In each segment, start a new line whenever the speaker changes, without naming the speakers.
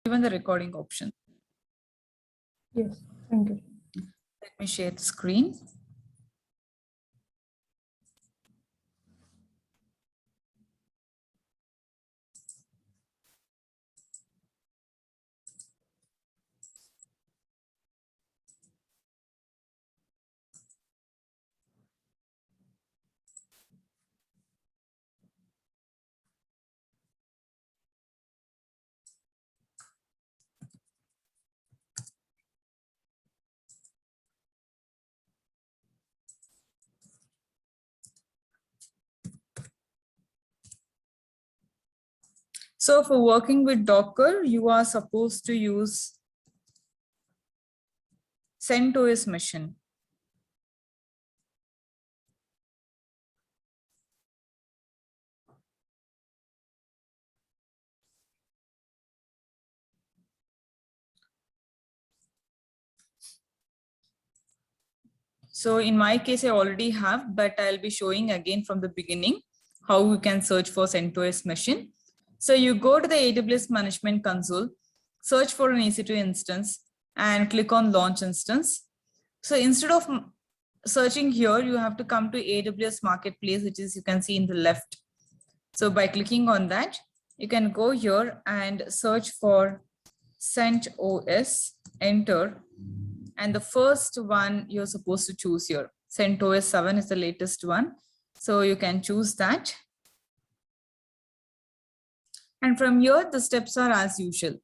given the recording option.
Yes, thank you.
Let me share the screen. So for working with Docker, you are supposed to use CentOS machine. So in my case, I already have, but I'll be showing again from the beginning how you can search for CentOS machine. So you go to the AWS Management Console, search for an EC2 instance, and click on Launch Instance. So instead of searching here, you have to come to AWS Marketplace, which is you can see in the left. So by clicking on that, you can go here and search for CentOS, enter. And the first one you're supposed to choose here. CentOS 7 is the latest one. So you can choose that. And from here, the steps are as usual.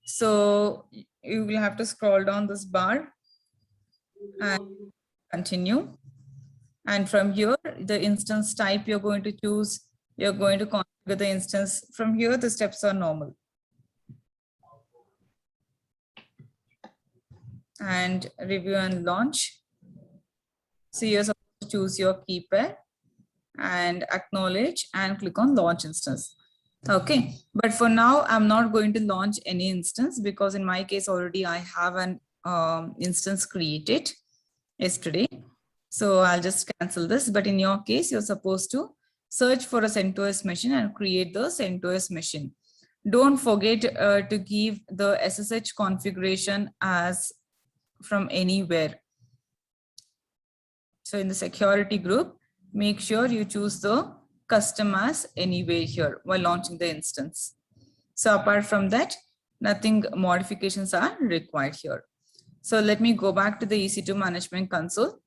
So you will have to scroll down this bar and continue. And from here, the instance type you're going to choose, you're going to configure the instance. From here, the steps are normal. And review and launch. So you're supposed to choose your key pair and acknowledge and click on launch instance. Okay, but for now, I'm not going to launch any instance because in my case already I have an instance created yesterday. So I'll just cancel this. But in your case, you're supposed to search for a CentOS machine and create the CentOS machine. Don't forget to give the SSH configuration as from anywhere. So in the security group, make sure you choose the custom as anywhere here while launching the instance. So apart from that, nothing modifications are required here. So let me go back to the EC2 management console.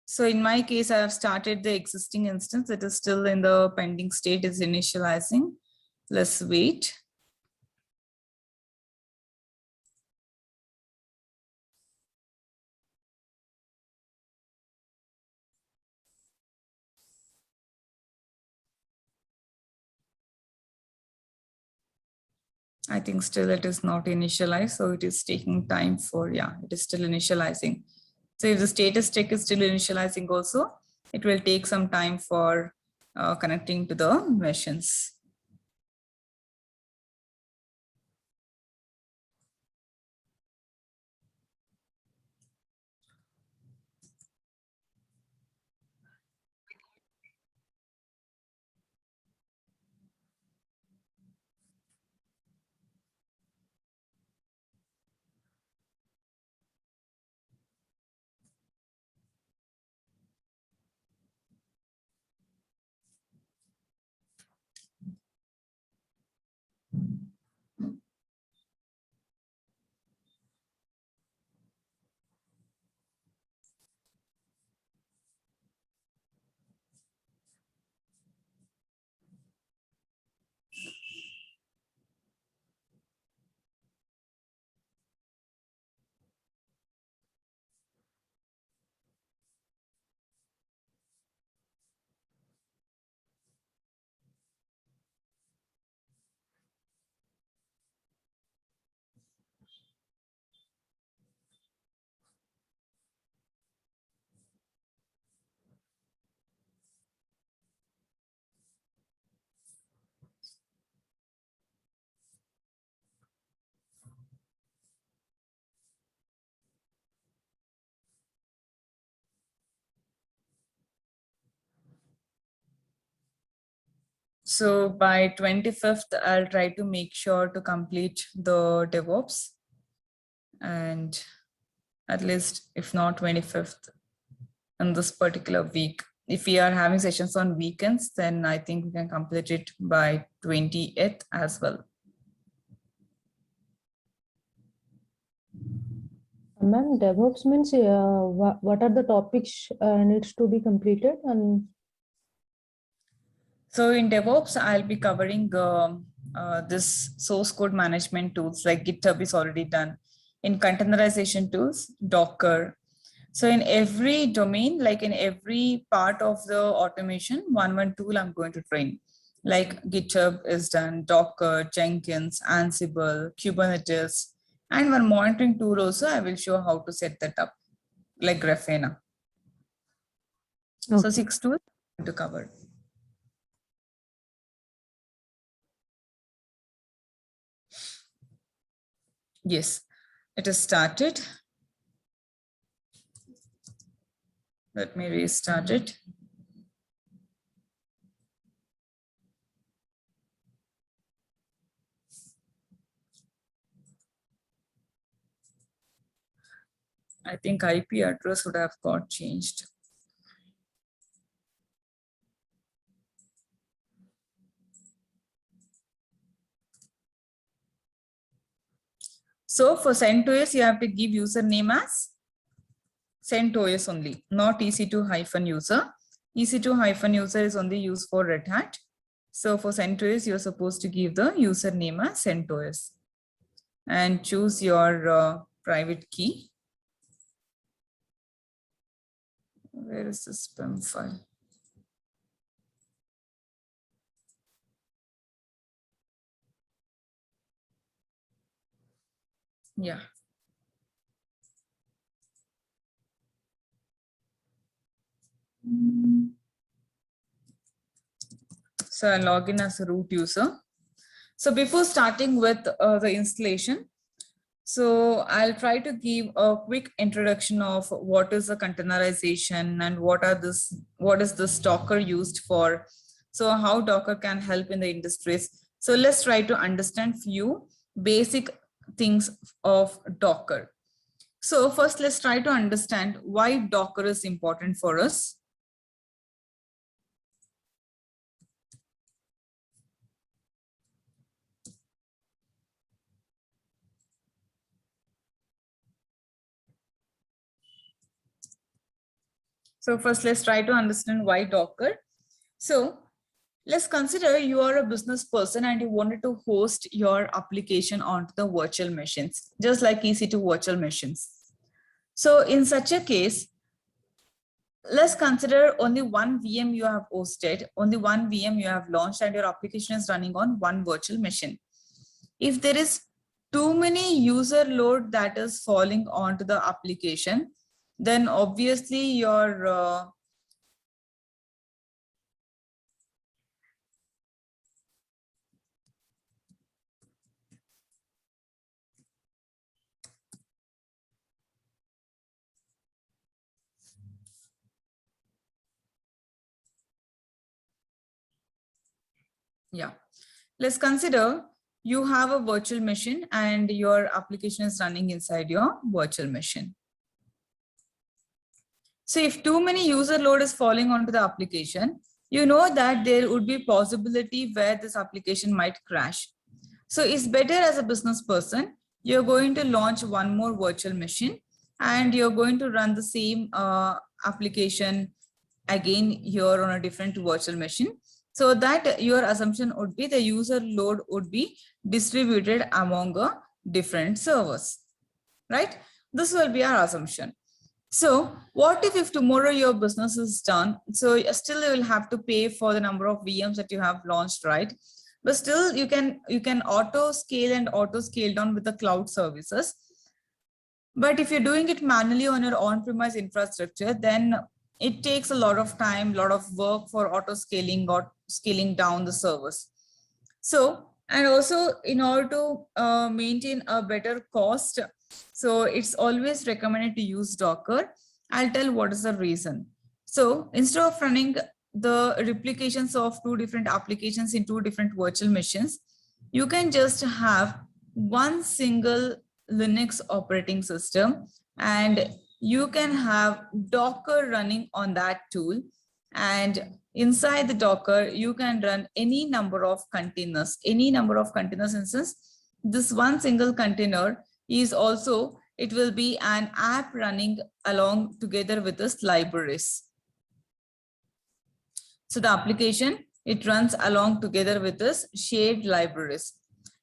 So in my case, I have started the existing instance. It is still in the pending state, is initializing. Let's wait. I think still it is not initialized. So it is taking time for, yeah, it is still initializing. So if the status check is still initializing also, it will take some time for connecting to the machines. So by 25th, I'll try to make sure to complete the DevOps, and at least if not 25th in this particular week. If we are having sessions on weekends, then I think we can complete it by 28th as well.
Ma'am, DevOps means what are the topics needs to be completed? And
so in DevOps, I'll be covering this source code management tools like GitHub is already done. In containerization tools, Docker. So in every domain, like in every part of the automation, one tool I'm going to train. Like GitHub is done, Docker, Jenkins, Ansible, Kubernetes, and one monitoring tool also, I will show how to set that up, like Grafana.
okay.
So 6 tools to cover. Yes, it is started. Let me restart it. I think IP address would have got changed. So for CentOS, you have to give username as CentOS only, not EC2-user. EC2-user is only used for Red Hat. So for CentOS, you're supposed to give the username as CentOS and choose your private key. Where is the spam file? Yeah. So I log in as a root user. So before starting with the installation, so I'll try to give a quick introduction of what is a containerization and what is this Docker used for. So how Docker can help in the industries. So let's try to understand few basic things of Docker. So first, let's try to understand why Docker is important for us. So first, let's try to understand why Docker. So let's consider you are a business person and you wanted to host your application onto the virtual machines, just like EC2 virtual machines. So in such a case, let's consider only one VM you have hosted, only one VM you have launched, and your application is running on one virtual machine. If there is too many user load that is falling onto the application, then obviously your yeah, let's consider you have a virtual machine and your application is running inside your virtual machine. So if too many user load is falling onto the application, you know that there would be possibility where this application might crash. So it's better as a business person, you're going to launch one more virtual machine and you're going to run the same application again here on a different virtual machine. So that your assumption would be the user load would be distributed among different servers, right? This will be our assumption. So what if tomorrow your business is done? So still you will have to pay for the number of VMs that you have launched, right? But still you can auto scale and auto scale down with the cloud services. But if you're doing it manually on your on-premise infrastructure, then it takes a lot of time, a lot of work for auto scaling or scaling down the servers. So, and also in order to maintain a better cost, so it's always recommended to use Docker. I'll tell what is the reason. So instead of running the replications of two different applications in two different virtual machines, you can just have one single Linux operating system, and you can have Docker running on that tool. And inside the Docker, you can run any number of containers, instance. This one single container is also, it will be an app running along together with this libraries. So the application, it runs along together with this shared libraries.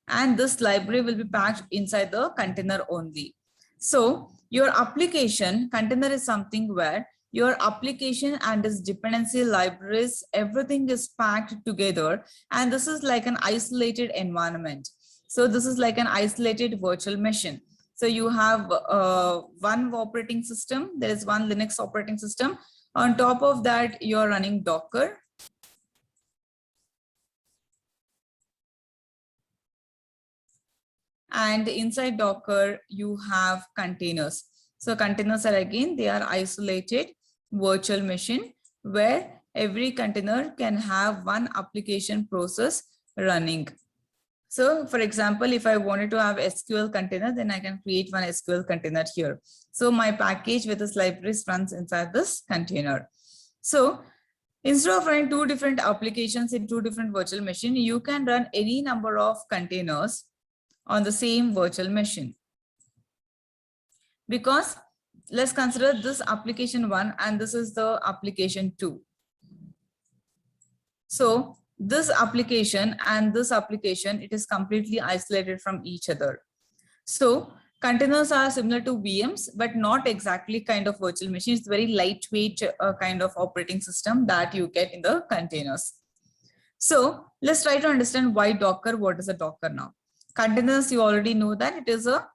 And this library will be packed inside the container only. So your application container is something where your application and its dependency libraries, everything is packed together. And this is like an isolated environment. So this is like an isolated virtual machine. So you have one operating system, there is one Linux operating system. On top of that, you're running Docker. And inside Docker, you have containers. So containers are, again, they are isolated virtual machine where every container can have one application process running. So for example, if I wanted to have SQL container, then I can create one SQL container here. So my package with this libraries runs inside this container. So instead of running two different applications in two different virtual machines, you can run any number of containers on the same virtual machine. Because let's consider this application 1 and this is the application 2. So this application and this application, it is completely isolated from each other. So containers are similar to VMs, but not exactly kind of virtual machines. It's very lightweight kind of operating system that you get in the containers. So let's try to understand why Docker. What is a Docker now? Containers, you already know that it is a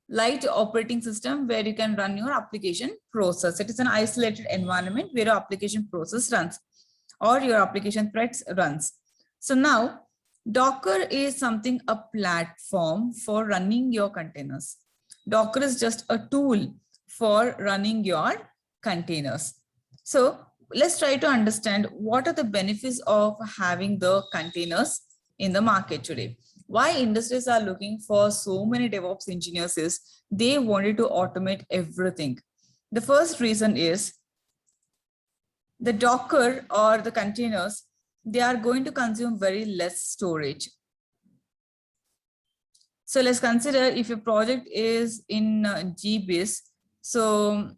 light operating system where you can run your application process. It is an isolated environment where your application process runs or your application threads runs. So now Docker is something, a platform for running your containers. Docker is just a tool for running your containers. So let's try to understand what are the benefits of having the containers in the market today. Why industries are looking for so many DevOps engineers is they wanted to automate everything. The first reason is the Docker or the containers, they are going to consume very less storage. So let's consider if your project is in GBs, so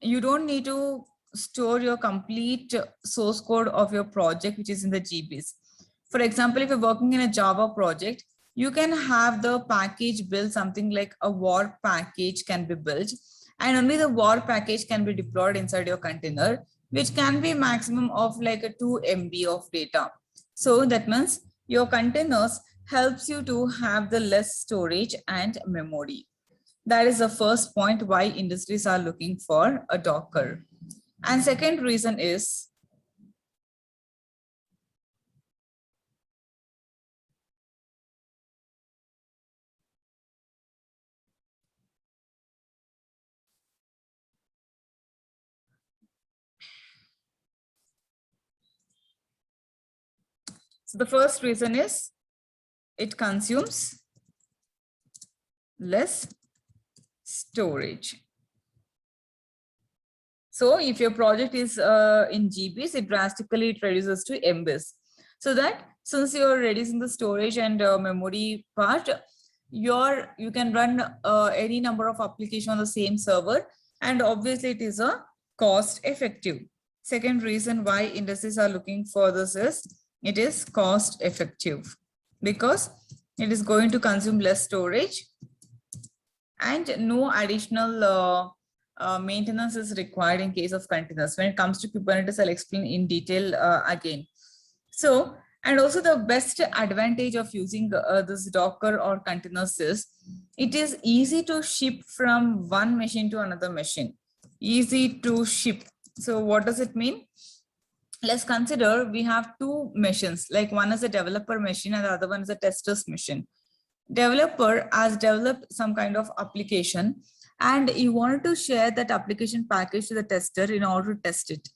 you don't need to store your complete source code of your project, which is in the GBs. For example, if you're working in a Java project, you can have the package build, something like a war package can be built, and only the war package can be deployed inside your container, which can be maximum of like a 2 MB of data. So that means your containers helps you to have the less storage and memory. That is the first point why industries are looking for a Docker. And second reason is the first reason is it consumes less storage. So if your project is in GBs, it drastically reduces to MBs. So that since you're reducing the storage and memory part, you can run any number of applications on the same server, and obviously it is a cost effective. Second reason why industries are looking for this is it is cost effective because it is going to consume less storage and no additional maintenance is required in case of containers. When it comes to Kubernetes, I'll explain in detail again. So, and also the best advantage of using this Docker or containers is it is easy to ship from one machine to another machine. Easy to ship. So what does it mean? Let's consider we have two machines, like one is a developer machine and the other one is a tester's machine. Developer has developed some kind of application and you wanted to share that application package to the tester in order to test it.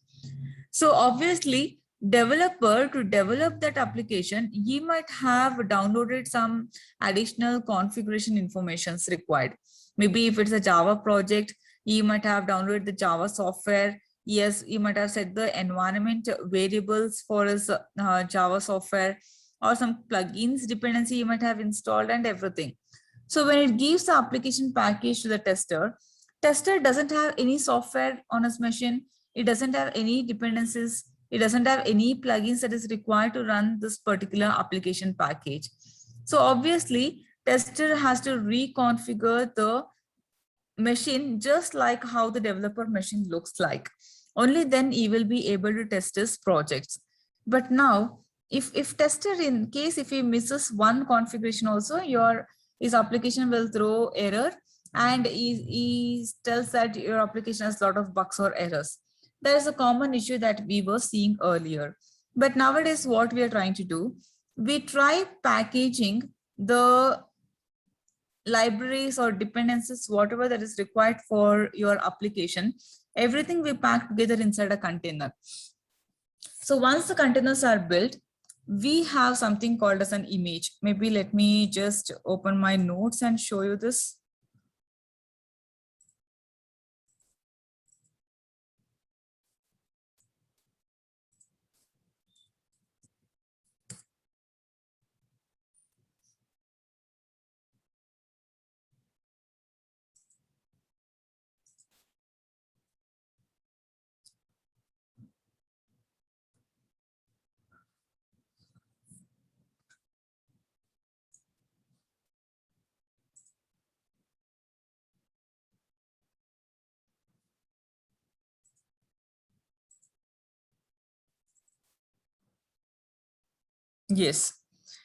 So obviously, developer to develop that application, he might have downloaded some additional configuration informations required. Maybe if it's a Java project, he might have downloaded the Java software. Yes, he might have set the environment variables for his Java software, or some plugins dependency he might have installed and everything. So when it gives the application package to the tester, tester doesn't have any software on his machine. It doesn't have any dependencies. It doesn't have any plugins that is required to run this particular application package. So obviously, tester has to reconfigure the machine just like how the developer machine looks like. Only then he will be able to test his projects. But now, if tester, in case if he misses one configuration also, his application will throw error, and he tells that your application has a lot of bugs or errors. That is a common issue that we were seeing earlier. But nowadays, what we are trying to do, we try packaging the libraries or dependencies, whatever that is required for your application, everything we pack together inside a container. So once the containers are built, we have something called as an image. Maybe let me just open my notes and show you this. Yes.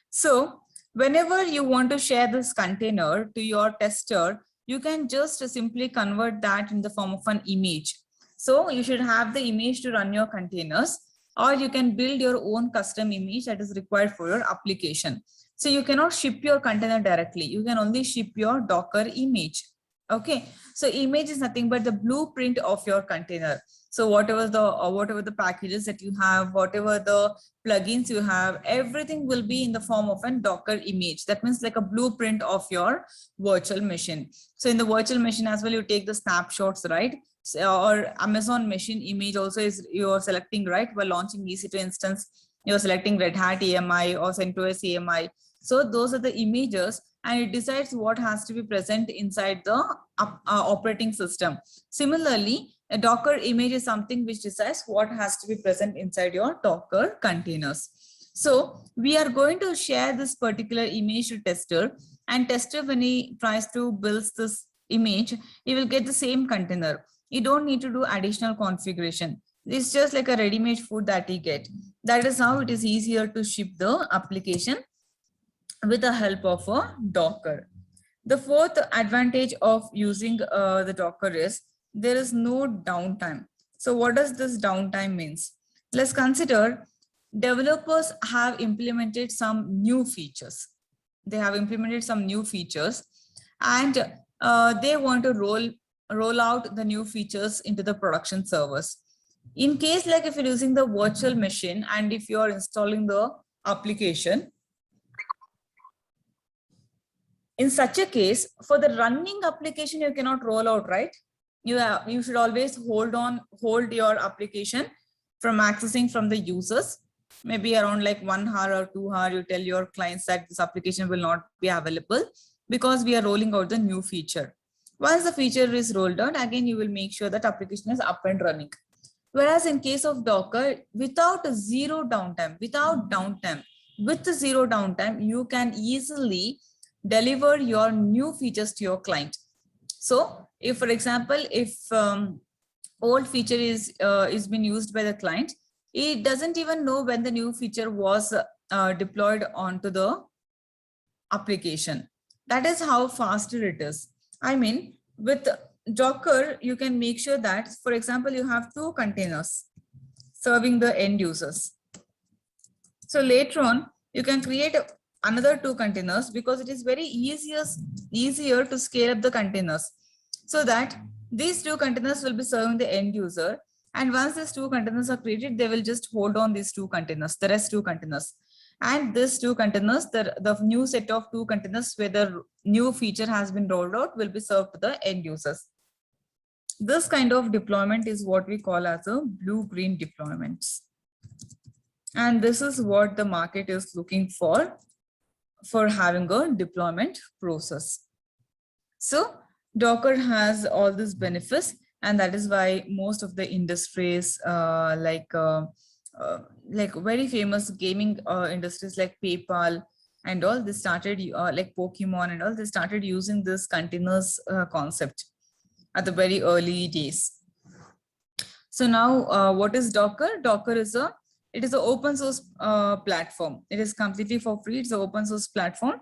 So whenever you want to share this container to your tester, you can just simply convert that in the form of an image. So you should have the image to run your containers, or you can build your own custom image that is required for your application. So you cannot ship your container directly. You can only ship your Docker image. Okay. So image is nothing but the blueprint of your container. So whatever the packages that you have, whatever the plugins you have, everything will be in the form of a Docker image. That means like a blueprint of your virtual machine. So in the virtual machine as well, you take the snapshots, right? So, or Amazon machine image also is you're selecting, right? While launching EC2 instance, you're selecting Red Hat AMI or CentOS AMI. So those are the images, and it decides what has to be present inside the operating system. Similarly, a Docker image is something which decides what has to be present inside your Docker containers. So we are going to share this particular image to tester, and tester, when he tries to build this image, he will get the same container. You don't need to do additional configuration. It's just like a ready-made food that you get. That is how it is easier to ship the application with the help of a Docker. The fourth advantage of using the Docker is there is no downtime. So what does this downtime means? Let's consider developers have implemented some new features. They have implemented some new features, and they want to roll out the new features into the production servers. In case like if you're using the virtual machine and if you're installing the application, in such a case, for the running application, you cannot roll out, right? You should always hold your application from accessing from the users. Maybe around like 1 hour or 2 hours, you tell your clients that this application will not be available because we are rolling out the new feature. Once the feature is rolled out, again, you will make sure that application is up and running. Whereas in case of Docker, without zero downtime, with zero downtime, you can easily deliver your new features to your client. So if, for example, if old feature is been used by the client, it doesn't even know when the new feature was deployed onto the application. That is how faster it is. I mean, with Docker, you can make sure that, for example, you have 2 containers serving the end users. So later on, you can create another 2 containers because it is very easier to scale up the containers, so that these 2 containers will be serving the end user, And once these 2 containers are created, they will just hold on these 2 containers, the rest 2 containers. And this 2 containers, the new set of 2 containers where the new feature has been rolled out will be served to the end users. This kind of deployment is what we call as a blue-green deployments. And this is what the market is looking for having a deployment process. So Docker has all these benefits, and that is why most of the industries like very famous gaming industries like PayPal and all, they started like Pokemon and all, they started using this containers concept at the very early days. So now what is Docker? Docker is an open source platform. It is completely for free. It's an open source platform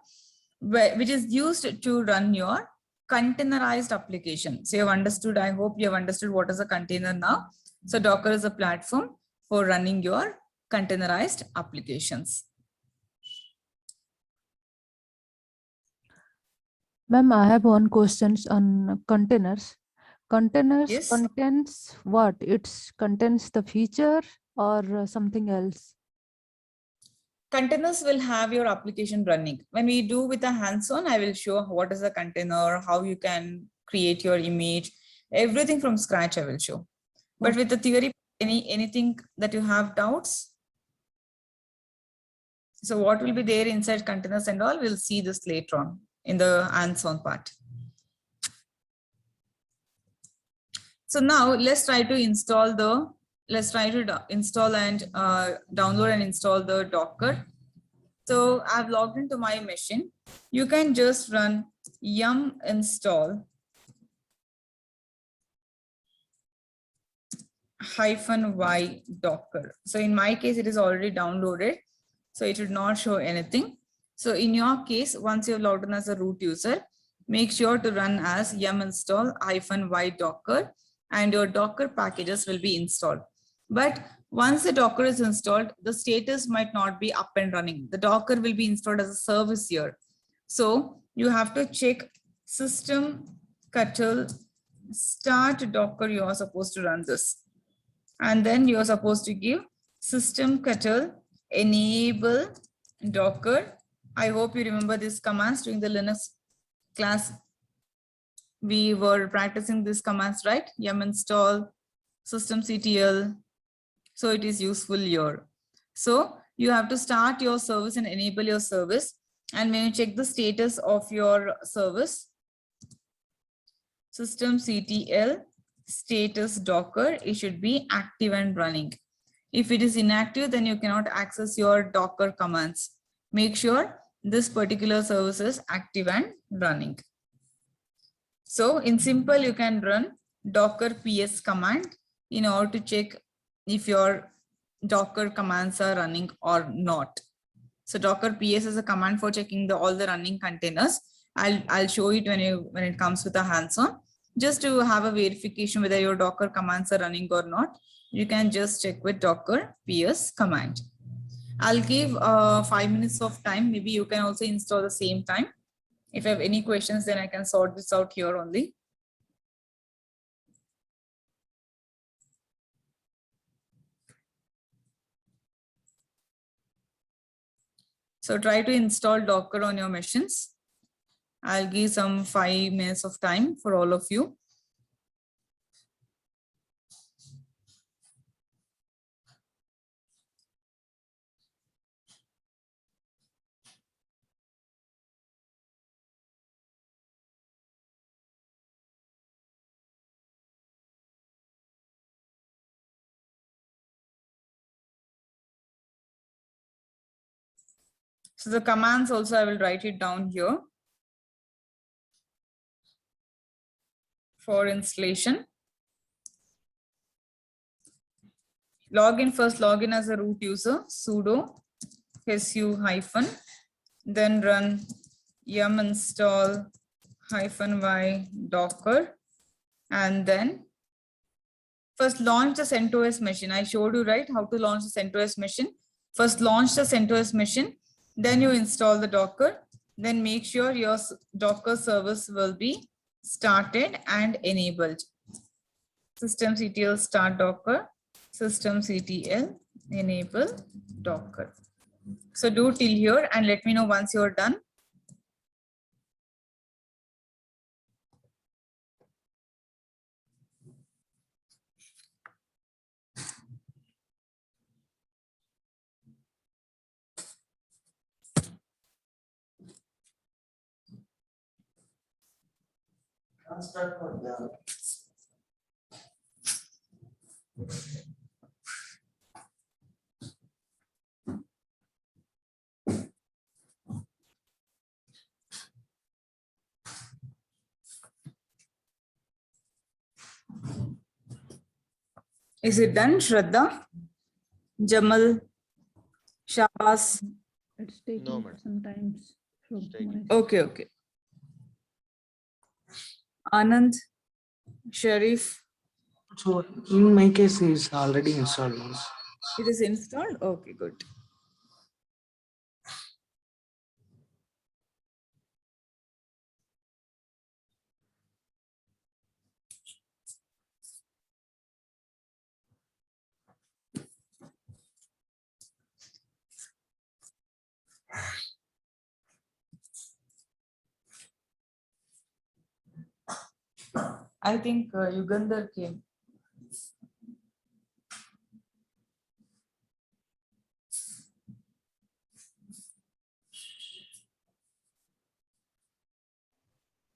which is used to run your containerized application. So you have understood, I hope you have understood what is a container now. So Docker is a platform for running your containerized applications.
Ma'am, I have one question on containers. Containers
Yes.
contains what? It contains the feature or something else?
Containers will have your application running. When we do with a hands-on, I will show what is a container, how you can create your image, everything from scratch I will show. But with the theory, anything that you have doubts? So what will be there inside containers and all, we'll see this later on in the hands-on part. So now let's try to install and download and install the Docker. So I've logged into my machine. You can just run yum install -y Docker. So in my case, it is already downloaded, so it should not show anything. So in your case, once you've logged in as a root user, make sure to run as yum install -y Docker, and your Docker packages will be installed. But once the Docker is installed, the status might not be up and running. The Docker will be installed as a service here. So you have to check system-ctl start Docker. You are supposed to run this. And then you are supposed to give system-ctl enable Docker. I hope you remember these commands during the Linux class. We were practicing these commands, right? Yum install, systemctl. So it is useful here. So you have to start your service and enable your service. And when you check the status of your service, systemctl status Docker, it should be active and running. If it is inactive, then you cannot access your Docker commands. Make sure this particular service is active and running. So in simple, you can run Docker ps command in order to check if your Docker commands are running or not. So Docker ps is a command for checking all the running containers. I'll show it when it comes with a hands-on. Just to have a verification whether your Docker commands are running or not, you can just check with Docker ps command. I'll give 5 minutes of time. Maybe you can also install the same time. If you have any questions, then I can sort this out here only. So try to install Docker on your machines. I'll give some 5 minutes of time for all of you. So the commands also, I will write it down here for installation. First log in as a root user, sudo su-, then run yum install -y Docker, and then first launch the CentOS machine. I showed you, right, how to launch the CentOS machine. First launch the CentOS machine, then you install the Docker, then make sure your Docker service will be started and enabled. systemctl start Docker, systemctl enable Docker. So do till here and let me know once you're done. Is it done, Shraddha? Jamal, Shabas?
It's taking
No, madam.
sometimes. From
taking.
my-
Okay, okay. Anand, Sharif,
So in my case, is already installed. Means.
it is installed? Okay, good. I think Yugandhar came.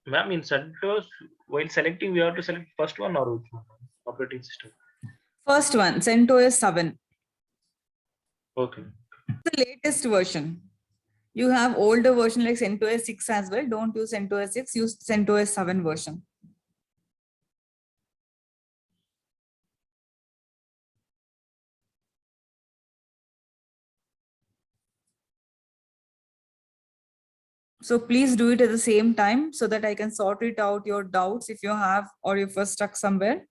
Ma'am, in CentOS, while selecting, we have to select first one or which one? Operating system.
First one, CentOS 7,
Okay.
the latest version. You have older version like CentOS 6 as well. Don't use CentOS 6, use CentOS 7 version. So please do it at the same time so that I can sort it out your doubts if you have or if you're stuck somewhere.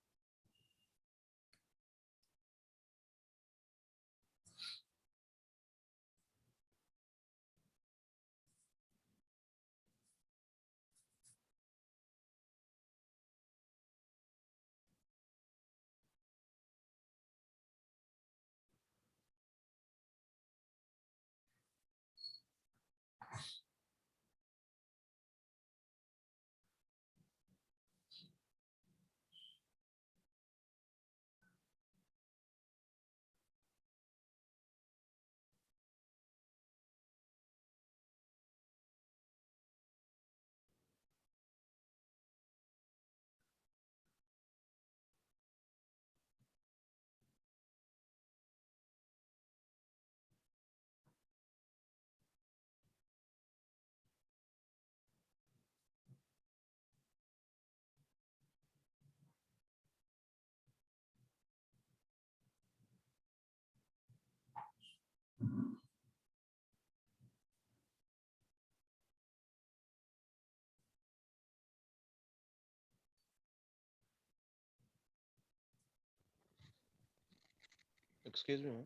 Excuse me, ma'am.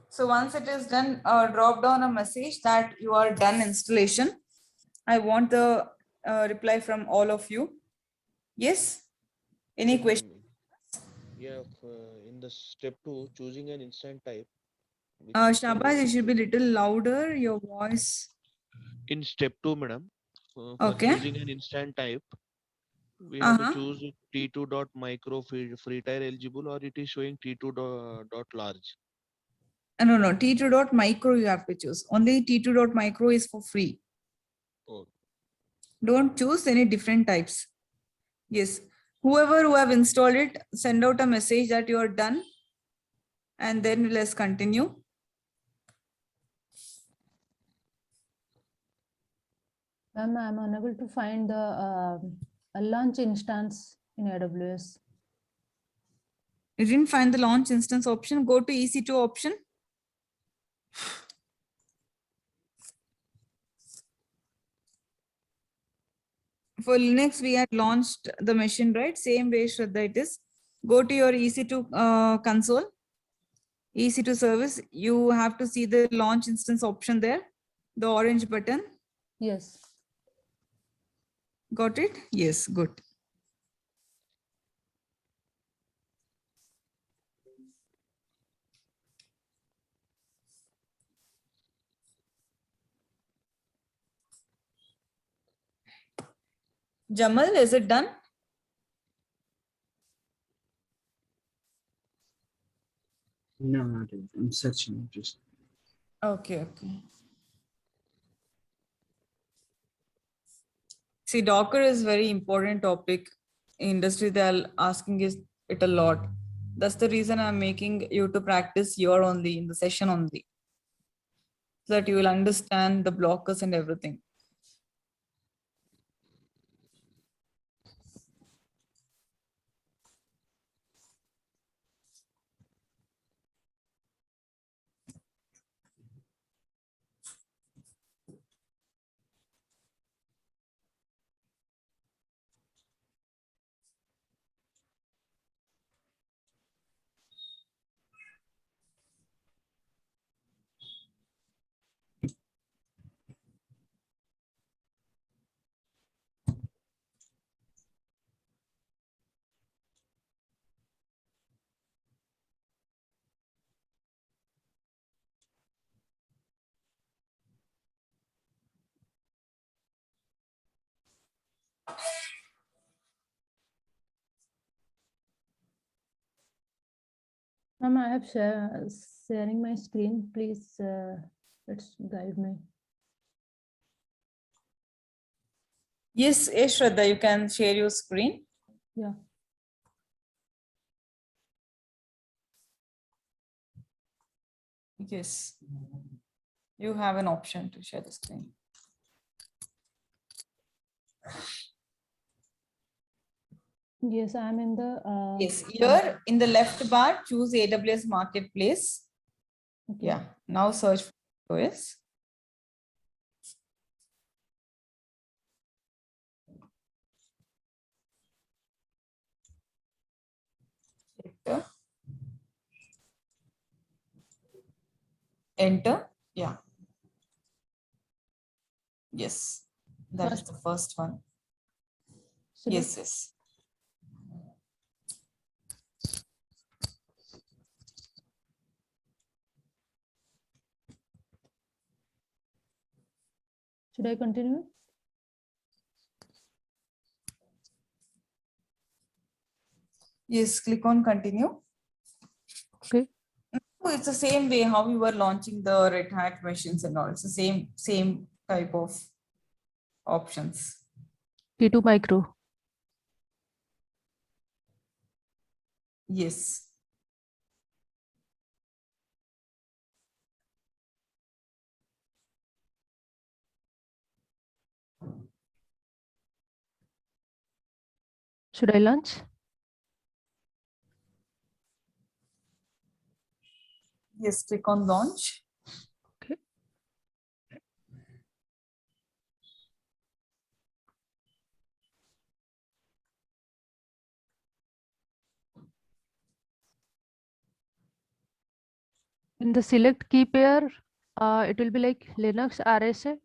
So once it is done, drop down a message that you are done installation. I want the reply from all of you. Yes? Any
So,
question?
Yeah, in the step 2, choosing an instant type. which
Shabaz, you
contains-
should be little louder, your voice.
In step 2, madam, for
Okay.
choosing an instant type, we have to choose t2.micro free-tire eligible, or it is showing t2.large.
No, no, t2.micro you have to choose. Only t2.micro is for free.
Oh,
Don't choose any different types. Yes. Whoever who have installed it, send out a message that you are done. And then let's continue.
Ma'am, I'm unable to find the launch instance in AWS.
You didn't find the launch instance option, go to EC2 option. For Linux, we had launched the machine, right? Same way, Shraddha, it is. Go to your EC2 console, EC2 service. You have to see the launch instance option there, the orange button.
Yes.
Got it? Yes, good. Jamal, is it done?
No, not yet. I'm searching. Just
Okay. See, Docker is very important topic. Industry, they're asking is it a lot. That's the reason I'm making you to practice your only in the session only, so that you will understand the blockers and everything.
Ma'am, I have sharing my screen. Please, let's guide me.
Yes, Shraddha, you can share your screen.
Yeah.
Yes, you have an option to share the screen.
Yes, I'm in the.
Yes, here in the left bar, choose AWS Marketplace.
Okay.
Yeah, now search for OS. Enter. Enter. Yeah. Yes, that is the first one.
Select.
Yes.
Should I continue?
Yes, click on continue.
Okay.
Oh, it's the same way how we were launching the Red Hat machines and all. It's the same type of options.
T2 micro.
Yes.
Should I launch?
Yes, click on launch.
Okay. In the select key pair, it will be like Linux RSA.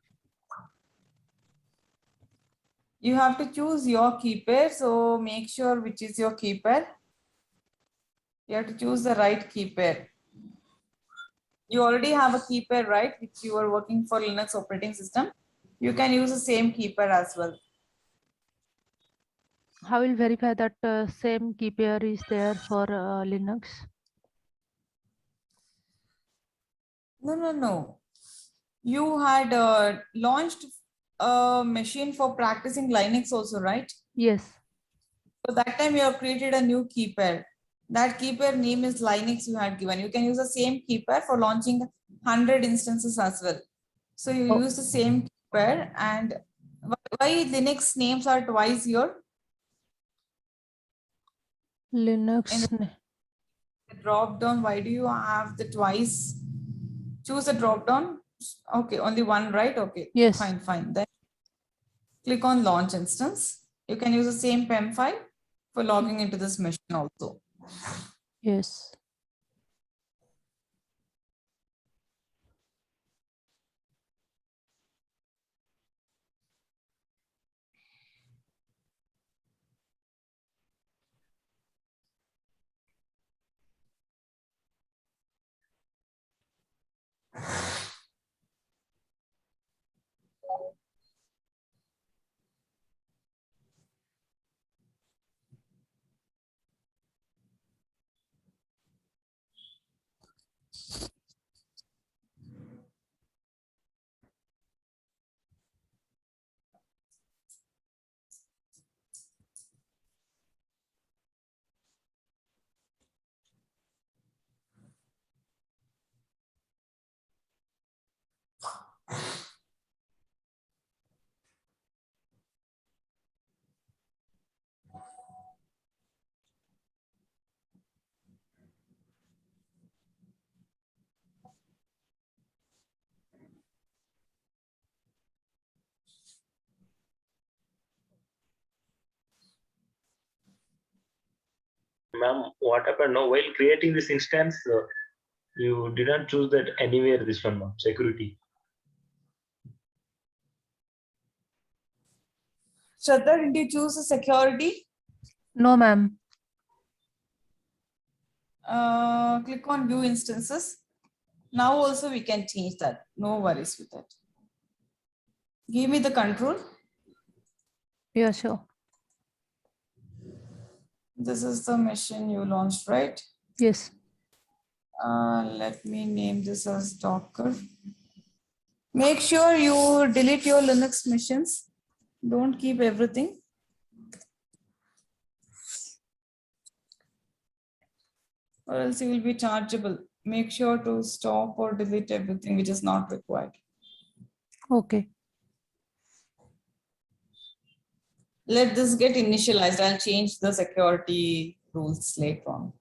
You have to choose your key pair. So make sure which is your key pair. You have to choose the right key pair. You already have a key pair, right? Which you are working for Linux operating system. You can use the same key pair as well.
How will verify that same key pair is there for Linux?
No. You had launched a machine for practicing Linux also, right?
Yes.
So that time you have created a new key pair. That key pair name is Linux you had given. You can use the same key pair for launching 100 instances as well. So you
Oh.
use the same key pair. And why Linux names are twice here?
Linux.
In the drop down, why do you have the twice? Choose a drop down. Okay, only one, right? Okay,
Yes.
fine. Then click on launch instance. You can use the same PEM file for logging into this machine also.
Yes.
Ma'am, what happened now? While creating this instance, you didn't choose that anywhere. This one, ma'am, security.
Shraddha, did you choose the security?
No, ma'am.
Click on view instances. Now also we can change that. No worries with that. Give me the control.
Yeah, sure.
This is the machine you launched, right?
Yes.
Let me name this as Docker. Make sure you delete your Linux machines. Don't keep everything. Or else you will be chargeable. Make sure to stop or delete everything which is not required.
Okay.
Let this get initialized. I'll change the security rules later on.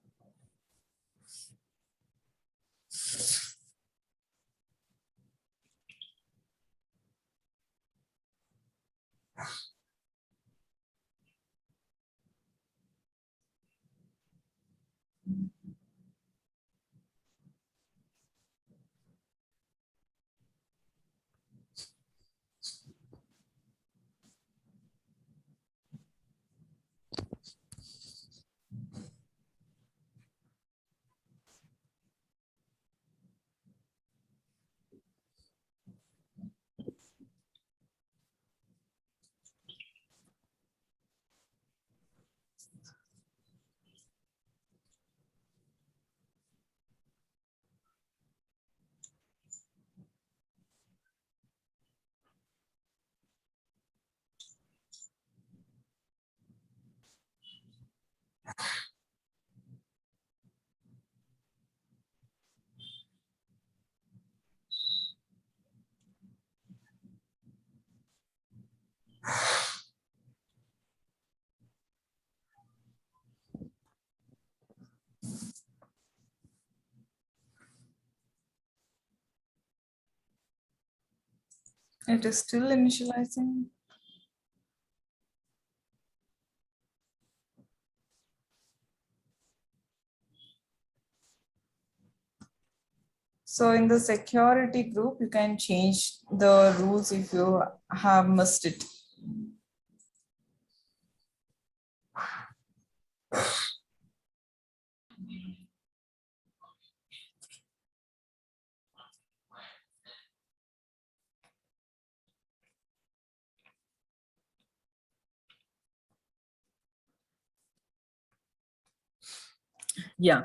It is still initializing. So in the security group, you can change the rules if you have missed it. Yeah.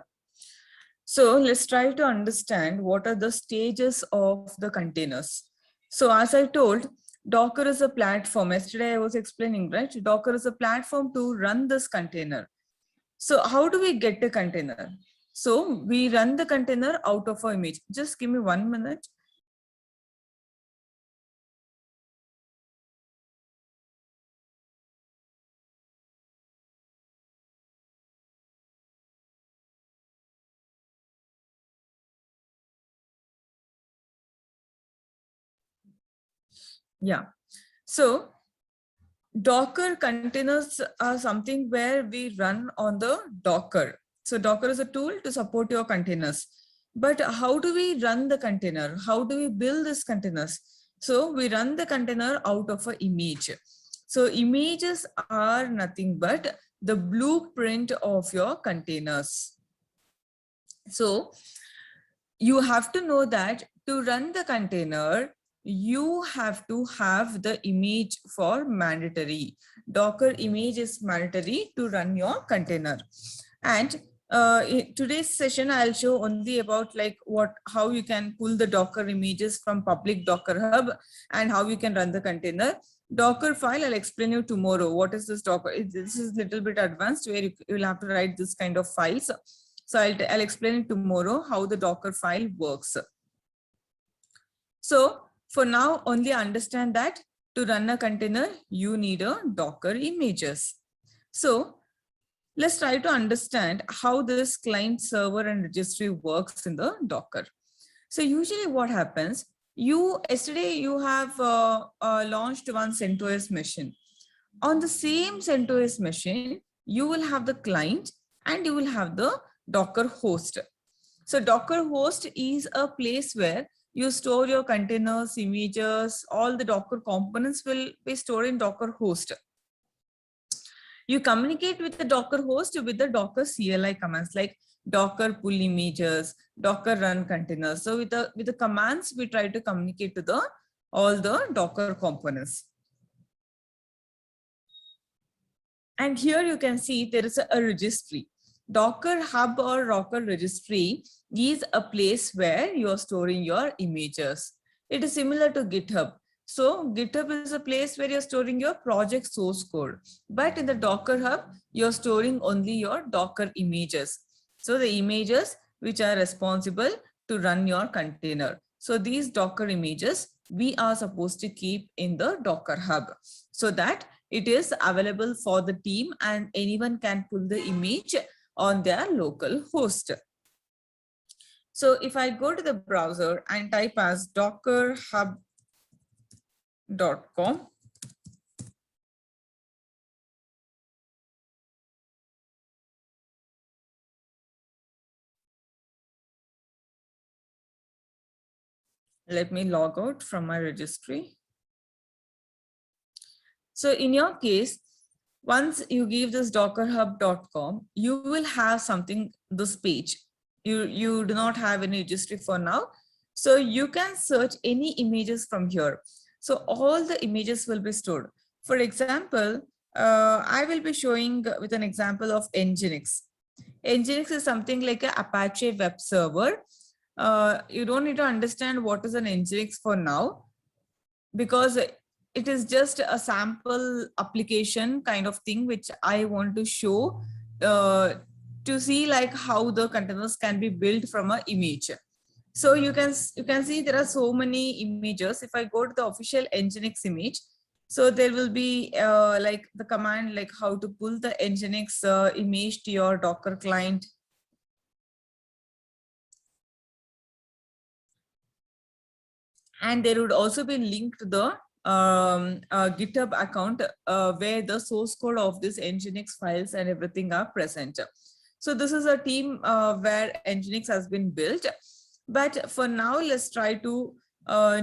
So let's try to understand what are the stages of the containers. So as I told, Docker is a platform. Yesterday I was explaining, right? Docker is a platform to run this container. So how do we get a container? So we run the container out of our image. Just give me 1 minute. Yeah. So Docker containers are something where we run on the Docker. So Docker is a tool to support your containers. But how do we run the container? How do we build these containers? So we run the container out of an image. So images are nothing but the blueprint of your containers. So you have to know that to run the container, you have to have the image for mandatory. Docker image is mandatory to run your container. And in today's session, I'll show only about like how you can pull the Docker images from public Docker Hub and how you can run the container. Docker file, I'll explain you tomorrow. What is this Docker? This is a little bit advanced where you will have to write this kind of files. So I'll explain it tomorrow how the Docker file works. So for now, only understand that to run a container, you need a Docker images. So let's try to understand how this client server and registry works in the Docker. So usually what happens, yesterday you have launched one CentOS machine. On the same CentOS machine, you will have the client and you will have the Docker host. So Docker host is a place where you store your containers, images, all the Docker components will be stored in Docker host. You communicate with the Docker host with the Docker CLI commands like Docker pull images, Docker run containers. So with the commands, we try to communicate to all the Docker components. And here you can see there is a registry. Docker Hub or Docker Registry is a place where you are storing your images. It is similar to GitHub. So GitHub is a place where you're storing your project source code. But in the Docker Hub, you're storing only your Docker images. So the images which are responsible to run your container. So these Docker images, we are supposed to keep in the Docker Hub so that it is available for the team and anyone can pull the image on their local host. So if I go to the browser and type as dockerhub.com, let me log out from my registry. So in your case, once you give this dockerhub.com, you will have something, this page. You do not have any registry for now. So you can search any images from here. So all the images will be stored. For example, I will be showing with an example of Nginx. Nginx is something like an Apache web server. You don't need to understand what is an Nginx for now, because it is just a sample application kind of thing which I want to show to see like how the containers can be built from an image. So you can see there are so many images. If I go to the official Nginx image, so there will be like the command like how to pull the Nginx image to your Docker client. And there would also be linked to the GitHub account where the source code of this Nginx files and everything are present. So this is a team where Nginx has been built. But for now, let's try to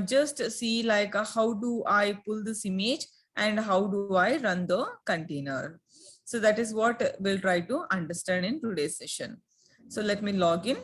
just see like how do I pull this image and how do I run the container. So that is what we'll try to understand in today's session. So let me log in.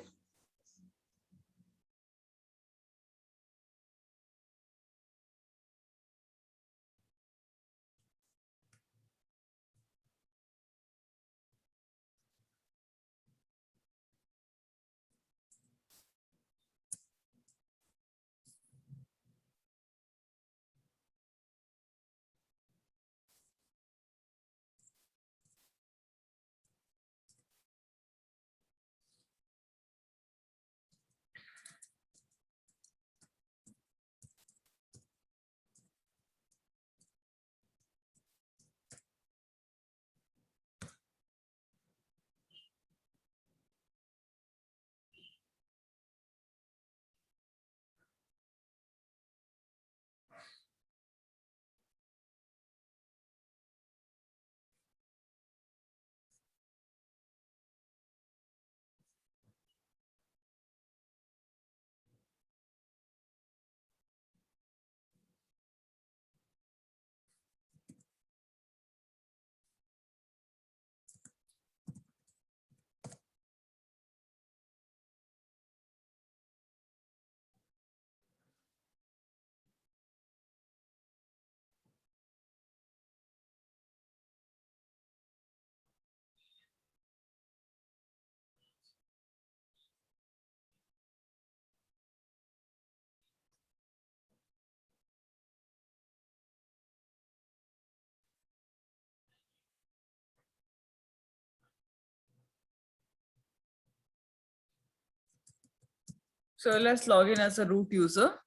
So let's log in as a root user.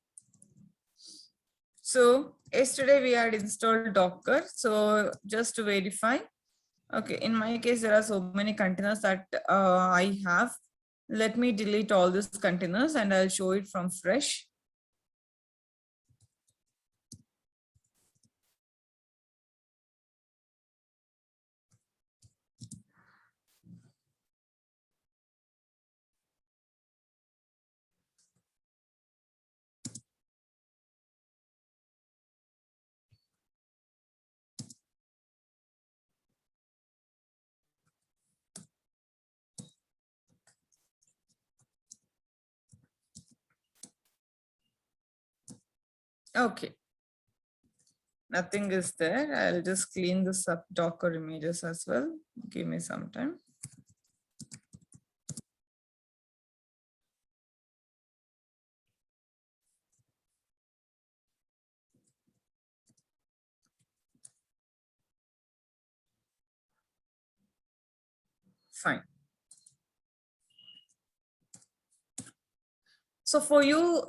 So yesterday we had installed Docker. So just to verify, okay, in my case, there are so many containers that I have. Let me delete all these containers and I'll show it from fresh. Okay. Nothing is there. I'll just clean the sub Docker images as well. Give me some time. Fine. So for you,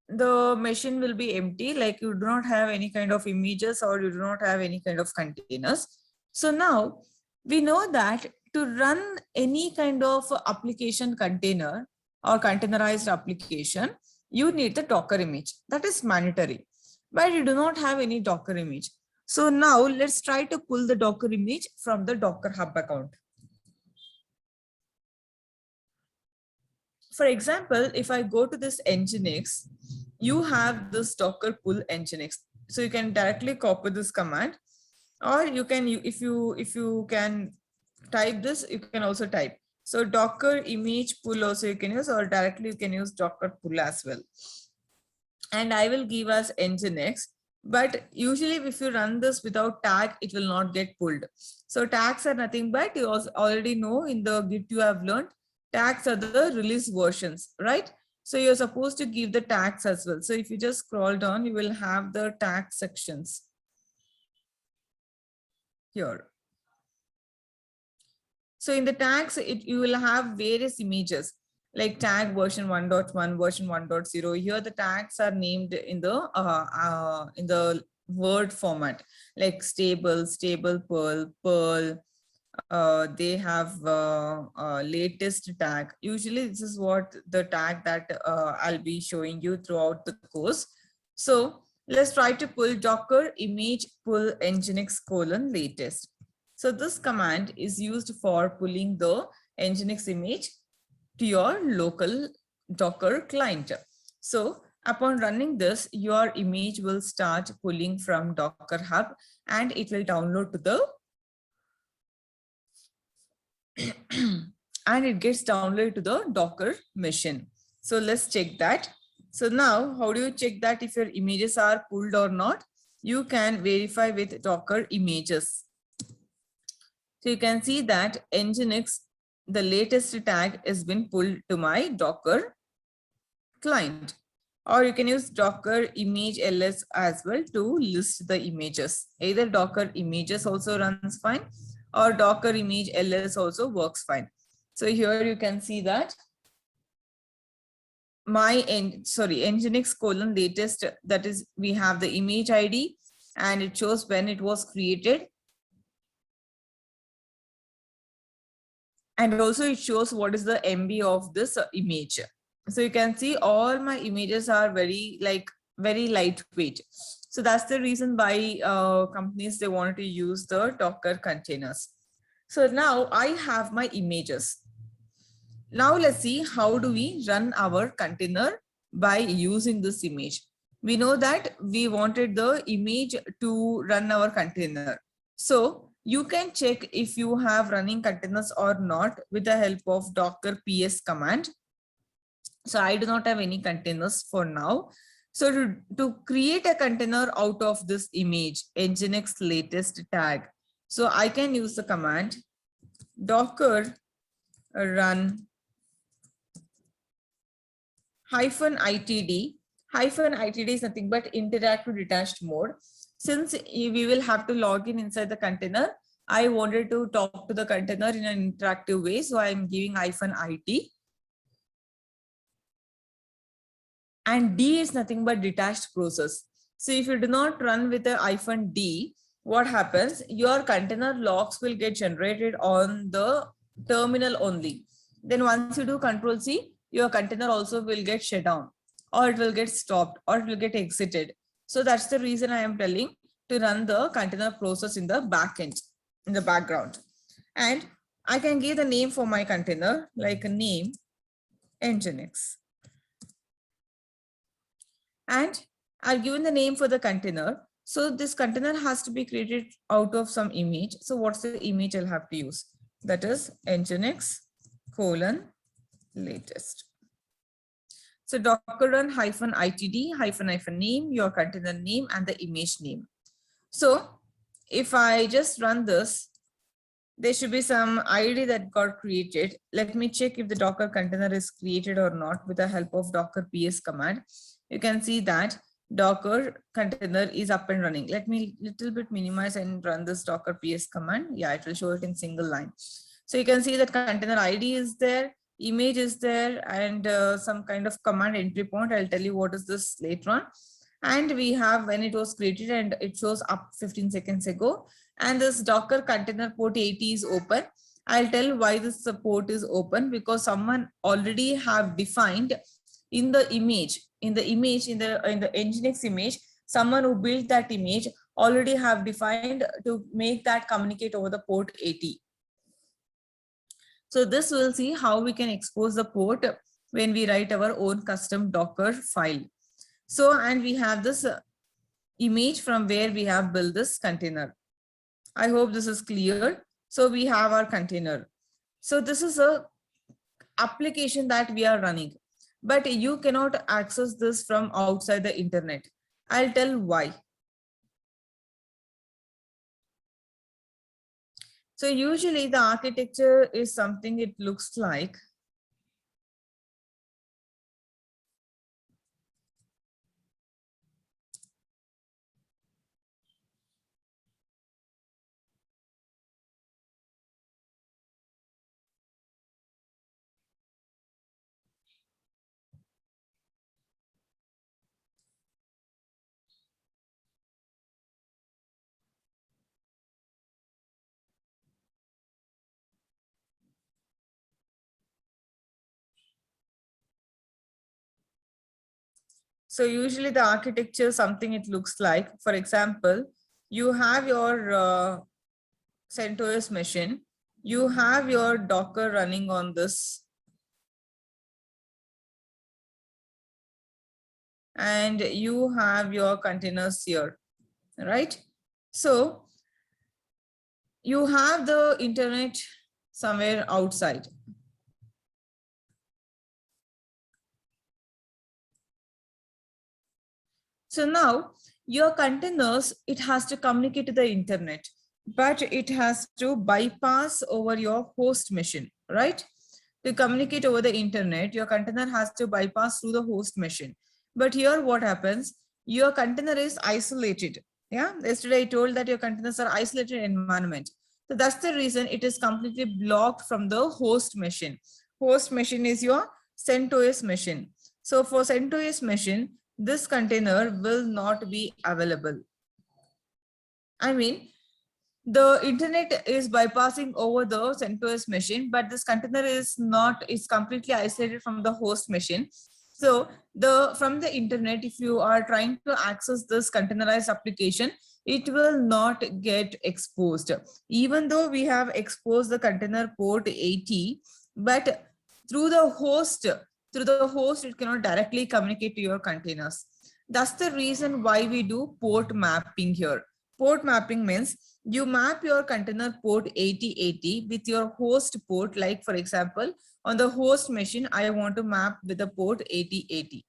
the machine will be empty, like you do not have any kind of images or you do not have any kind of containers. So now we know that to run any kind of application container or containerized application, you need the Docker image. That is mandatory, but you do not have any Docker image. So now let's try to pull the Docker image from the Docker Hub account. For example, if I go to this Nginx, you have this Docker pull Nginx. So you can directly copy this command, or you can, if you can type this, you can also type. So Docker image pull also you can use, or directly you can use Docker pull as well. And I will give us Nginx. But usually if you run this without tag, it will not get pulled. So tags are nothing but, you also already know in the Git you have learned, tags are the release versions, right? So you're supposed to give the tags as well. So if you just scroll down, you will have the tag sections here. So in the tags, you will have various images like tag version 1.1, version 1.0. Here the tags are named in the word format, like stable, stable Perl, Perl. They have latest tag. Usually this is what the tag that I'll be showing you throughout the course. So let's try to pull Docker image pull Nginx :latest. So this command is used for pulling the Nginx image to your local Docker client. So upon running this, your image will start pulling from Docker Hub and it will download to the and it gets downloaded to the Docker machine. So let's check that. So now, how do you check that if your images are pulled or not? You can verify with Docker images. So you can see that Nginx, the latest tag has been pulled to my Docker client. Or you can use Docker image ls as well to list the images. Either Docker images also runs fine, or Docker image ls also works fine. So here you can see that my Nginx :latest, that is, we have the image ID and it shows when it was created. And also it shows what is the MB of this image. So you can see all my images are very lightweight. So that's the reason why companies, they wanted to use the Docker containers. So now I have my images. Now let's see how do we run our container by using this image. We know that we wanted the image to run our container. So you can check if you have running containers or not with the help of Docker ps command. So I do not have any containers for now. So to create a container out of this image, Nginx latest tag, so I can use the command Docker run -itd. -itd is nothing but interactive detached mode. Since we will have to log in inside the container, I wanted to talk to the container in an interactive way. So I'm giving -it. And D is nothing but detached process. So if you do not run with a -d, what happens? Your container logs will get generated on the terminal only. Then once you do Control-C, your container also will get shut down, or it will get stopped, or it will get exited. So that's the reason I am telling to run the container process in the backend, in the background. And I can give the name for my container, like a name Nginx. And I've given the name for the container. So this container has to be created out of some image. So what's the image I'll have to use? That is Nginx :latest. So Docker run -itd -name, your container name and the image name. So if I just run this, there should be some ID that got created. Let me check if the Docker container is created or not with the help of Docker PS command. You can see that Docker container is up and running. Let me little bit minimize and run this Docker PS command. Yeah, it will show it in single line. So you can see that container ID is there, image is there, and some kind of command entry point. I'll tell you what is this later on. And we have when it was created and it shows up 15 seconds ago. And this Docker container port 80 is open. I'll tell why this port is open, because someone already have defined in the image, in the Nginx image, someone who built that image already have defined to make that communicate over the port 80. So this we'll see how we can expose the port when we write our own custom Docker file. So, and we have this image from where we have built this container. I hope this is clear. So we have our container. So this is a application that we are running, but you cannot access this from outside the internet. I'll tell why. So usually the architecture is something it looks like. So usually the architecture, something it looks like, for example, you have your CentOS machine, you have your Docker running on this, and you have your containers here, right? So you have the internet somewhere outside. So now your containers, it has to communicate to the internet, but it has to bypass over your host machine, right? To communicate over the internet, your container has to bypass through the host machine. But here what happens, your container is isolated. Yeah, yesterday I told that your containers are isolated environment. So that's the reason it is completely blocked from the host machine. Host machine is your CentOS machine. So for CentOS machine, this container will not be available. I mean, the internet is bypassing over the CentOS machine, but this container is not, it's completely isolated from the host machine. So from the internet, if you are trying to access this containerized application, it will not get exposed. Even though we have exposed the container port 80, but through the host, it cannot directly communicate to your containers. That's the reason why we do port mapping here. Port mapping means you map your container port 8080 with your host port. Like for example, on the host machine, I want to map with the port 8080.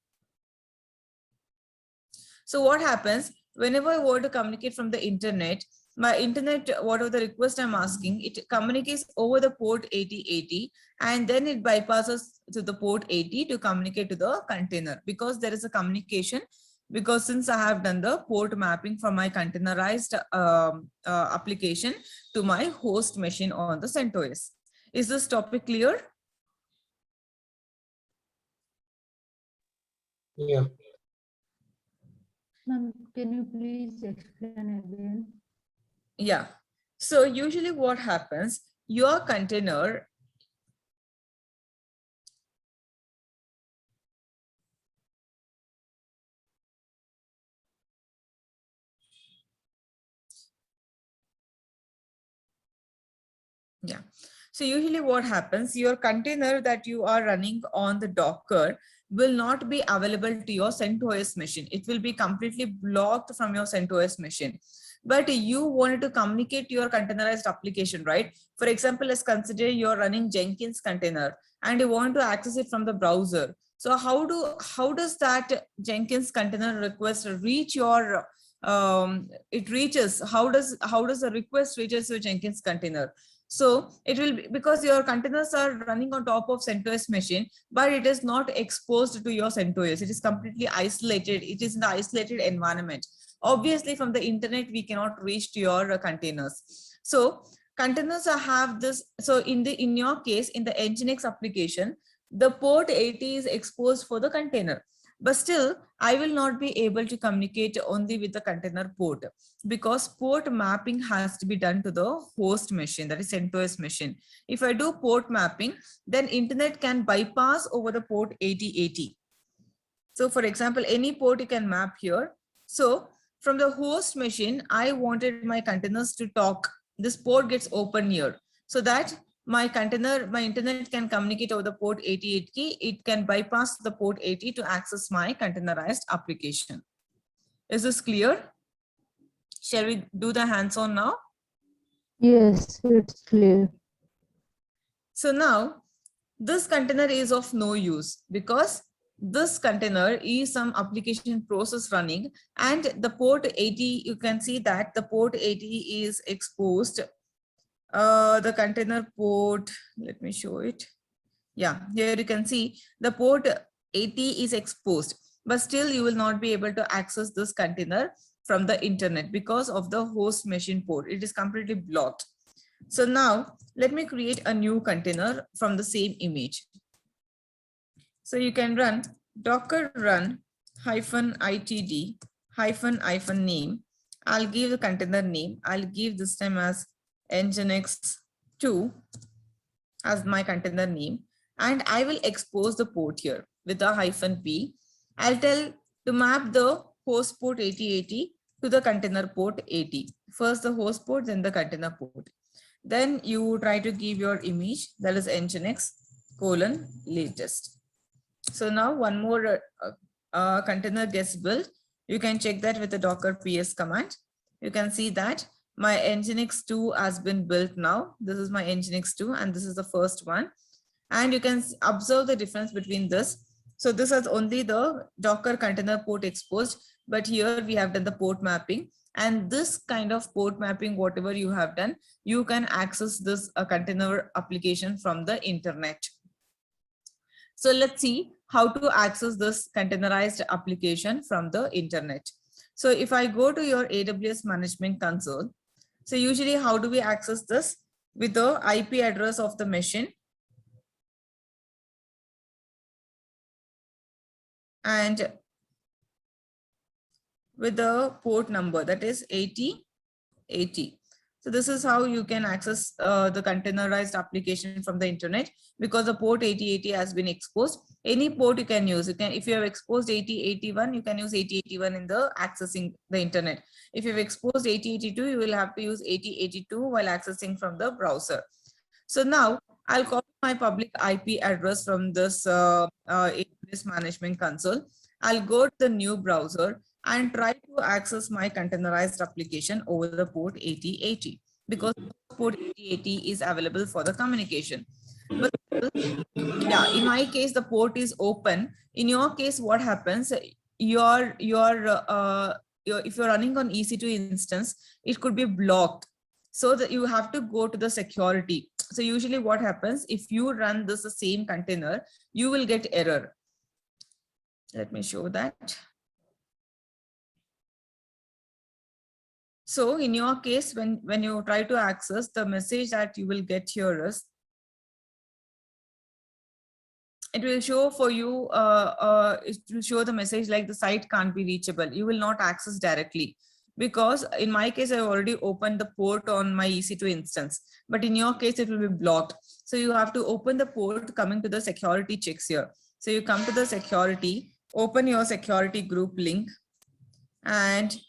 So what happens whenever I want to communicate from the internet, my internet, whatever the request I'm asking, it communicates over the port 8080, and then it bypasses to the port 80 to communicate to the container, because there is a communication, because since I have done the port mapping from my containerized application to my host machine on the CentOS. Is this topic clear?
Yeah.
Ma'am, can you please explain again?
Yeah. So usually what happens, your container, yeah. So usually what happens, your container that you are running on the Docker will not be available to your CentOS machine. It will be completely blocked from your CentOS machine. But you wanted to communicate to your containerized application, right? For example, let's consider you're running Jenkins container and you want to access it from the browser. So how does that Jenkins container request reach your it reaches, how does the request reaches your Jenkins container? So it will be because your containers are running on top of CentOS machine, but it is not exposed to your CentOS. It is completely isolated. It is in the isolated environment. Obviously, from the internet, we cannot reach to your containers. So containers have this. So in your case, in the Nginx application, the port 80 is exposed for the container. But still, I will not be able to communicate only with the container port, because port mapping has to be done to the host machine, that is CentOS machine. If I do port mapping, then internet can bypass over the port 8080. So for example, any port you can map here. So from the host machine, I wanted my containers to talk. This port gets open here so that my internet can communicate over the port 8080. It can bypass the port 80 to access my containerized application. Is this clear? Shall we do the hands-on now?
Yes, it's clear.
So now this container is of no use because this container is some application process running, and the port 80, you can see that the port 80 is exposed. The container port, let me show it. Yeah, here you can see the port 80 is exposed, but still you will not be able to access this container from the internet because of the host machine port. It is completely blocked. So now let me create a new container from the same image. So you can run docker run -itd -name. I'll give the container name. I'll give this time as Nginx2 as my container name, and I will expose the port here with a -p. I'll tell to map the host port 8080 to the container port 80. First the host port, then the container port. Then you try to give your image, that is Nginx:/latest. So now one more container gets built. You can check that with the docker ps command. You can see that my Nginx2 has been built now. This is my Nginx2 and this is the first one. And you can observe the difference between this. So this has only the Docker container port exposed, but here we have done the port mapping. And this kind of port mapping, whatever you have done, you can access this container application from the internet. So let's see how to access this containerized application from the internet. So if I go to your AWS management console, so usually how do we access this? With the IP address of the machine and with the port number, that is 8080. So this is how you can access the containerized application from the internet, because the port 8080 has been exposed. Any port you can use. You can, if you have exposed 8081, you can use 8081 in the accessing the internet. If you've exposed 8082, you will have to use 8082 while accessing from the browser. So now I'll copy my public IP address from this AWS management console. I'll go to the new browser and try to access my containerized application over the port 8080, because port 8080 is available for the communication. But yeah, in my case, the port is open. In your case, what happens? If you're running on EC2 instance, it could be blocked. So that you have to go to the security. So usually what happens, if you run this the same container, you will get error. Let me show that. So in your case, when you try to access, the message that you will get here is, it will show for you, it will show the message like the site can't be reachable. You will not access directly, because in my case, I already opened the port on my EC2 instance, but in your case, it will be blocked. So you have to open the port coming to the security checks here. So you come to the security, open your security group link, and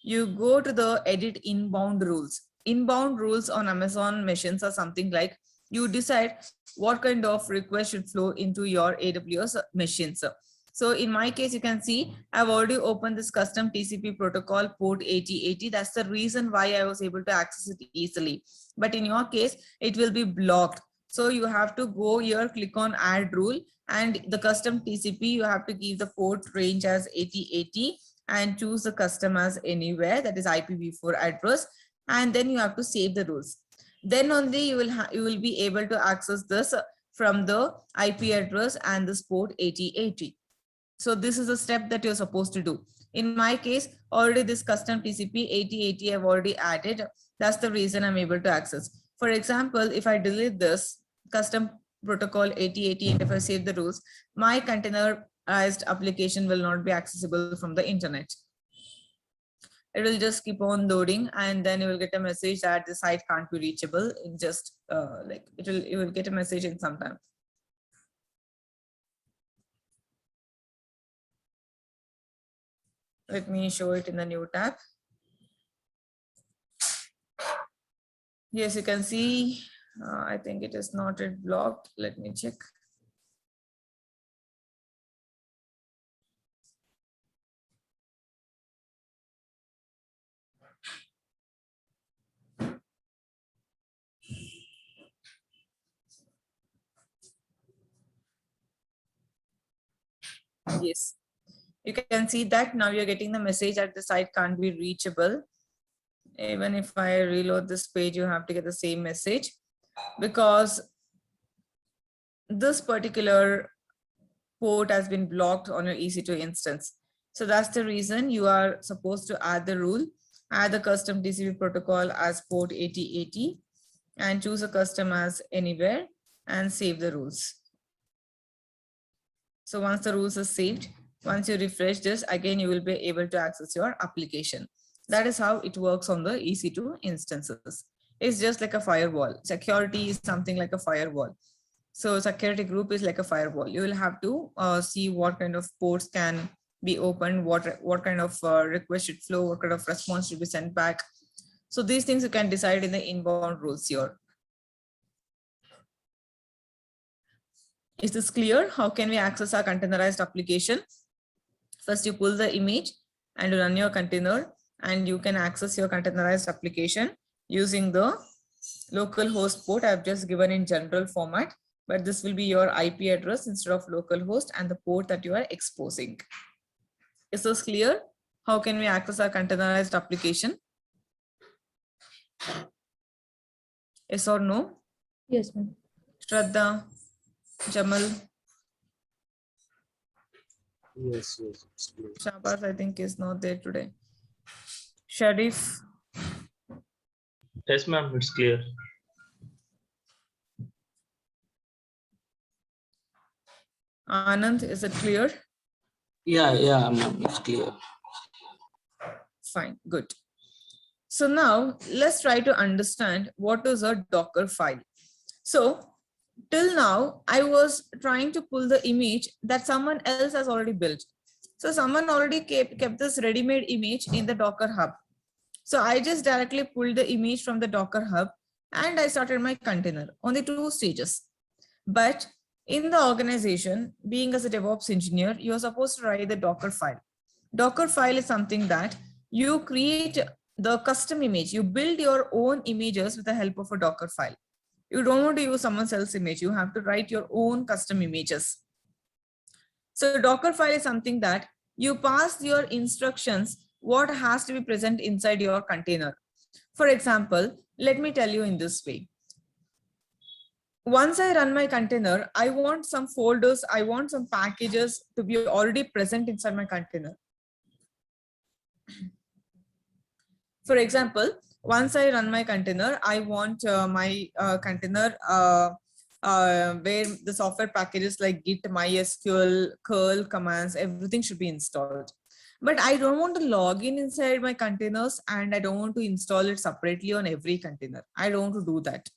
you go to the edit inbound rules. Inbound rules on Amazon machines are something like, you decide what kind of request should flow into your AWS machines. So in my case, you can see I've already opened this custom TCP protocol port 8080. That's the reason why I was able to access it easily. But in your case, it will be blocked. So you have to go here, click on add rule, And the custom TCP, you have to give the port range as 8080 and choose the custom as anywhere, that is IPv4 address. And then you have to save the rules. Then only you will be able to access this from the IP address and this port 8080. So this is a step that you're supposed to do. In my case, already this custom TCP 8080 I've already added. That's the reason I'm able to access. For example, if I delete this custom protocol 8080 and if I save the rules, my containerized application will not be accessible from the internet. It will just keep on loading, and then you will get a message that the site can't be reachable in just you will get a message in some time. Let me show it in the new tab. Yes, you can see, I think it is not yet blocked. Let me check. Yes, you can see that now you're getting the message that the site can't be reachable. Even if I reload this page, you have to get the same message because this particular port has been blocked on your EC2 instance. So that's the reason you are supposed to add the rule, add the custom TCP protocol as port 8080 and choose a custom as anywhere and save the rules. So once the rules are saved, once you refresh this, again, you will be able to access your application. That is how it works on the EC2 instances. It's just like a firewall. Security is something like a firewall. So security group is like a firewall. You will have to see what kind of ports can be opened, what kind of request should flow, what kind of response should be sent back. So these things you can decide in the inbound rules here. Is this clear? How can we access our containerized application? First, you pull the image and run your container, and you can access your containerized application using the localhost port I've just given in general format, but this will be your IP address instead of localhost and the port that you are exposing. Is this clear? How can we access our containerized application? Yes or no?
Yes, ma'am.
Shraddha, Jamal,
Yes, it's clear.
Shabaz, I think is not there today. Sharif,
Yes, ma'am, it's clear.
Anand, is it clear?
Yeah, ma'am, it's clear.
Fine, good. So now let's try to understand what is a Docker file. So till now, I was trying to pull the image that someone else has already built. So someone already kept this ready-made image in the Docker Hub. So I just directly pulled the image from the Docker Hub and I started my container. Only 2 stages. But in the organization, being as a DevOps engineer, you're supposed to write the Docker file. Docker file is something that you create the custom image. You build your own images with the help of a Docker file. You don't want to use someone else's image. You have to write your own custom images. So Docker file is something that you pass your instructions, what has to be present inside your container. For example, let me tell you in this way. Once I run my container, I want some folders, I want some packages to be already present inside my container. For example, once I run my container, I want my container where the software packages like Git, MySQL, curl commands, everything should be installed. But I don't want to log in inside my containers and I don't want to install it separately on every container. I don't want to do that.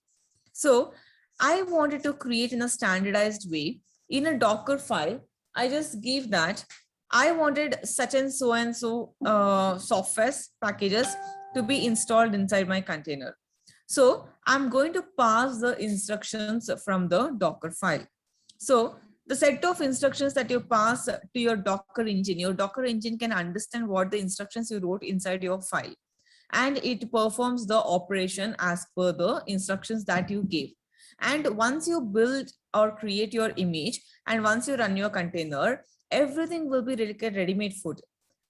So I wanted to create in a standardized way in a Docker file. I just give that I wanted such and so software packages to be installed inside my container. So I'm going to pass the instructions from the Docker file. So the set of instructions that you pass to your Docker engine can understand what the instructions you wrote inside your file. And it performs the operation as per the instructions that you gave. And once you build or create your image And once you run your container, everything will be ready-made food.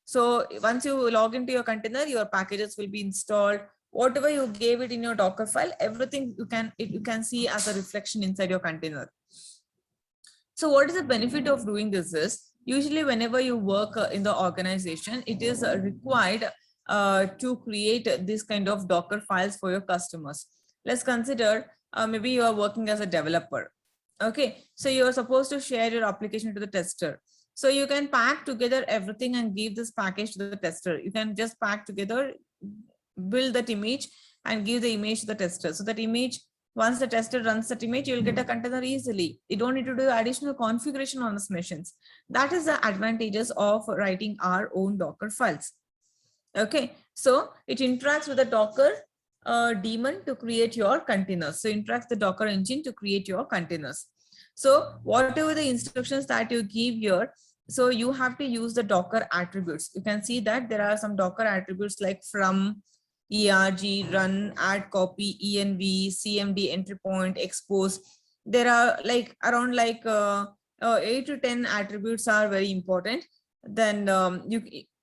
So once you log into your container, your packages will be installed. Whatever you gave it in your Docker file, everything you can see as a reflection inside your container. So what is the benefit of doing this is, usually whenever you work in the organization, it is required to create this kind of Docker files for your customers. Let's consider maybe you are working as a developer. Okay, so you are supposed to share your application to the tester. So you can pack together everything and give this package to the tester. You can just pack together, build that image and give the image to the tester. So that image, once the tester runs that image, you'll get a container easily. You don't need to do additional configuration on these machines. That is the advantages of writing our own Docker files. Okay, so it interacts with the Docker daemon to create your containers. So interacts the Docker engine to create your containers. So whatever the instructions that you give here, so you have to use the Docker attributes. You can see that there are some Docker attributes like from, ERG, run, add copy, env, cmd, entry point, expose. There are like around like 8 to 10 attributes are very important. Then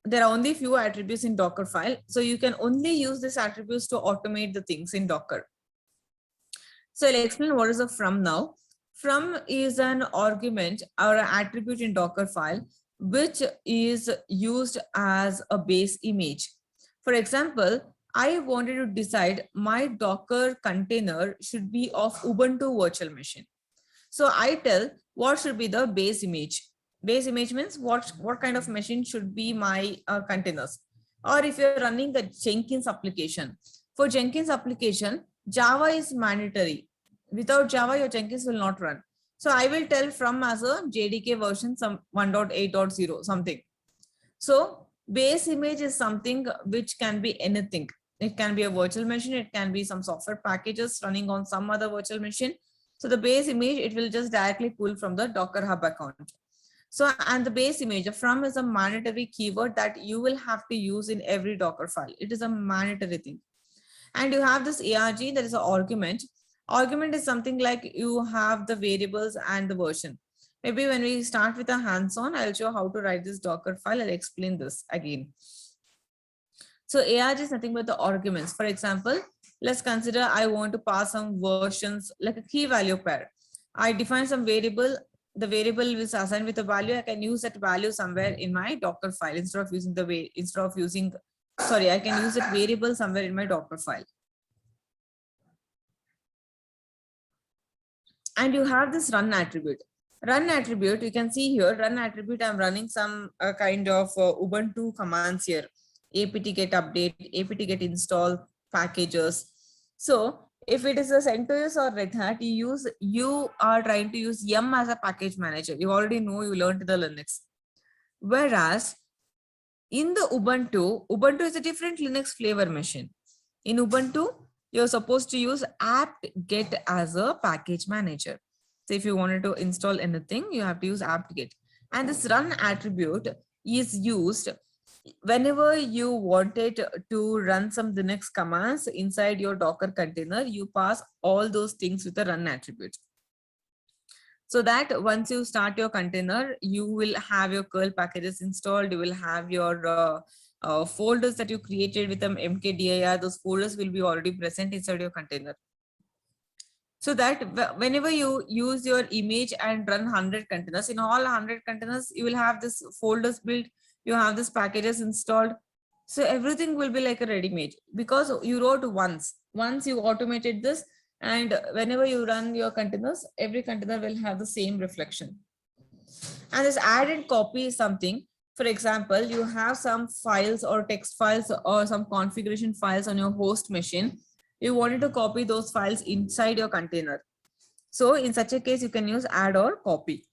there are only few attributes in Docker file. So you can only use these attributes to automate the things in Docker. So I'll explain what is a from now. From is an argument or an attribute in Docker file, which is used as a base image. For example, I wanted to decide my Docker container should be of Ubuntu virtual machine. So I tell what should be the base image. Base image means what kind of machine should be my containers. Or if you're running the Jenkins application, for Jenkins application, Java is mandatory. Without Java, your Jenkins will not run. So I will tell from as a JDK version some 1.8.0 something. So base image is something which can be anything. It can be a virtual machine. It can be some software packages running on some other virtual machine. So the base image, it will just directly pull from the Docker Hub account. So, and the base image from is a mandatory keyword that you will have to use in every Docker file. It is a mandatory thing. And you have this ARG, that is an argument. Argument is something like you have the variables and the version. Maybe when we start with a hands-on, I'll show how to write this Docker file. I'll explain this again. So ARG is nothing but the arguments. For example, let's consider I want to pass some versions like a key value pair. I define some variable. The variable is assigned with a value. I can use that value somewhere in my Docker file instead of using I can use that variable somewhere in my Docker file. And you have this run attribute. Run attribute, you can see here, run attribute, I'm running some kind of Ubuntu commands here. apt-get update, apt-get install packages. So if it is a CentOS or Red Hat, you are trying to use yum as a package manager. You already know, you learned the Linux. Whereas in the Ubuntu is a different Linux flavor machine. In Ubuntu, you're supposed to use apt-get as a package manager. So if you wanted to install anything, you have to use apt-get. And this run attribute is used whenever you wanted to run some Linux commands inside your Docker container, you pass all those things with a run attribute. So that once you start your container, you will have your curl packages installed. You will have your folders that you created with them mkdir. Those folders will be already present inside your container. So that whenever you use your image and run 100 containers, in all 100 containers, you will have this folders built. You have this packages installed. So everything will be like a ready-made because you wrote once you automated this, and whenever you run your containers, every container will have the same reflection. And this add and copy is something. For example, you have some files or text files or some configuration files on your host machine. You wanted to copy those files inside your container. So in such a case, you can use add or copy.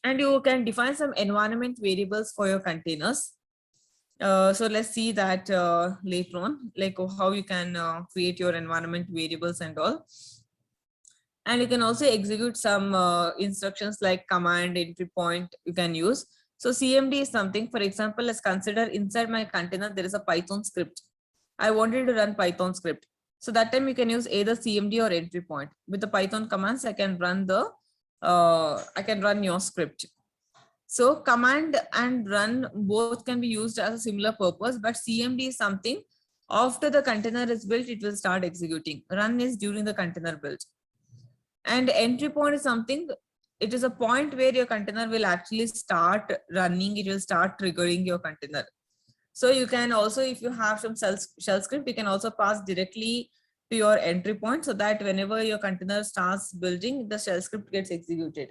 And you can define some environment variables for your containers. So let's see that later on, like how you can create your environment variables and all. And you can also execute some instructions like command, entry point you can use. So CMD is something, for example, let's consider inside my container, there is a Python script. I wanted to run Python script. So that time you can use either CMD or entry point. With the Python commands, I can run your script. So command and run both can be used as a similar purpose, but CMD is something after the container is built, it will start executing. Run is during the container build. And entry point is something, it is a point where your container will actually start running. It will start triggering your container. So you can also, if you have some shell script, you can also pass directly to your entry point so that whenever your container starts building, the shell script gets executed.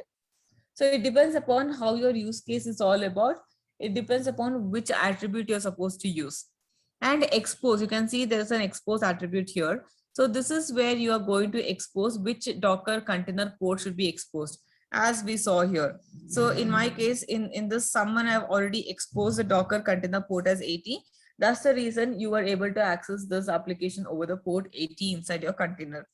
So it depends upon how your use case is all about. It depends upon which attribute you're supposed to use. And expose, you can see there's an expose attribute here. So this is where you are going to expose which Docker container port should be exposed, as we saw here. So in my case, in this someone I've already exposed the Docker container port as 80. That's the reason you are able to access this application over the port 80 inside your container.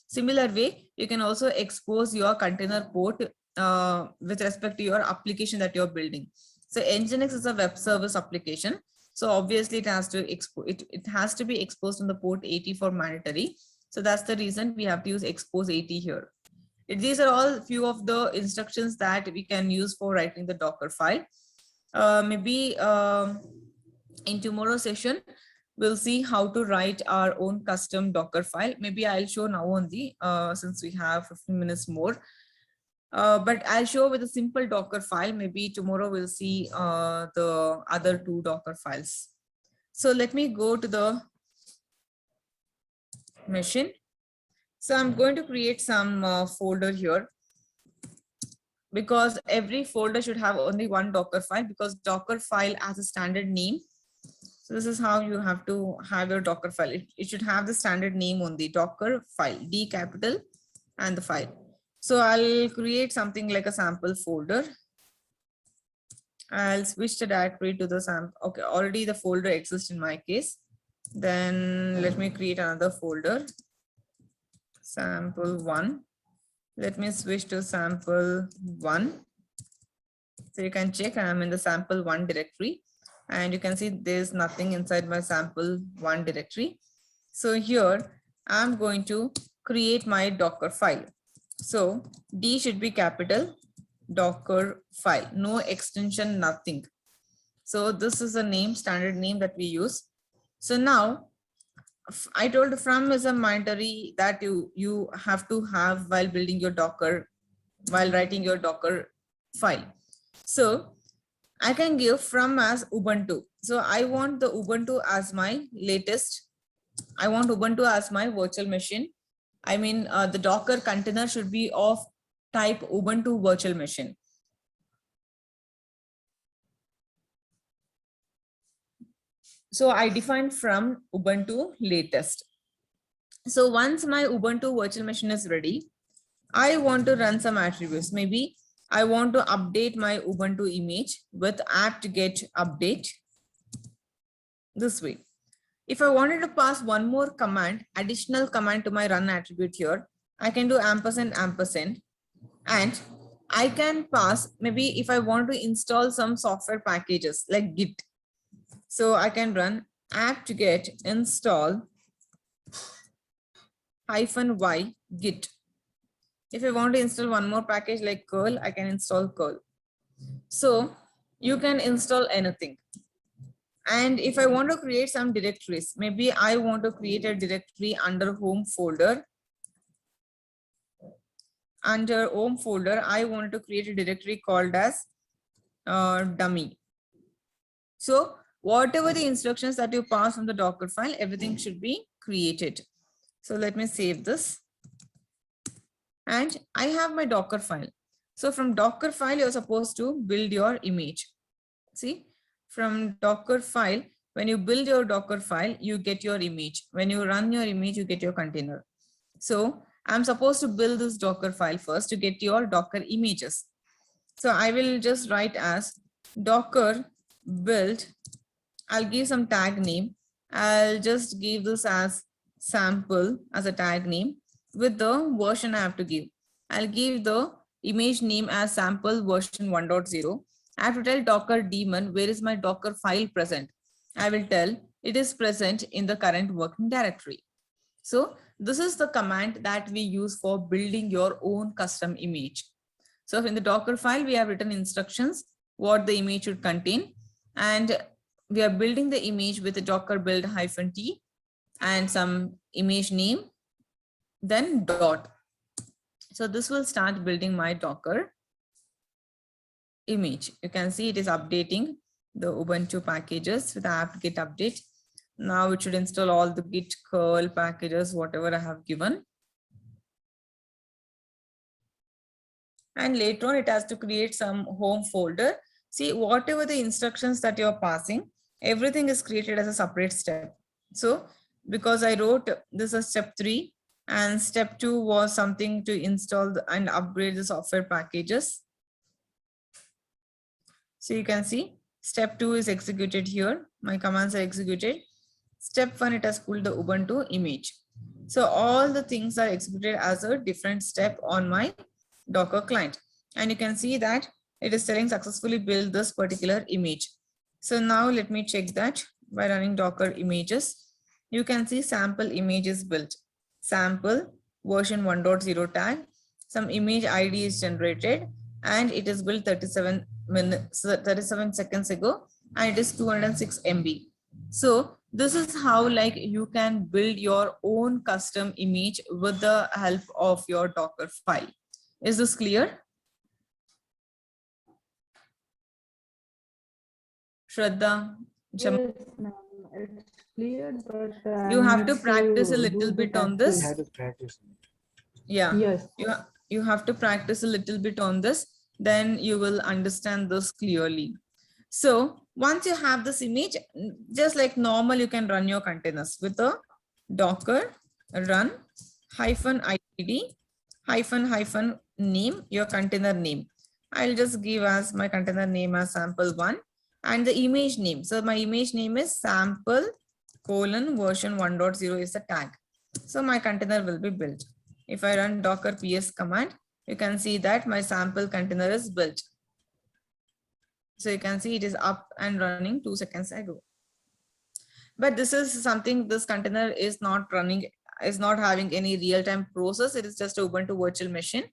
Similar way, you can also expose your container port with respect to your application that you're building. So Nginx is a web service application. So obviously it has to it has to be exposed on the port 80 for mandatory. So that's the reason we have to use expose 80 here. These are all few of the instructions that we can use for writing the Docker file. Maybe in tomorrow's session, we'll see how to write our own custom Docker file. Maybe I'll show now only since we have 15 minutes more. But I'll show with a simple Docker file. Maybe tomorrow we'll see the other two Docker files. So let me go to the machine. So I'm going to create some folder here, because every folder should have only one Docker file, because Docker file has a standard name. So this is how you have to have your Docker file. It should have the standard name on the Docker file, D capital and the file. So I'll create something like a sample folder. I'll switch the directory to the sample. Okay, already the folder exists in my case. Then let me create another folder, sample1. Let me switch to sample1. So you can check I'm in the sample1 directory, and you can see there's nothing inside my sample1 directory. So here I'm going to create my Docker file. So D should be capital, Docker file, no extension, nothing. So this is a name, standard name that we use. So now I told from is a mandatory that you have to have while building your Docker, while writing your Docker file. So I can give from as Ubuntu. So I want the Ubuntu as my latest. I want Ubuntu as my virtual machine. I mean, the Docker container should be of type Ubuntu virtual machine. So I define from Ubuntu latest. So once my Ubuntu virtual machine is ready, I want to run some attributes. Maybe I want to update my Ubuntu image with apt-get update this way. If I wanted to pass one more command, additional command to my run attribute here, I can do ampersand, and I can pass, maybe if I want to install some software packages like Git. So I can run apt-get install -y git. If I want to install one more package like curl, I can install curl. So you can install anything. And if I want to create some directories, maybe I want to create a directory under home folder. Under home folder, I want to create a directory called as dummy. So whatever the instructions that you pass from the Docker file, everything should be created. So let me save this. And I have my Docker file. So from Docker file, you're supposed to build your image. See, from Docker file, when you build your Docker file, you get your image. When you run your image, you get your container. So I'm supposed to build this Docker file first to get your Docker images. So I will just write as Docker build. I'll give some tag name. I'll just give this as sample as a tag name with the version I have to give. I'll give the image name as sample version 1.0. I have to tell Docker daemon, where is my Docker file present? I will tell it is present in the current working directory. So this is the command that we use for building your own custom image. So in the Docker file, we have written instructions, what the image should contain, and we are building the image with a Docker build -t and some image name, then dot. So this will start building my Docker image. You can see it is updating the Ubuntu packages with the apt-get update. Now it should install all the git curl packages, whatever I have given. And later on, it has to create some home folder. See, whatever the instructions that you're passing, everything is created as a separate step. So because I wrote this is step 3 and step 2 was something to install and upgrade the software packages. So you can see step 2 is executed here. My commands are executed. Step 1, it has pulled the Ubuntu image. So all the things are executed as a different step on my Docker client. And you can see that it is telling successfully build this particular image. So now let me check that by running Docker images. You can see sample image is built. Sample version 1.0 tag. Some image ID is generated and it is built 37 seconds ago and it is 206 MB. So this is how like you can build your own custom image with the help of your Docker file. Is this clear? Shraddha?
Yes, ma'am, it's clear, but
You have to practice a little bit on
We
this.
have to practice.
Yeah.
Yes.
You have to practice a little bit on this, then you will understand this clearly. So once you have this image, just like normal, you can run your containers with a Docker run -id -name, your container name. I'll just give as my container name as sample1 and the image name. So my image name is sample version 1.0 is the tag. So my container will be built. If I run Docker ps command, you can see that my sample container is built. So you can see it is up and running 2 seconds ago. But this is something, this container is not running, is not having any real-time process. It is just an Ubuntu virtual machine.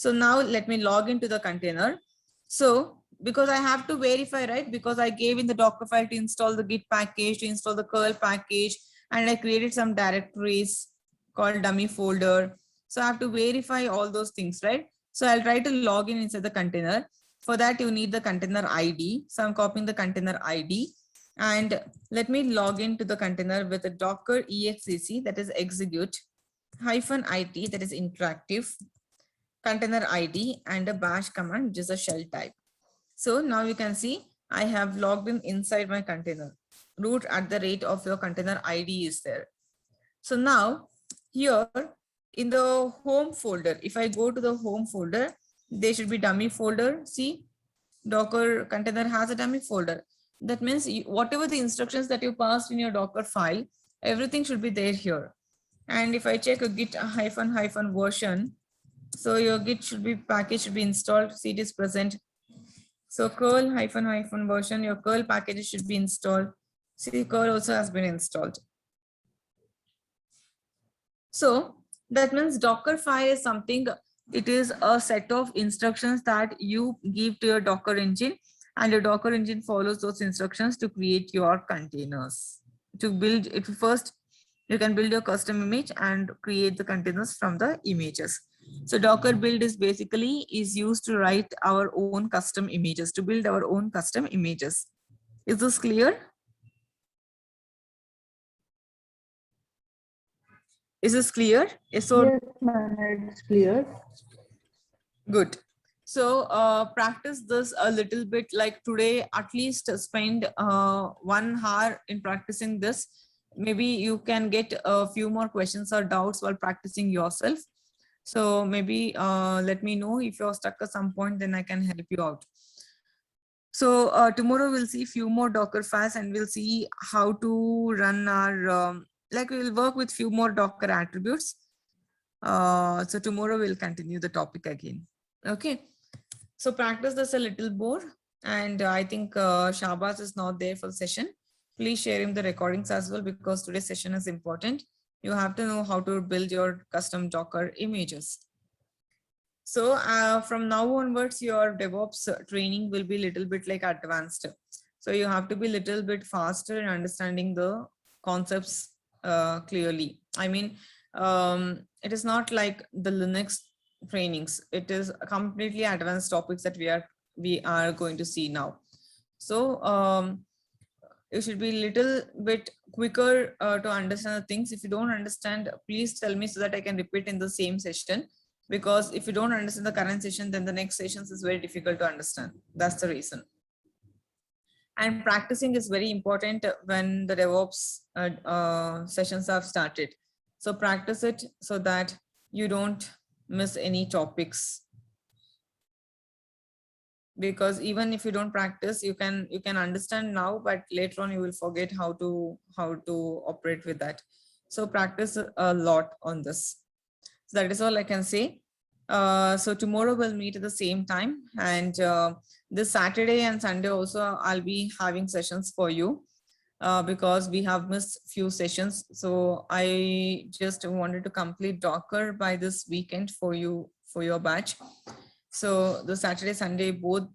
So now let me log into the container. So because I have to verify, right? Because I gave in the Docker file to install the Git package, to install the curl package, and I created some directories called dummy folder. So I have to verify all those things, right? So I'll try to log in inside the container. For that, you need the container ID. So I'm copying the container ID. And let me log into the container with a Docker exec, that is execute -it, that is interactive, container ID, and a bash command, which is a shell type. So now you can see I have logged in inside my container. Root at the rate of your container ID is there. So now here in the home folder, if I go to the home folder, there should be dummy folder. See, Docker container has a dummy folder. That means whatever the instructions that you passed in your Docker file, everything should be there here. And if I check a git -version, so your git should be package should be installed. See, it is present. So curl -version, your curl package should be installed. See, curl also has been installed. So that means Docker file is something, it is a set of instructions that you give to your Docker engine, and your Docker engine follows those instructions to create your containers. To build it first, you can build your custom image and create the containers from the images. So Docker build is basically used to write our own custom images, to build our own custom images. Is this clear? Is this clear? Yes,
ma'am, it's clear.
Good. So practice this a little bit, like today, at least spend 1 hour in practicing this. Maybe you can get a few more questions or doubts while practicing yourself. So maybe let me know if you're stuck at some point, then I can help you out. So tomorrow we'll see a few more Docker files and we'll see how to run our, like we'll work with few more Docker attributes. So tomorrow we'll continue the topic again. Okay. So practice this a little more. And I think Shahbaz is not there for the session. Please share him the recordings as well, because today's session is important. You have to know how to build your custom Docker images. So from now onwards, your DevOps training will be a little bit like advanced. So you have to be a little bit faster in understanding the concepts clearly. I mean, it is not like the Linux trainings. It is completely advanced topics that we are going to see now. So you should be a little bit quicker to understand the things. If you don't understand, please tell me so that I can repeat in the same session. Because if you don't understand the current session, then the next sessions is very difficult to understand. That's the reason. And practicing is very important when the DevOps sessions have started. So practice it so that you don't miss any topics. Because even if you don't practice, you can understand now, but later on you will forget how to operate with that. So practice a lot on this. So that is all I can say. So tomorrow we'll meet at the same time, and this Saturday and Sunday also I'll be having sessions for you because we have missed few sessions. So I just wanted to complete Docker by this weekend for you, for your batch. So the Saturday, Sunday, both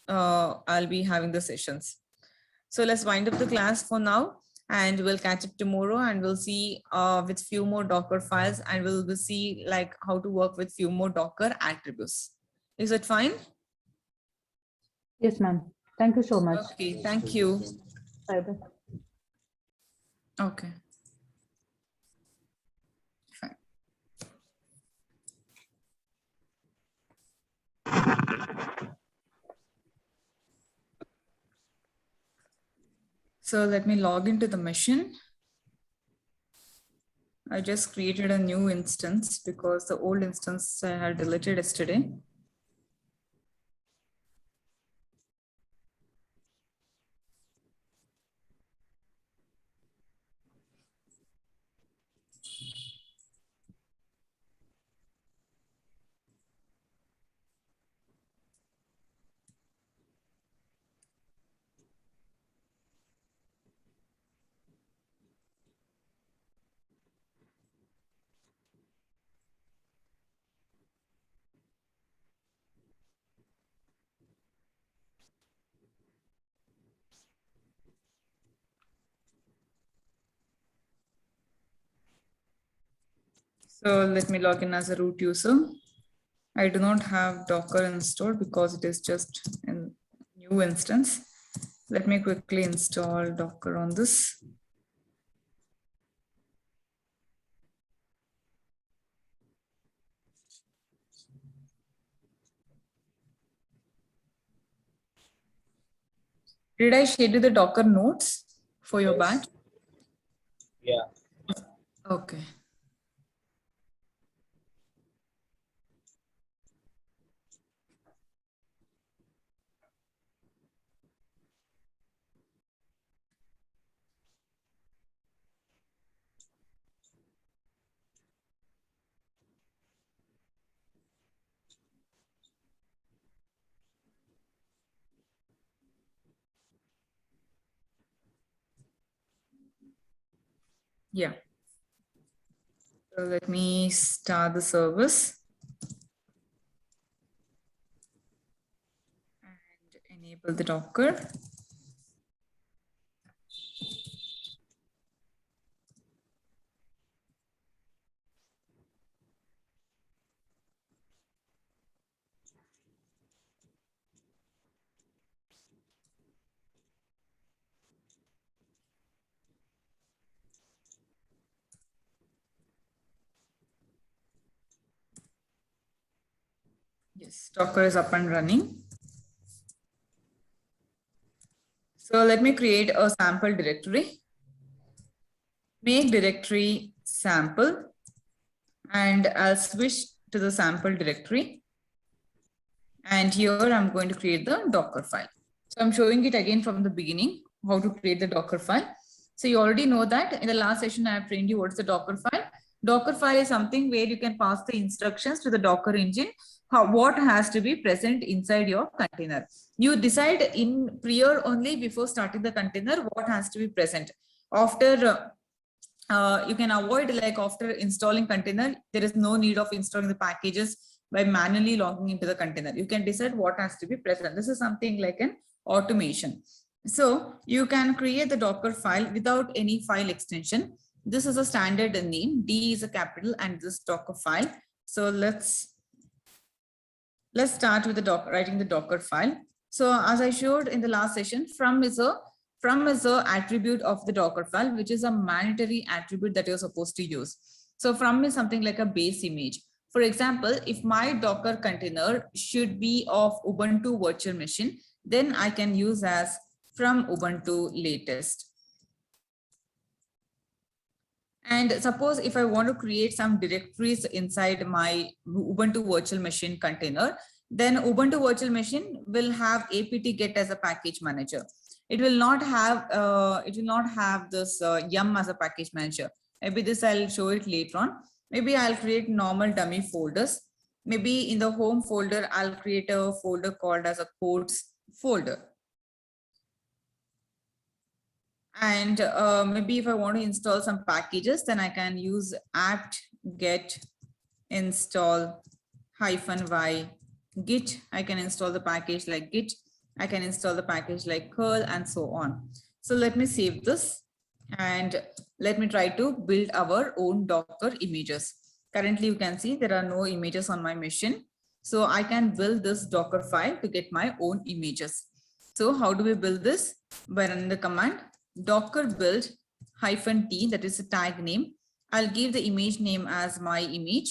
I'll be having the sessions. So let's wind up the class for now, and we'll catch up tomorrow, and we'll see with few more Docker files, and we'll see like how to work with few more Docker attributes. Is it fine?
Yes, ma'am. Thank you so much.
Okay, thank you.
Bye-bye.
Okay. Fine. So let me log into the machine. I just created a new instance because the old instance I had deleted yesterday. So let me log in as a root user. I do not have Docker installed because it is just a new instance. Let me quickly install Docker on this. Did I share you the Docker notes for your batch?
Yeah.
Okay. Yeah. So let me start the service and enable the Docker. Yes, Docker is up and running. So let me create a sample directory. Make directory sample, and I'll switch to the sample directory. And here I'm going to create the Docker file. So I'm showing it again from the beginning, how to create the Docker file. So you already know that in the last session, I have trained you what's the Docker file. Docker file is something where you can pass the instructions to the Docker engine, what has to be present inside your container. You decide in prior only before starting the container, what has to be present. After you can avoid, like after installing container, there is no need of installing the packages by manually logging into the container. You can decide what has to be present. This is something like an automation. So you can create the Docker file without any file extension. This is a standard name. D is a capital and this Docker file. So let's start with the writing the Docker file. So as I showed in the last session, from is a attribute of the Docker file, which is a mandatory attribute that you're supposed to use. So from is something like a base image. For example, if my Docker container should be of Ubuntu virtual machine, then I can use as from Ubuntu latest. And suppose if I want to create some directories inside my Ubuntu virtual machine container, then Ubuntu virtual machine will have apt-get as a package manager. It will not have this yum as a package manager. Maybe this I'll show it later on. Maybe I'll create normal dummy folders. Maybe in the home folder, I'll create a folder called as a codes folder. And maybe if I want to install some packages, then I can use apt-get install -y git. I can install the package like git. I can install the package like curl and so on. So let me save this and let me try to build our own Docker images. Currently, you can see there are no images on my machine. So I can build this Docker file to get my own images. So how do we build this? By running the command docker build -t, that is a tag name. I'll give the image name as my image :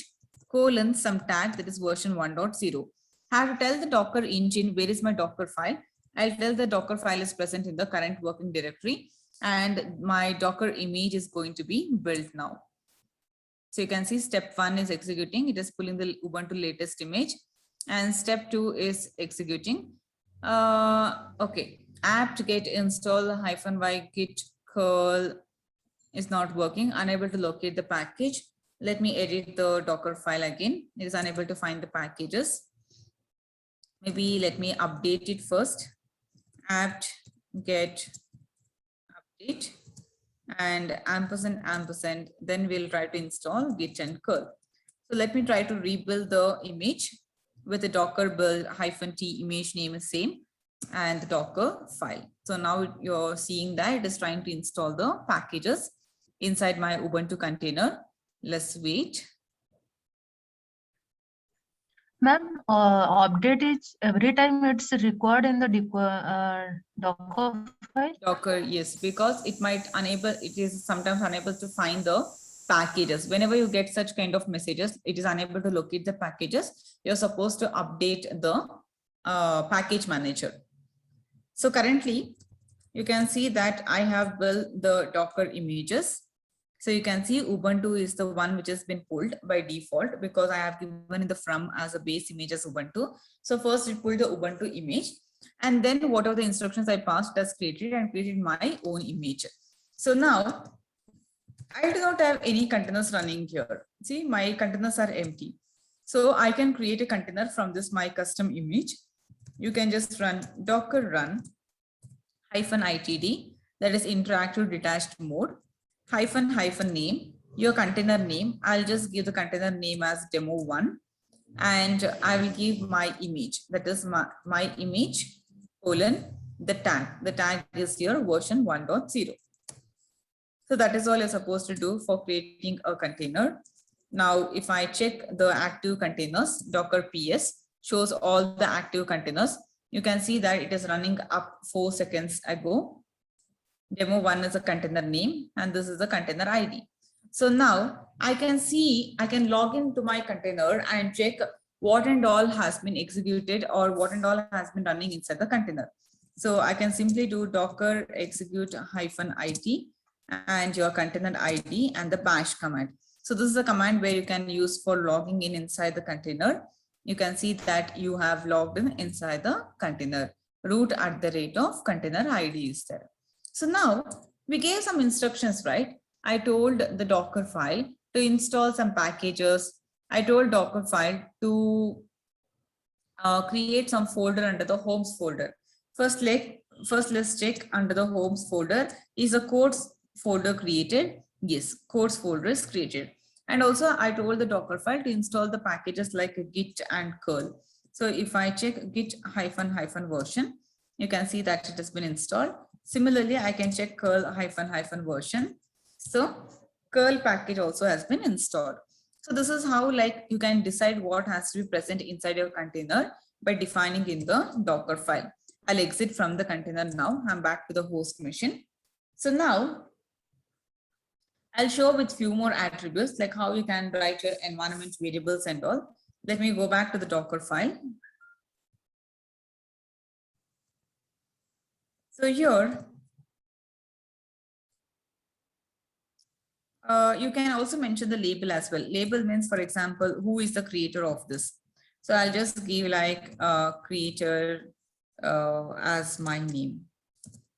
some tag that is version 1.0. I have to tell the Docker engine where is my Docker file. I'll tell the Docker file is present in the current working directory and my Docker image is going to be built now. So you can see step 1 is executing. It is pulling the Ubuntu latest image and step 2 is executing. Okay, apt-get install -y git curl is not working, unable to locate the package. Let me edit the Docker file again. It is unable to find the packages. Maybe let me update it first. apt-get update and &&, then we'll try to install git and curl. So let me try to rebuild the image with the Docker build -t, image name is same, and the Docker file. So now you're seeing that it is trying to install the packages inside my Ubuntu container. Let's wait.
Ma'am, update is every time it's required in the Docker file?
Docker, yes, because it is sometimes unable to find the packages. Whenever you get such kind of messages, it is unable to locate the packages. You're supposed to update the package manager. So currently, you can see that I have built the Docker images. So you can see Ubuntu is the one which has been pulled by default because I have given the from as a base image as Ubuntu. So first it pulled the Ubuntu image and then whatever the instructions I passed has created and created my own image. So now I do not have any containers running here. See, my containers are empty. So I can create a container from this my custom image. You can just run docker run -itd, that is interactive detached mode, --name, your container name. I'll just give the container name as demo1 and I will give my image, that is my image : the tag. The tag is here version 1.0. So that is all you're supposed to do for creating a container. Now, if I check the active containers, Docker PS shows all the active containers. You can see that it is running up 4 seconds ago. Demo1 is a container name and this is the container ID. So now I can log into my container and check what and all has been executed or what and all has been running inside the container. So I can simply do docker execute -it and your container ID and the bash command. So this is a command where you can use for logging in inside the container. You can see that you have logged in inside the container. Root @ container ID is there. So now we gave some instructions, right? I told the Docker file to install some packages. I told Docker file to create some folder under the homes folder. First, let's check under the homes folder. Is a codes folder created? Yes, codes folder is created. And also I told the Docker file to install the packages like git and curl. So if I check git ---- version, you can see that it has been installed. Similarly, I can check curl ---- version. So curl package also has been installed. So this is how like you can decide what has to be present inside your container by defining in the Docker file. I'll exit from the container now. I'm back to the host machine. So now I'll show with few more attributes like how you can write your environment variables and all. Let me go back to the Docker file. So here, you can also mention the label as well. Label means, for example, who is the creator of this. So I'll just give like creator as my name.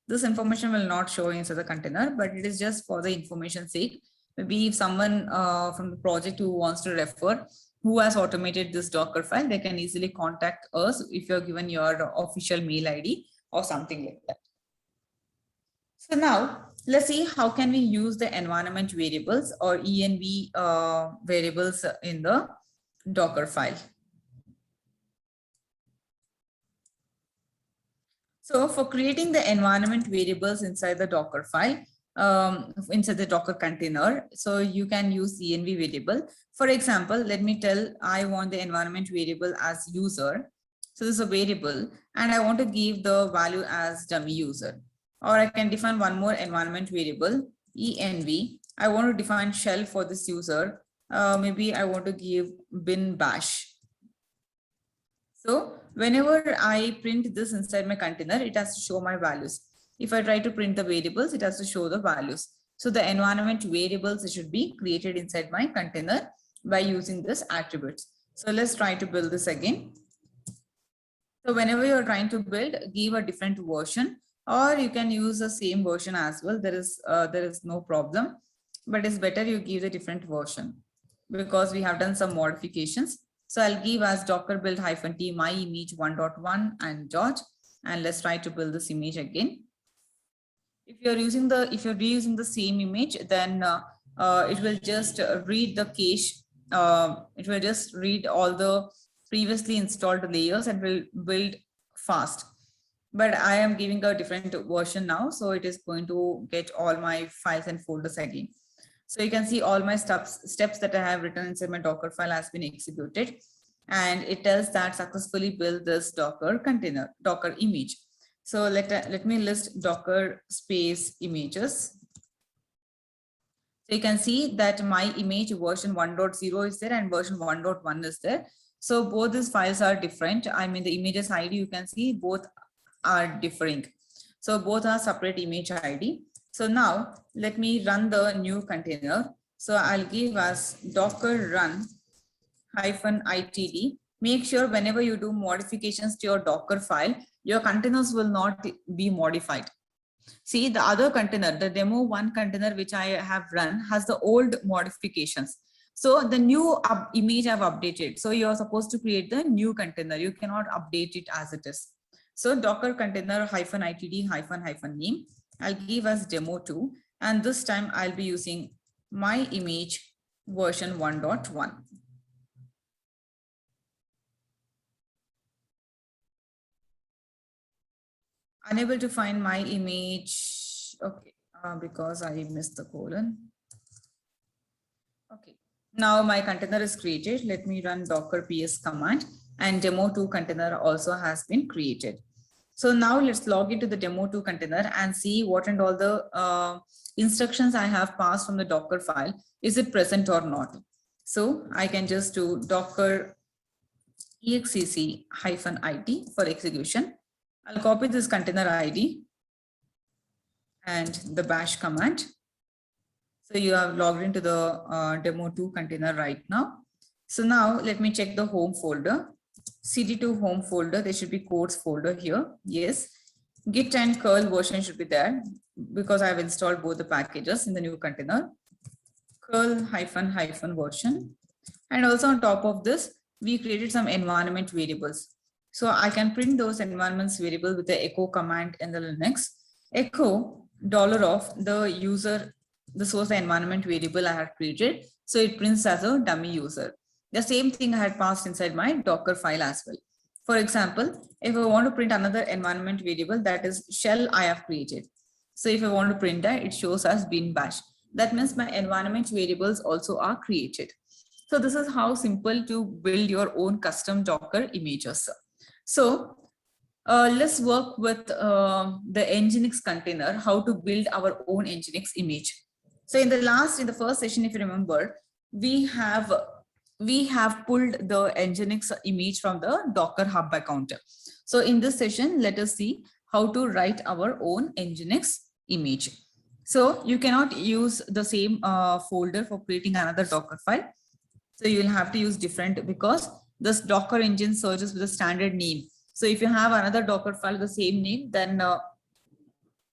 This information will not show inside the container, but it is just for the information sake. Maybe if someone from the project who wants to refer, who has automated this Docker file, they can easily contact us if you're given your official mail ID or something like that. So now let's see how can we use the environment variables or env variables in the Docker file. So for creating the environment variables inside the Docker file, inside the Docker container, so you can use env variable. For example, let me tell I want the environment variable as user. So this is a variable and I want to give the value as dummy user. Or I can define one more environment variable, env. I want to define shell for this user. Maybe I want to give bin bash. So whenever I print this inside my container, it has to show my values. If I try to print the variables, it has to show the values. So the environment variables should be created inside my container by using this attributes. So let's try to build this again. So whenever you're trying to build, give a different version, or you can use the same version as well. There is no problem, but it's better you give the different version because we have done some modifications. So I'll give as docker build -t my image 1.1 and dot, and let's try to build this image again. If you're reusing the same image, then it will just read the cache. It will just read all the previously installed layers and will build fast. But I am giving a different version now, so it is going to get all my files and folders again. So you can see all my steps that I have written inside my Docker file has been executed, and it tells that successfully build this Docker container, Docker image. So let me list Docker space images. So you can see that my image version 1.0 is there and version 1.1 is there. So both these files are different. I mean the images ID, you can see both are differing. So both are separate image ID. So now let me run the new container. So I'll give as docker run -itd. Make sure whenever you do modifications to your Docker file, your containers will not be modified. See, the other container, the demo1 container which I have run has the old modifications. So the new image I've updated. So you're supposed to create the new container. You cannot update it as it is. So docker container -itd -name. I'll give as demo2, and this time I'll be using my image version 1.1. Unable to find my image. Okay, because I missed the colon. Okay, now my container is created. Let me run docker ps command, and demo2 container also has been created. So now let's log into the demo2 container and see what and all the instructions I have passed from the Docker file. Is it present or not? So I can just do docker exec -it for execution. I'll copy this container ID and the bash command. So you have logged into the demo2 container right now. So now let me check the home folder. cd2 home folder, there should be codes folder here. Yes, git and curl version should be there because I've installed both the packages in the new container. Curl ---- version. And also on top of this, we created some environment variables. So I can print those environments variable with the echo command in the Linux. Echo $of the user this was the environment variable I had created. So it prints as a dummy user. The same thing I had passed inside my Docker file as well. For example, if I want to print another environment variable, that is shell I have created. So if I want to print that, it shows as bin bash. That means my environment variables also are created. So this is how simple to build your own custom Docker images. So let's work with the Nginx container, how to build our own Nginx image. So in the first session, if you remember, we have pulled the Nginx image from the Docker Hub account. So in this session, let us see how to write our own Nginx image. So you cannot use the same folder for creating another Docker file. So you will have to use different, because this Docker engine searches with a standard name. So if you have another Docker file, the same name, then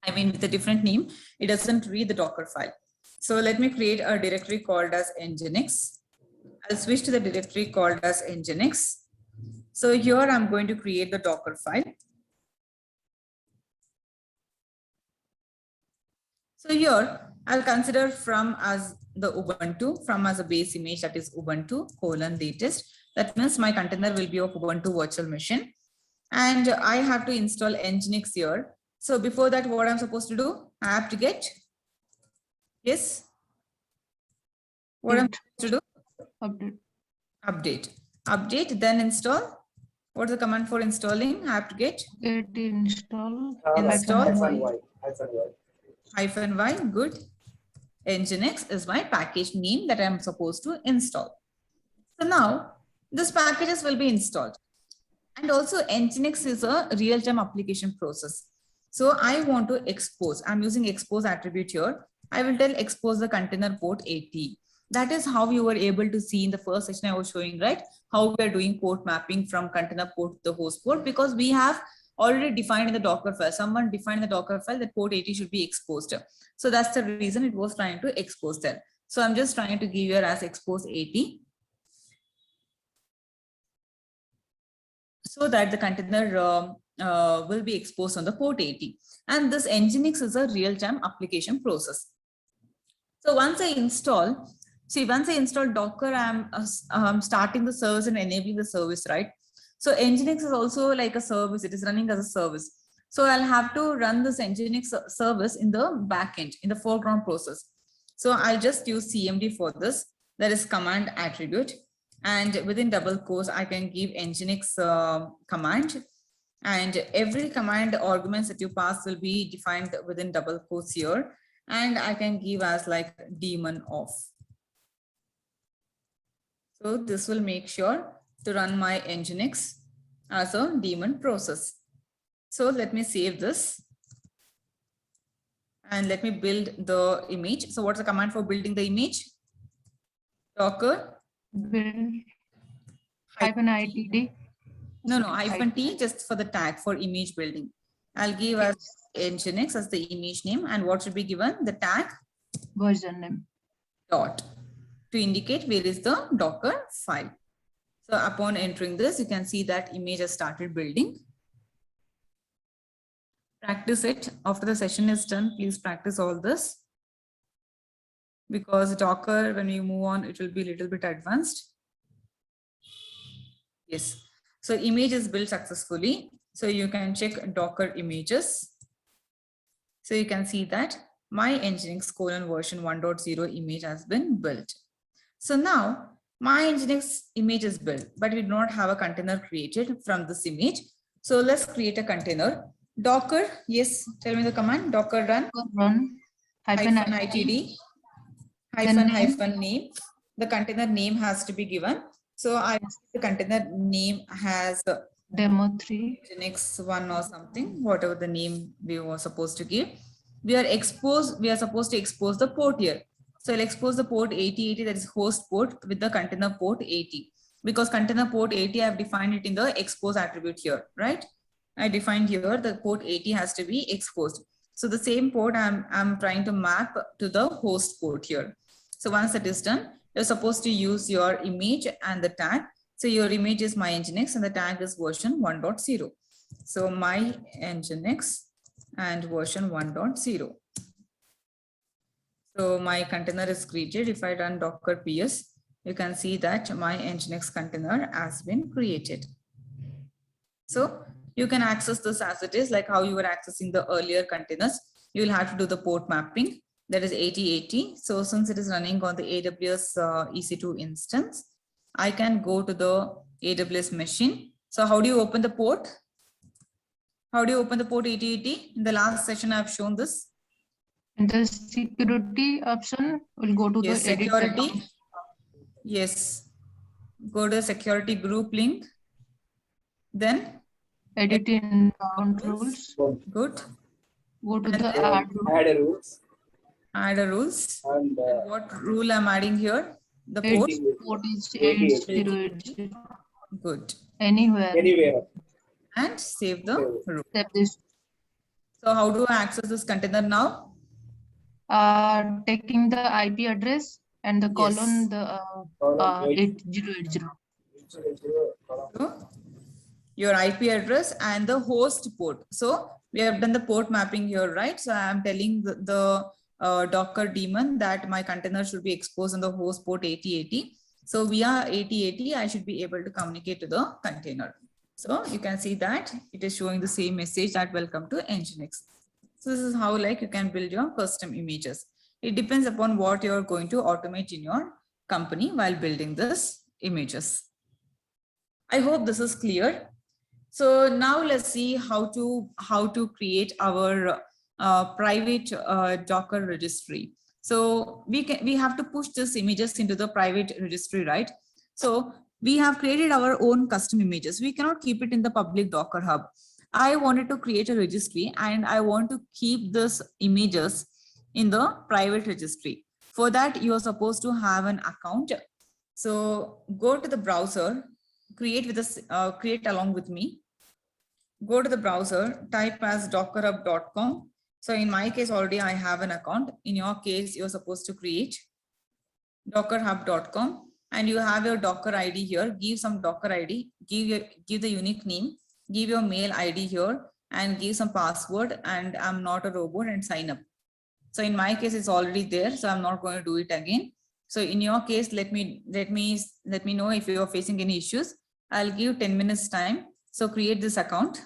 with a different name, it doesn't read the Docker file. So let me create a directory called as Nginx. I'll switch to the directory called as Nginx. So here I'm going to create the Docker file. So here I'll consider from as the Ubuntu, from as a base image, that is Ubuntu latest. That means my container will be of Ubuntu virtual machine. And I have to install Nginx here. So before that, what I'm supposed to do? I have to get, yes? What I'm supposed to do? Update, then install. What's the command for installing? I have to get
install
-y, good. Nginx is my package name that I'm supposed to install. So now this packages will be installed. And also Nginx is a real-time application process. So I want to expose, I'm using expose attribute here. I will tell expose the container port 80. That is how you were able to see in the first session I was showing, right? How we are doing port mapping from container port to the host port, because we have already defined in the Docker file. Someone defined in the Docker file that port 80 should be exposed. So that's the reason it was trying to expose that. So I'm just trying to give here as expose 80. So that the container will be exposed on the port 80. And this Nginx is a real-time application process. So once I install Docker, I'm starting the service and enabling the service, right? So Nginx is also like a service. It is running as a service. So I'll have to run this Nginx service in the backend, in the foreground process. So I'll just use CMD for this. That is command attribute. And within double quotes, I can give Nginx command. And every command arguments that you pass will be defined within double quotes here. And I can give as like daemon off. So this will make sure to run my Nginx as a daemon process. So let me save this. And let me build the image. So what's the command for building the image? Docker
build -itd.
No, -t just for the tag for image building. I'll give us Nginx as the image name, and what should be given? The tag
version name
dot to indicate where is the Docker file. So upon entering this, you can see that image has started building. Practice it after the session is done. Please practice all this, because Docker, when you move on, it will be a little bit advanced. Yes. So image is built successfully. So you can check Docker images. So you can see that my Nginx version 1.0 image has been built. So now my Nginx image is built, but we do not have a container created from this image. So let's create a container. Docker, yes, tell me the command. Docker run -itd -name. The container name has to be given. So the container name has
demo3
Nginx 1 or something, whatever the name we were supposed to give. We are supposed to expose the port here. So I'll expose the port 8080, that is host port, with the container port 80. Because container port 80, I have defined it in the expose attribute here, right? I defined here the port 80 has to be exposed. So the same port I'm trying to map to the host port here. So once that is done, you're supposed to use your image and the tag. So your image is my Nginx and the tag is version 1.0. So my Nginx and version 1.0. So my container is created. If I run Docker PS, you can see that my Nginx container has been created. So you can access this as it is, like how you were accessing the earlier containers. You will have to do the port mapping, that is 8080. So since it is running on the AWS EC2 instance, I can go to the AWS machine. So how do you open the port? How do you open the port 8080? In the last session, I've shown this.
In the security option, we'll go to
Yes,
the edit
security.
account.
Yes. Go to the security group link. Then
Edit in account rules.
good.
Go to
And
the
then
add rule.
Add a rules
add a rules.
and
And what rule I'm adding here? The port.
Port is
8080.
8080.
Good.
Anywhere.
Anywhere.
And save the rule.
Except this.
So how do I access this container now?
Taking the IP address and the
Yes.
colon the
Colon
8080.
So your IP address and the host port. So we have done the port mapping here, right? So I am telling the Docker daemon that my container should be exposed on the host port 8080. So via 8080, I should be able to communicate to the container. So you can see that it is showing the same message that welcome to Nginx. So this is how like you can build your custom images. It depends upon what you're going to automate in your company while building this images. I hope this is clear. So now let's see how to create our private Docker registry. So we have to push these images into the private registry, right? So we have created our own custom images. We cannot keep it in the public Docker Hub. I wanted to create a registry and I want to keep these images in the private registry. For that, you are supposed to have an account. So go to the browser, create along with me. Go to the browser, type as dockerhub.com. So in my case, already I have an account. In your case, you're supposed to create dockerhub.com and you have your Docker ID here. Give some Docker ID, give the unique name, give your mail ID here and give some password and I'm not a robot and sign up. So in my case, it's already there. So I'm not going to do it again. So in your case, let me know if you're facing any issues. I'll give 10 minutes time. So create this account.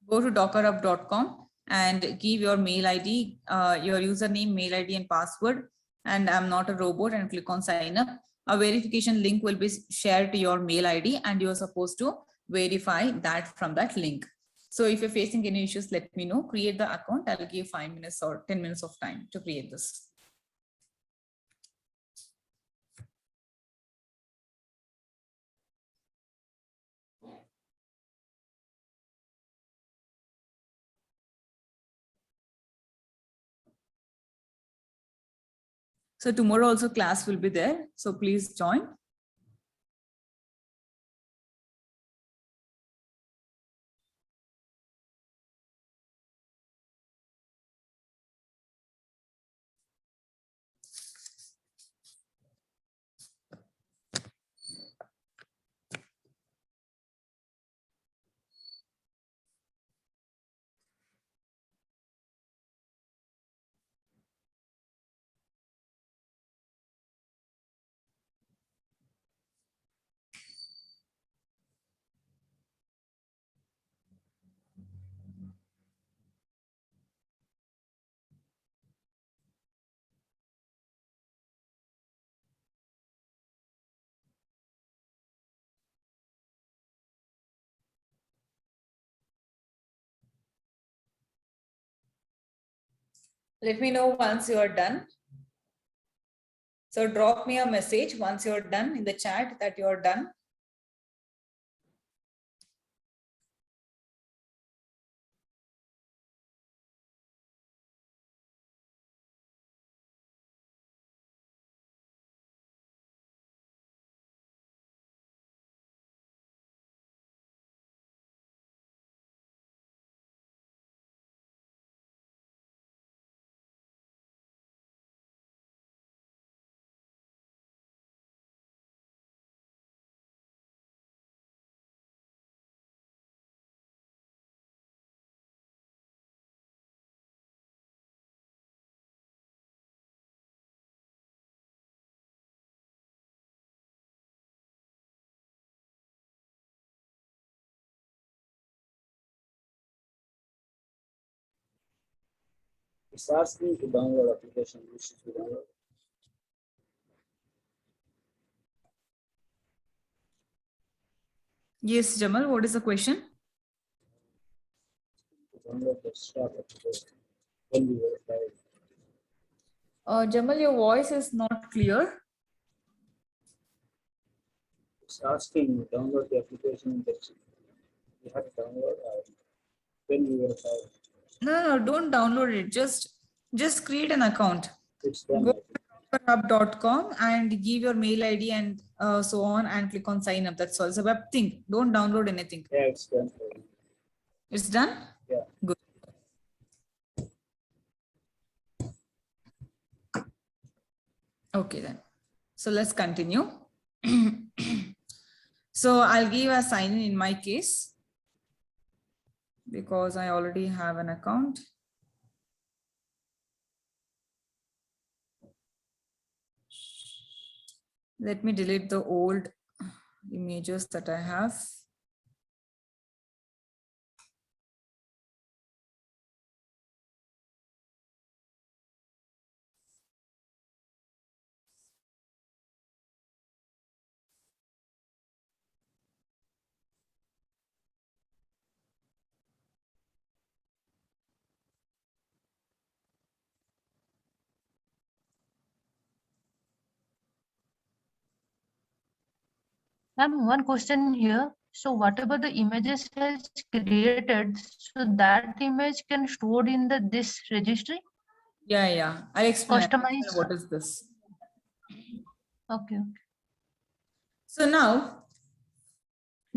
Go to dockerhub.com and give your mail ID, your username, mail ID and password. And I'm not a robot and click on sign up. A verification link will be shared to your mail ID and you're supposed to verify that from that link. So if you're facing any issues, let me know. Create the account. I'll give 5 minutes or 10 minutes of time to create this. So tomorrow also class will be there. So please join. Let me know once you are done. So drop me a message once you're done in the chat that you're done.
It's asking to download application. Which is to download.
Yes, Jamal, what is the question?
To download the start application. When we verify it.
Jamal, your voice is not clear.
It's asking to download the application. That you have to download when we verify it.
No, don't download it. Just create an account.
It's done.
Go to dockerhub.com and give your mail ID and so on and click on sign up. That's all. It's a web thing. Don't download anything.
Yeah, it's done.
It's done?
Yeah.
Good. Okay then. So let's continue. So I'll give a sign in my case because I already have an account. Let me delete the old images that I have.
Ma'am, one question here. So whatever the images has created, so that image can stored in this registry?
Yeah. I'll explain
Customize.
what is this.
Okay.
So now,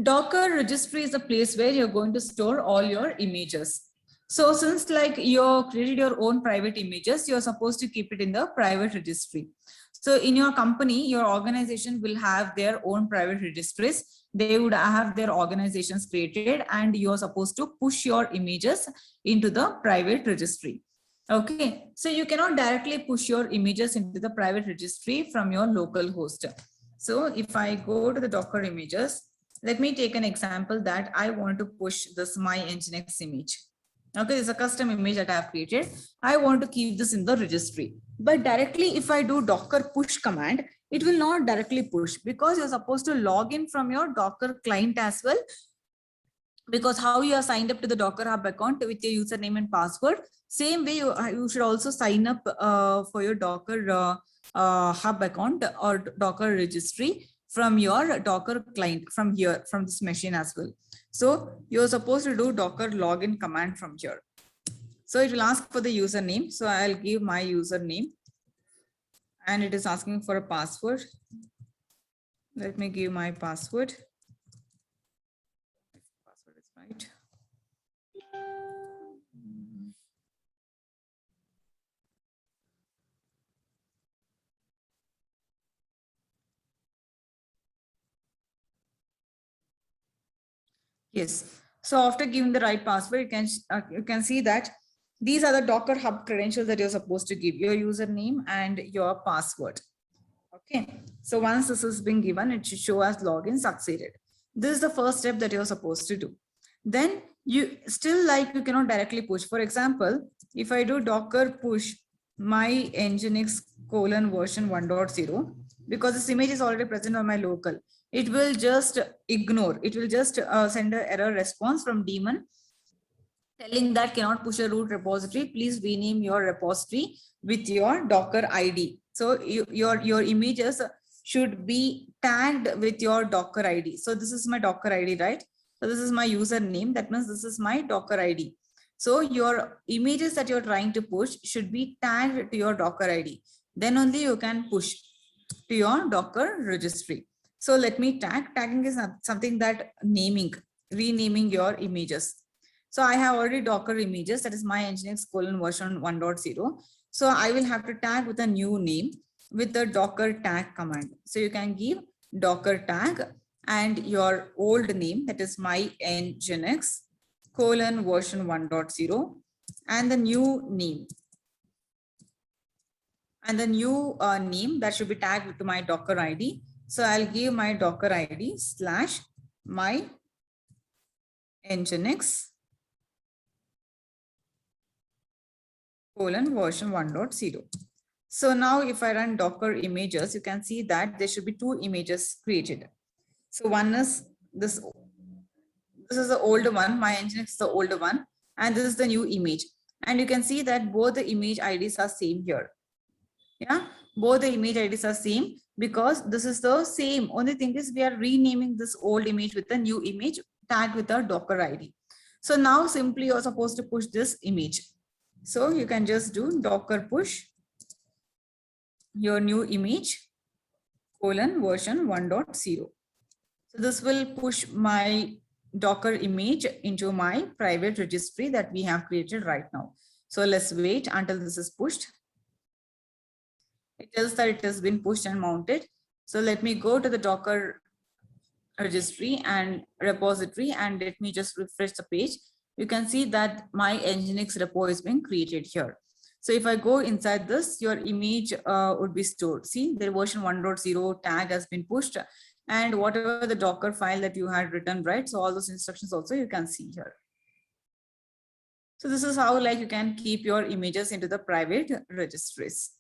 Docker registry is a place where you're going to store all your images. So since like you created your own private images, you're supposed to keep it in the private registry. So in your company, your organization will have their own private registries. They would have their organizations created and you're supposed to push your images into the private registry. Okay, so you cannot directly push your images into the private registry from your local host. So if I go to the Docker images, let me take an example that I want to push this my Nginx image. Okay, this is a custom image that I have created. I want to keep this in the registry. But directly, if I do Docker push command, it will not directly push because you're supposed to log in from your Docker client as well. Because how you are signed up to the Docker Hub account with your username and password, same way you should also sign up for your Docker Hub account or Docker registry from your Docker client from here, from this machine as well. So you're supposed to do Docker login command from here. So it will ask for the username. So I'll give my username and it is asking for a password. Let me give my password. Password is right. Yes. So after giving the right password, you can see that these are the Docker Hub credentials that you're supposed to give, your username and your password. Okay. So once this has been given, it should show as login succeeded. This is the first step that you're supposed to do. Then you still like you cannot directly push. For example, if I do Docker push my Nginx version 1.0, because this image is already present on my local, it will just ignore. It will just send an error response from daemon telling that cannot push a root repository. Please rename your repository with your Docker ID. So your images should be tagged with your Docker ID. So this is my Docker ID, right? So this is my username. That means this is my Docker ID. So your images that you're trying to push should be tagged to your Docker ID. Then only you can push to your Docker registry. So let me tag. Tagging is something that renaming your images. So I have already Docker images, that is my Nginx version 1.0. So I will have to tag with a new name with the Docker tag command. So you can give Docker tag and your old name, that is my Nginx version 1.0 and the new name. And the new name that should be tagged to my Docker ID. So I'll give my Docker ID / my Nginx version 1.0. So now if I run Docker images, you can see that there should be two images created. So one is this is the older one, my Nginx is the older one, and this is the new image. And you can see that both the image IDs are same here. Yeah, both the image IDs are same because this is the same. Only thing is we are renaming this old image with the new image tagged with the Docker ID. So now simply you're supposed to push this image. So you can just do Docker push your new image version 1.0. So this will push my Docker image into my private registry that we have created right now. So let's wait until this is pushed. It tells that it has been pushed and mounted. So let me go to the Docker registry and repository and let me just refresh the page. You can see that my Nginx repo is being created here. So if I go inside this, your image would be stored. See, the version 1.0 tag has been pushed and whatever the Docker file that you had written, right? So all those instructions also you can see here. So this is how like you can keep your images into the private registries.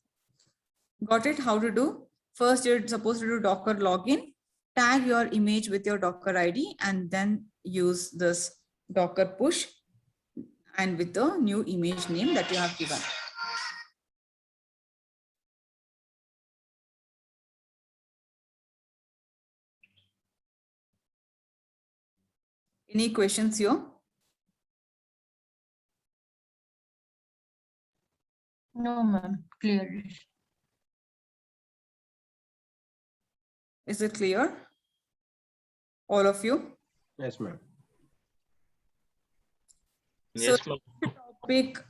Got it? How to do? First, you're supposed to do Docker login, tag your image with your Docker ID, and then use this Docker push and with the new image name that you have given. Any questions here?
No, ma'am. Clear.
Is it clear? All of you?
Yes, ma'am.
So
Yes, ma'am.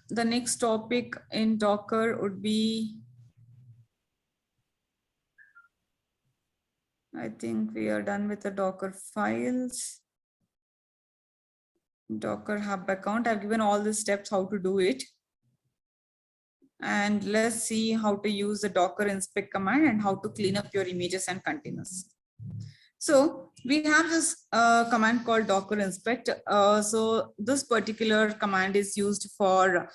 the next topic in Docker would be, I think we are done with the Docker files. Docker Hub account. I've given all the steps how to do it. And let's see how to use the Docker inspect command and how to clean up your images and containers. So we have this command called Docker inspect. So this particular command is used for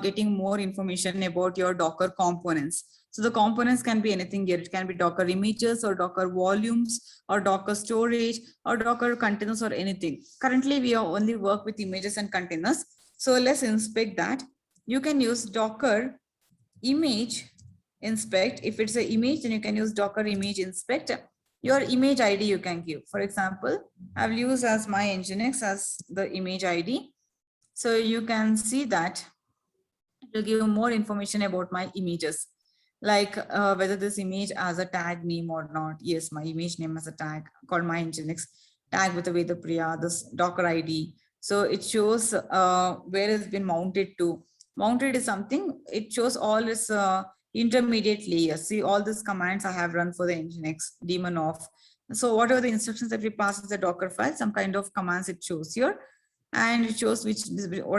getting more information about your Docker components. So the components can be anything here. It can be Docker images or Docker volumes or Docker storage or Docker containers or anything. Currently, we only work with images and containers. So let's inspect that. You can use Docker image inspect. If it's an image, then you can use Docker image inspect. Your image ID you can give. For example, I've used as my Nginx as the image ID. So you can see that it will give you more information about my images, like whether this image has a tag name or not. Yes, my image name has a tag called my Nginx, tag with the Vedapriya, this Docker ID. So it shows where it's been mounted to. Mounted is something, it shows all its intermediate layers. See, all these commands I have run for the Nginx, daemon off. So whatever the instructions that we pass as a Docker file, some kind of commands it shows here. And it shows what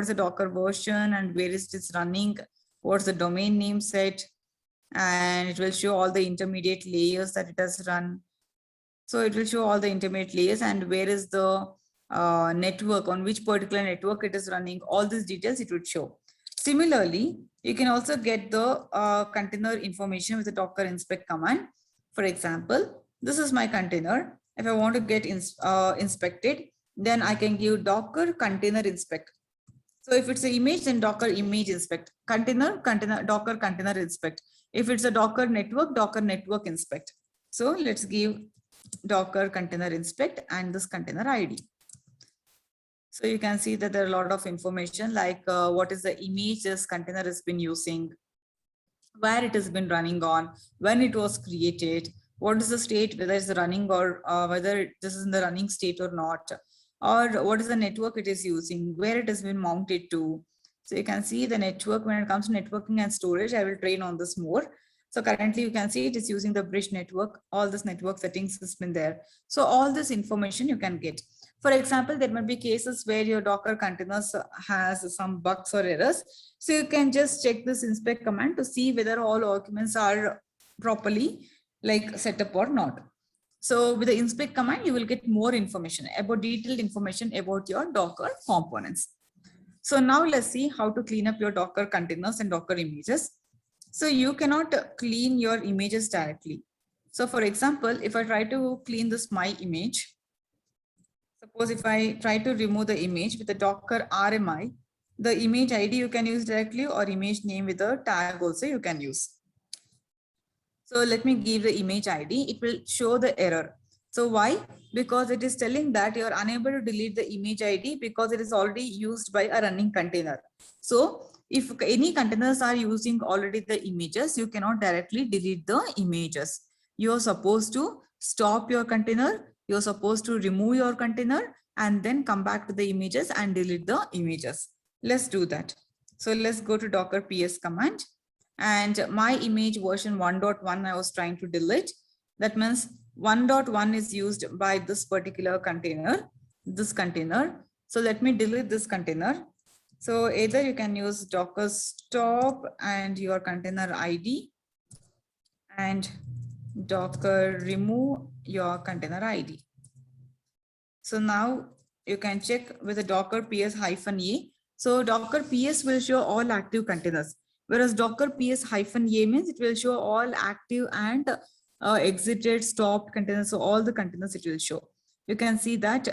is the Docker version and where is this running, what's the domain name set, and it will show all the intermediate layers that it has run. So it will show all the intermediate layers and where is the network, on which particular network it is running, all these details it would show. Similarly, you can also get the container information with the Docker inspect command. For example, this is my container. If I want to get inspected, then I can give Docker container inspect. So if it's an image, then Docker image inspect. Container, Docker container inspect. If it's a Docker network inspect. So let's give Docker container inspect and this container ID. So you can see that there are a lot of information like what is the image this container has been using, where it has been running on, when it was created, what is the state, whether it's running or whether this is in the running state or not, or what is the network it is using, where it has been mounted to. So you can see the network. When it comes to networking and storage, I will train on this more. So currently you can see it is using the bridge network. All this network settings has been there. So all this information you can get. For example, there might be cases where your Docker containers has some bugs or errors. So you can just check this inspect command to see whether all documents are properly like set up or not. So with the inspect command, you will get more information about detailed information about your Docker components. So now let's see how to clean up your Docker containers and Docker images. So you cannot clean your images directly. So for example, if I try to clean this my image, suppose if I try to remove the image with the Docker RMI, the image ID you can use directly, or image name with a tag also you can use. So let me give the image ID. It will show the error. So why? Because it is telling that you are unable to delete the image ID because it is already used by a running container. So if any containers are using already the images, you cannot directly delete the images. You are supposed to stop your container. You're supposed to remove your container and then come back to the images and delete the images. Let's do that. So let's go to Docker PS command. And my image version 1.1 I was trying to delete. That means 1.1 is used by this particular container, this container. So let me delete this container. So either you can use Docker stop and your container ID, and Docker remove your container ID. So now you can check with the Docker PS-A. So Docker PS will show all active containers, whereas Docker PS-A means it will show all active and exited, stopped containers. So all the containers it will show. You can see that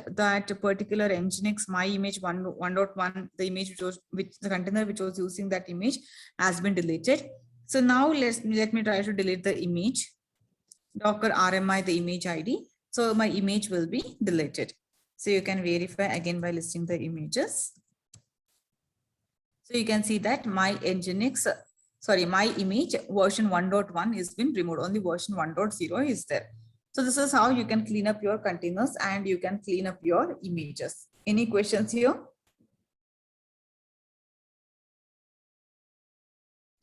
particular Nginx my image 1.1, the image which the container which was using that image has been deleted. So now let me try to delete the image. Docker RMI the image ID. So my image will be deleted. So you can verify again by listing the images. So you can see that my Nginx, my image version 1.1 is been removed. Only version 1.0 is there. So this is how you can clean up your containers and you can clean up your images. Any questions here?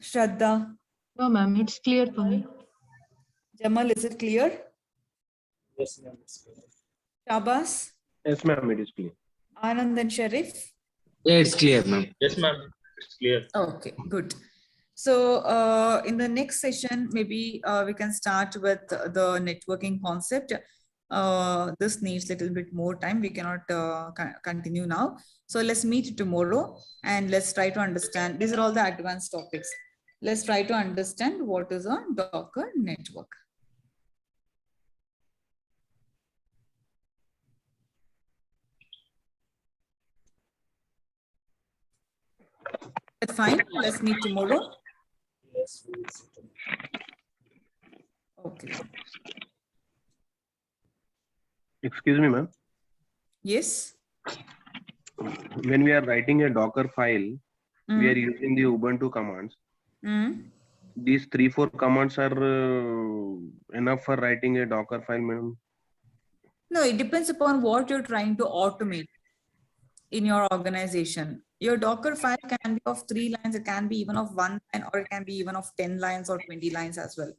Shraddha?
No, ma'am, it's clear for me.
Jamal, is it clear?
Yes, ma'am. It's clear.
Shabas?
Yes, ma'am, it is clear.
Anand and Sharif?
Yeah, it's clear, ma'am.
Yes, ma'am. It's clear.
Okay, good. So in the next session, maybe we can start with the networking concept. This needs a little bit more time. We cannot continue now. So let's meet tomorrow and let's try to understand. These are all the advanced topics. Let's try to understand what is a Docker network. That's fine. Let's meet tomorrow.
Yes, we will see tomorrow.
Okay.
Excuse me, ma'am.
Yes.
When we are writing a Docker file, we are using the Ubuntu commands. These 3-4 commands are enough for writing a Docker file, ma'am?
No, it depends upon what you're trying to automate in your organization. Your Docker file can be of 3 lines, it can be even of 1 line, or it can be even of 10 lines or 20 lines as well.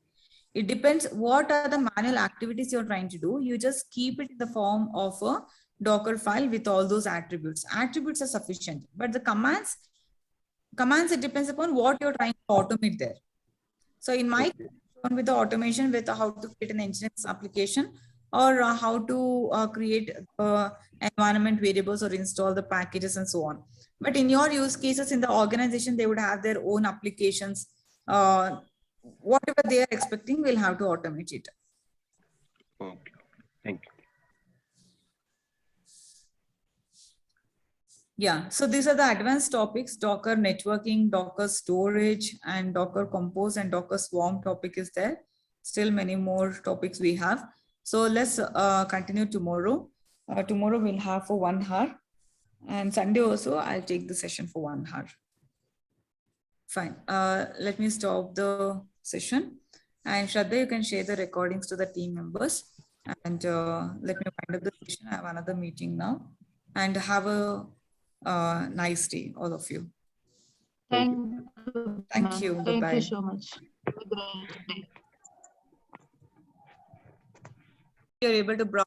It depends what are the manual activities you're trying to do. You just keep it in the form of a Docker file with all those attributes. Attributes are sufficient, but the commands, it depends upon what you're trying to automate there. So in my case, with the automation with how to create an Nginx application, or how to create environment variables or install the packages and so on. But in your use cases in the organization, they would have their own applications. Whatever they are expecting, we'll have to automate it.
Okay, thank you.
Yeah, so these are the advanced topics: Docker networking, Docker storage, and Docker compose and Docker swarm topic is there. Still many more topics we have. So let's continue tomorrow. Tomorrow we'll have for 1 hour, and Sunday also I'll take the session for 1 hour. Fine. Let me stop the session, and Shraddha, you can share the recordings to the team members, and let me wind up the session. I have another meeting now, and have a nice day, all of you.
Thank you.
Thank you.
Thank
Bye-bye.
you so much. Have a great day.
You're able to browse.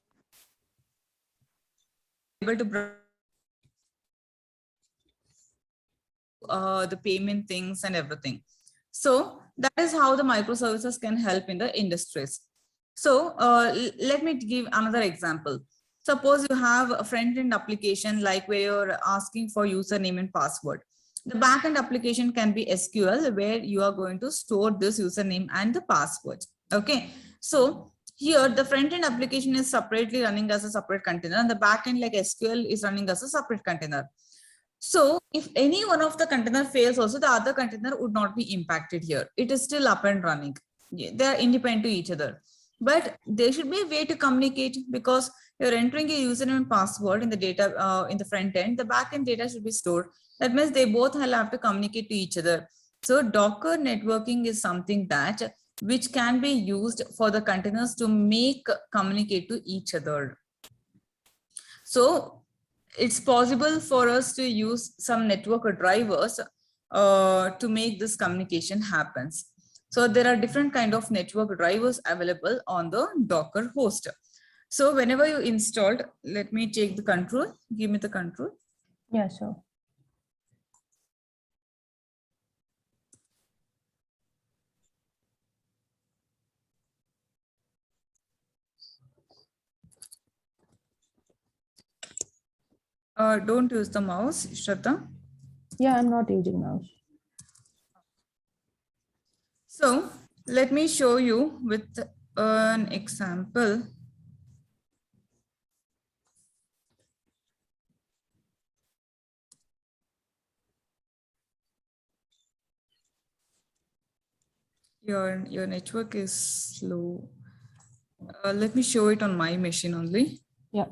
The payment things and everything. So that is how the microservices can help in the industries. So let me give another example. Suppose you have a front-end application like where you're asking for username and password. The back-end application can be SQL, where you are going to store this username and the password. Okay, so here the front-end application is separately running as a separate container, and the back-end like SQL is running as a separate container. So if any one of the container fails also, the other container would not be impacted here. It is still up and running. They are independent to each other. But there should be a way to communicate, because you're entering a username and password in the data in the front end. The back end data should be stored. That means they both will have to communicate to each other. So Docker networking is something that which can be used for the containers to make communicate to each other. So it's possible for us to use some network drivers to make this communication happens. So there are different kind of network drivers available on the Docker host. So whenever you installed, let me take the control, give me the control.
Yeah, sure.
Don't use the mouse, Shraddha.
Yeah, I'm not using mouse.
So let me show you with an example. Your network is slow. Let me show it on my machine only.
Yeah.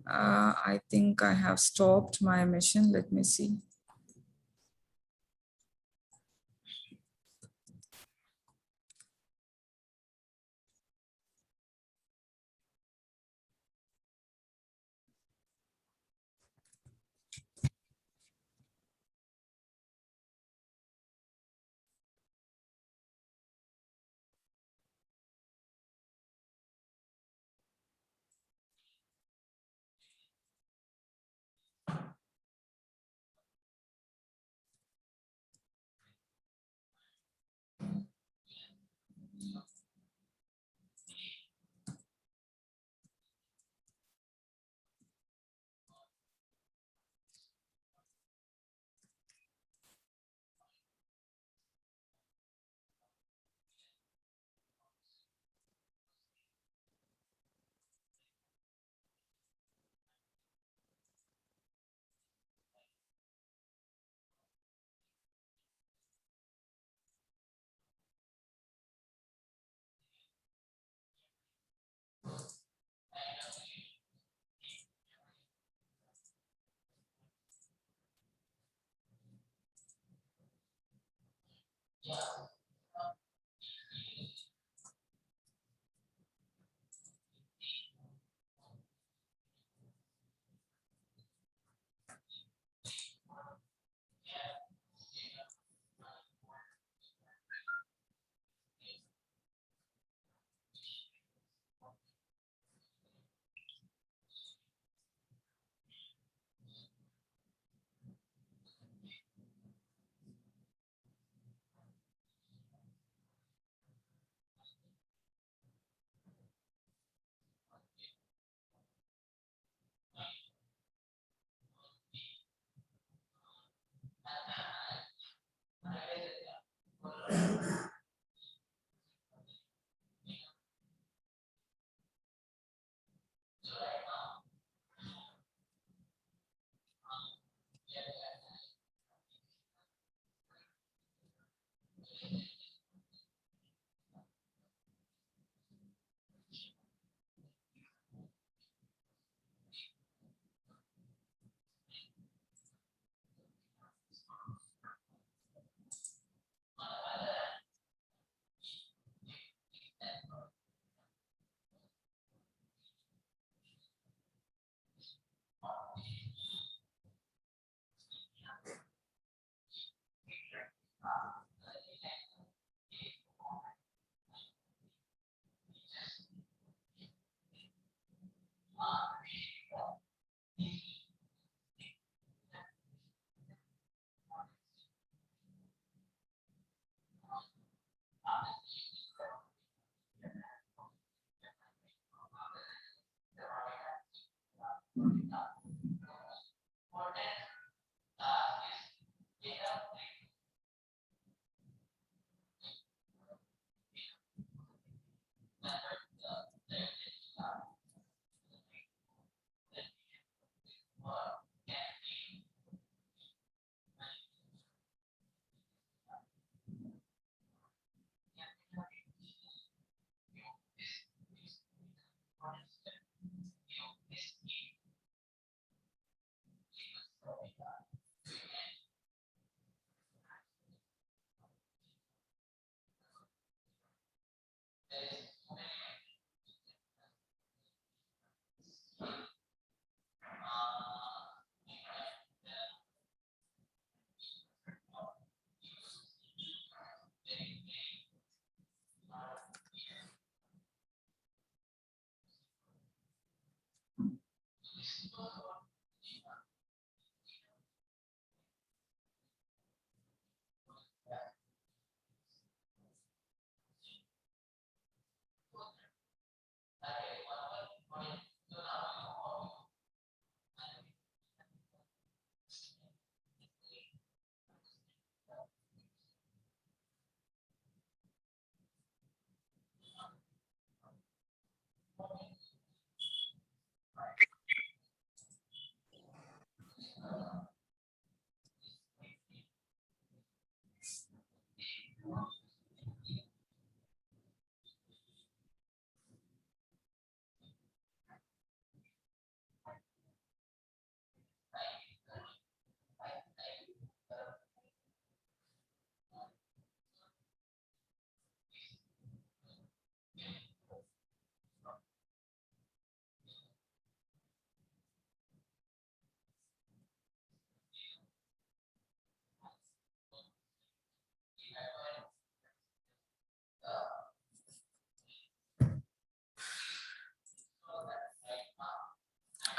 I think I have stopped my machine. Let me see.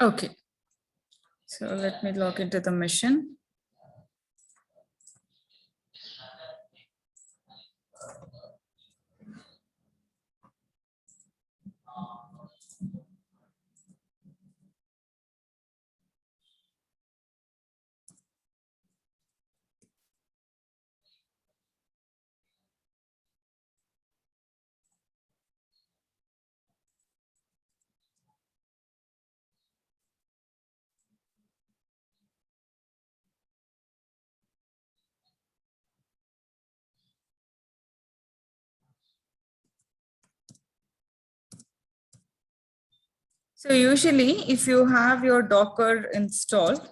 Okay. So let me log into the mission. So usually if you have your Docker installed,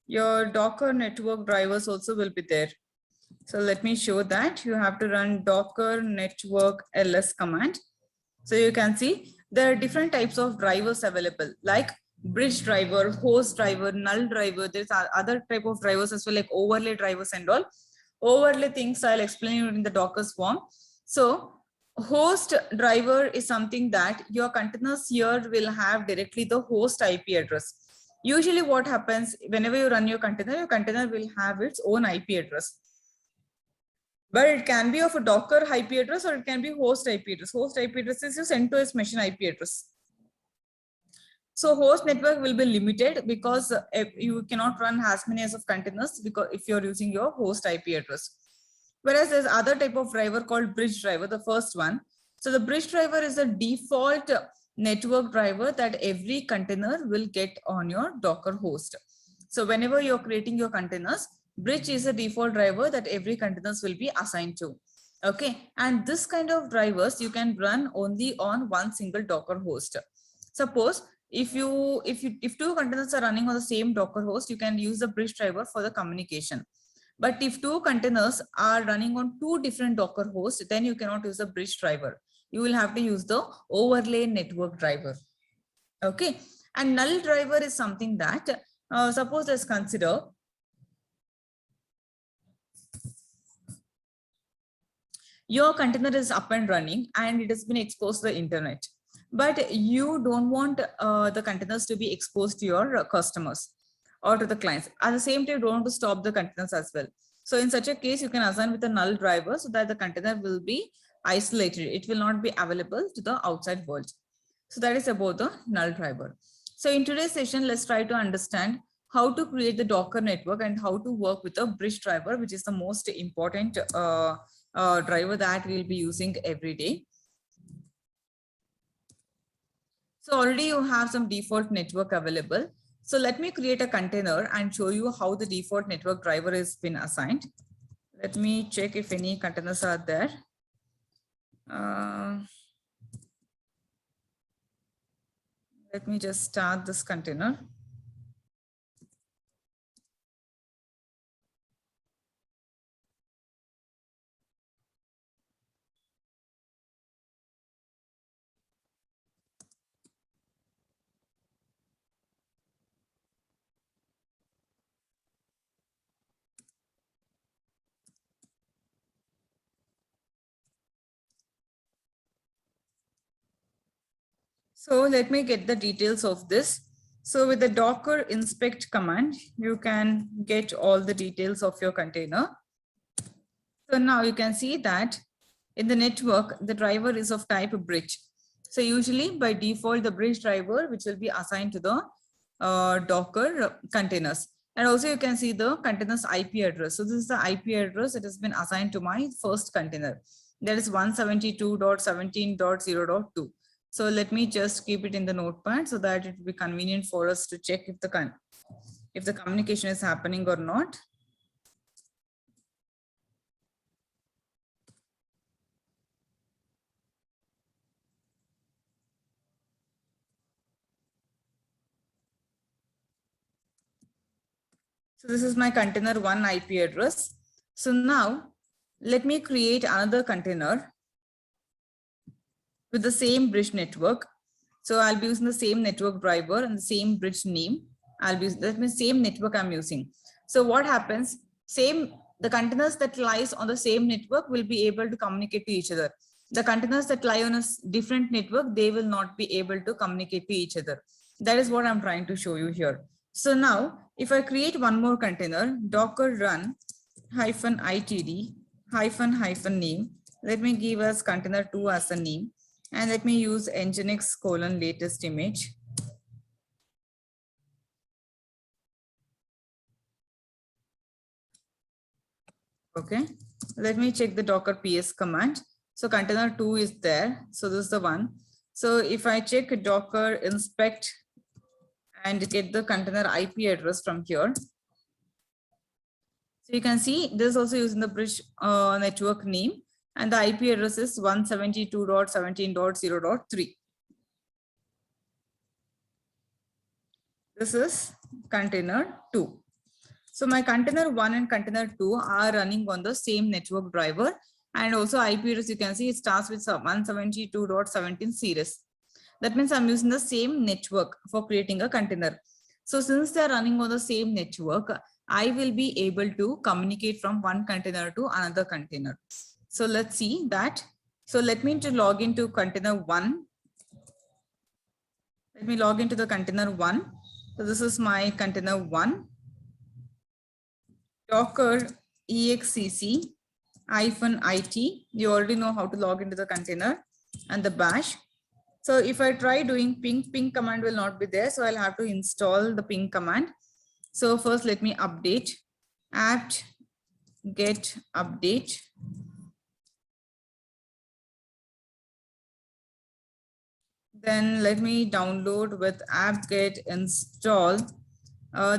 your Docker network drivers also will be there. So let me show that. You have to run Docker network ls command. So you can see there are different types of drivers available, like bridge driver, host driver, null driver. There's other type of drivers as well, like overlay drivers and all. Overlay things I'll explain you in the Docker's form. So host driver is something that your containers here will have directly the host IP address. Usually what happens whenever you run your container will have its own IP address. But it can be of a Docker IP address or it can be host IP address. Host IP address is your CentOS machine IP address. So host network will be limited because you cannot run as many as of containers because if you're using your host IP address. Whereas there's other type of driver called bridge driver, the first one. So the bridge driver is the default network driver that every container will get on your Docker host. So whenever you're creating your containers, bridge is a default driver that every containers will be assigned to. Okay, and this kind of drivers you can run only on one single Docker host. Suppose if two containers are running on the same Docker host, you can use the bridge driver for the communication. But if two containers are running on two different Docker hosts, then you cannot use the bridge driver. You will have to use the overlay network driver. Okay, and null driver is something that suppose let's consider your container is up and running and it has been exposed to the internet, but you don't want the containers to be exposed to your customers or to the clients. At the same time, you don't want to stop the containers as well. So in such a case, you can assign with a null driver so that the container will be isolated. It will not be available to the outside world. So that is about the null driver. So in today's session, let's try to understand how to create the Docker network and how to work with a bridge driver, which is the most important driver that we'll be using every day. So already you have some default network available. So let me create a container and show you how the default network driver has been assigned. Let me check if any containers are there. Let me just start this container. So let me get the details of this. So with the Docker inspect command, you can get all the details of your container. So now you can see that in the network, the driver is of type bridge. So usually by default, the bridge driver, which will be assigned to the Docker containers. And also you can see the container's IP address. So this is the IP address that has been assigned to my first container. That is 172.17.0.2. So let me just keep it in the notepad so that it will be convenient for us to check if the communication is happening or not. So this is my container 1 IP address. So now let me create another container with the same bridge network. So I'll be using the same network driver and the same bridge name. That means same network I'm using. So what happens? The containers that lies on the same network will be able to communicate to each other. The containers that lie on a different network, they will not be able to communicate to each other. That is what I'm trying to show you here. So now if I create one more container, docker run -itd -name, let me give us container2 as a name, and let me use nginx:/latest image. Okay, let me check the docker ps command. So container2 is there. So this is the one. So if I check docker inspect and get the container IP address from here, so you can see this is also using the bridge network name, and the IP address is 172.17.0.3. This is container 2. So my container 1 and container 2 are running on the same network driver, and also IP address, you can see it starts with 172.17 series. That means I'm using the same network for creating a container. So since they're running on the same network, I will be able to communicate from one container to another container. So let's see that. So let me log into container 1. Let me log into the container 1. So this is my container 1. Docker execc -it. You already know how to log into the container, and the bash. So if I try doing ping command will not be there. So I'll have to install the ping command. So first let me update apt get update. Then let me download with apt-get install.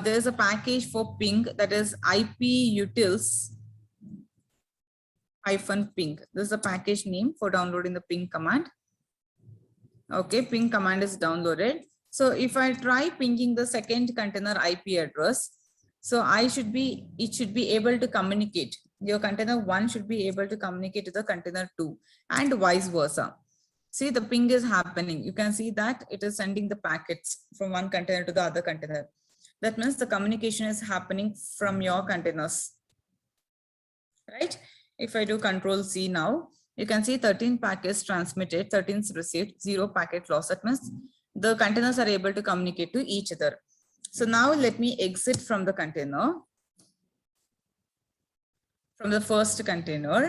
There's a package for ping, that is iputils-ping. This is a package name for downloading the ping command. Okay, ping command is downloaded. So if I try pinging the second container IP address, so it should be able to communicate. Your container 1 should be able to communicate to the container 2 and vice versa. See, the ping is happening. You can see that it is sending the packets from one container to the other container. That means the communication is happening from your containers, right? If I do Control C now, you can see 13 packets transmitted, 13 received, 0 packet loss. That means the containers are able to communicate to each other. So now let me exit from the container, from the first container.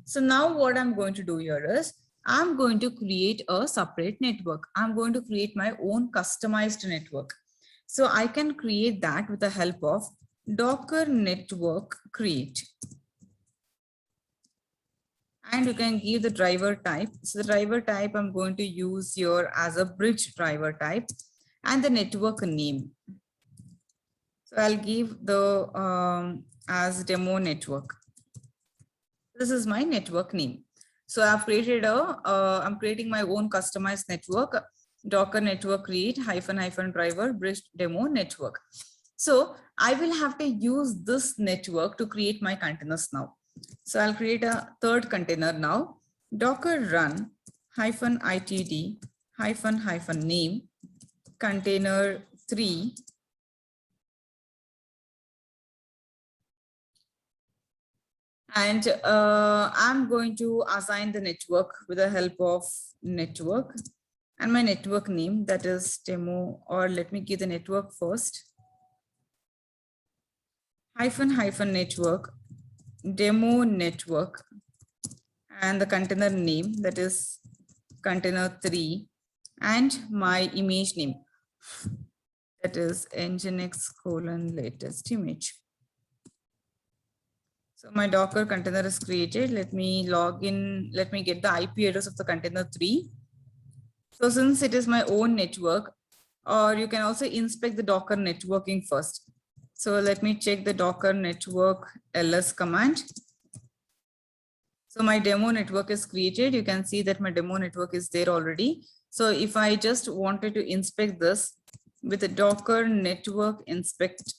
So now what I'm going to do here is, I'm going to create a separate network. I'm going to create my own customized network. So I can create that with the help of Docker Network create. And you can give the driver type. So the driver type I'm going to use here as a bridge driver type, and the network name. So I'll give the as demo network. This is my network name. So I've created I'm creating my own customized network, Docker Network create -- driver bridge demo network. So I will have to use this network to create my containers now. So I'll create a third container now, Docker run -itd -name container 3. And I'm going to assign the network with the help of network and my network name, that is demo, or let me give the network first. --network, demo network, and the container name, that is container 3, and my image name, that is nginx:/latest image. So my Docker container is created. Let me log in. Let me get the IP address of the container 3. So since it is my own network, or you can also inspect the Docker networking first. So let me check the Docker network ls command. So my demo network is created. You can see that my demo network is there already. So if I just wanted to inspect this with the Docker network inspect,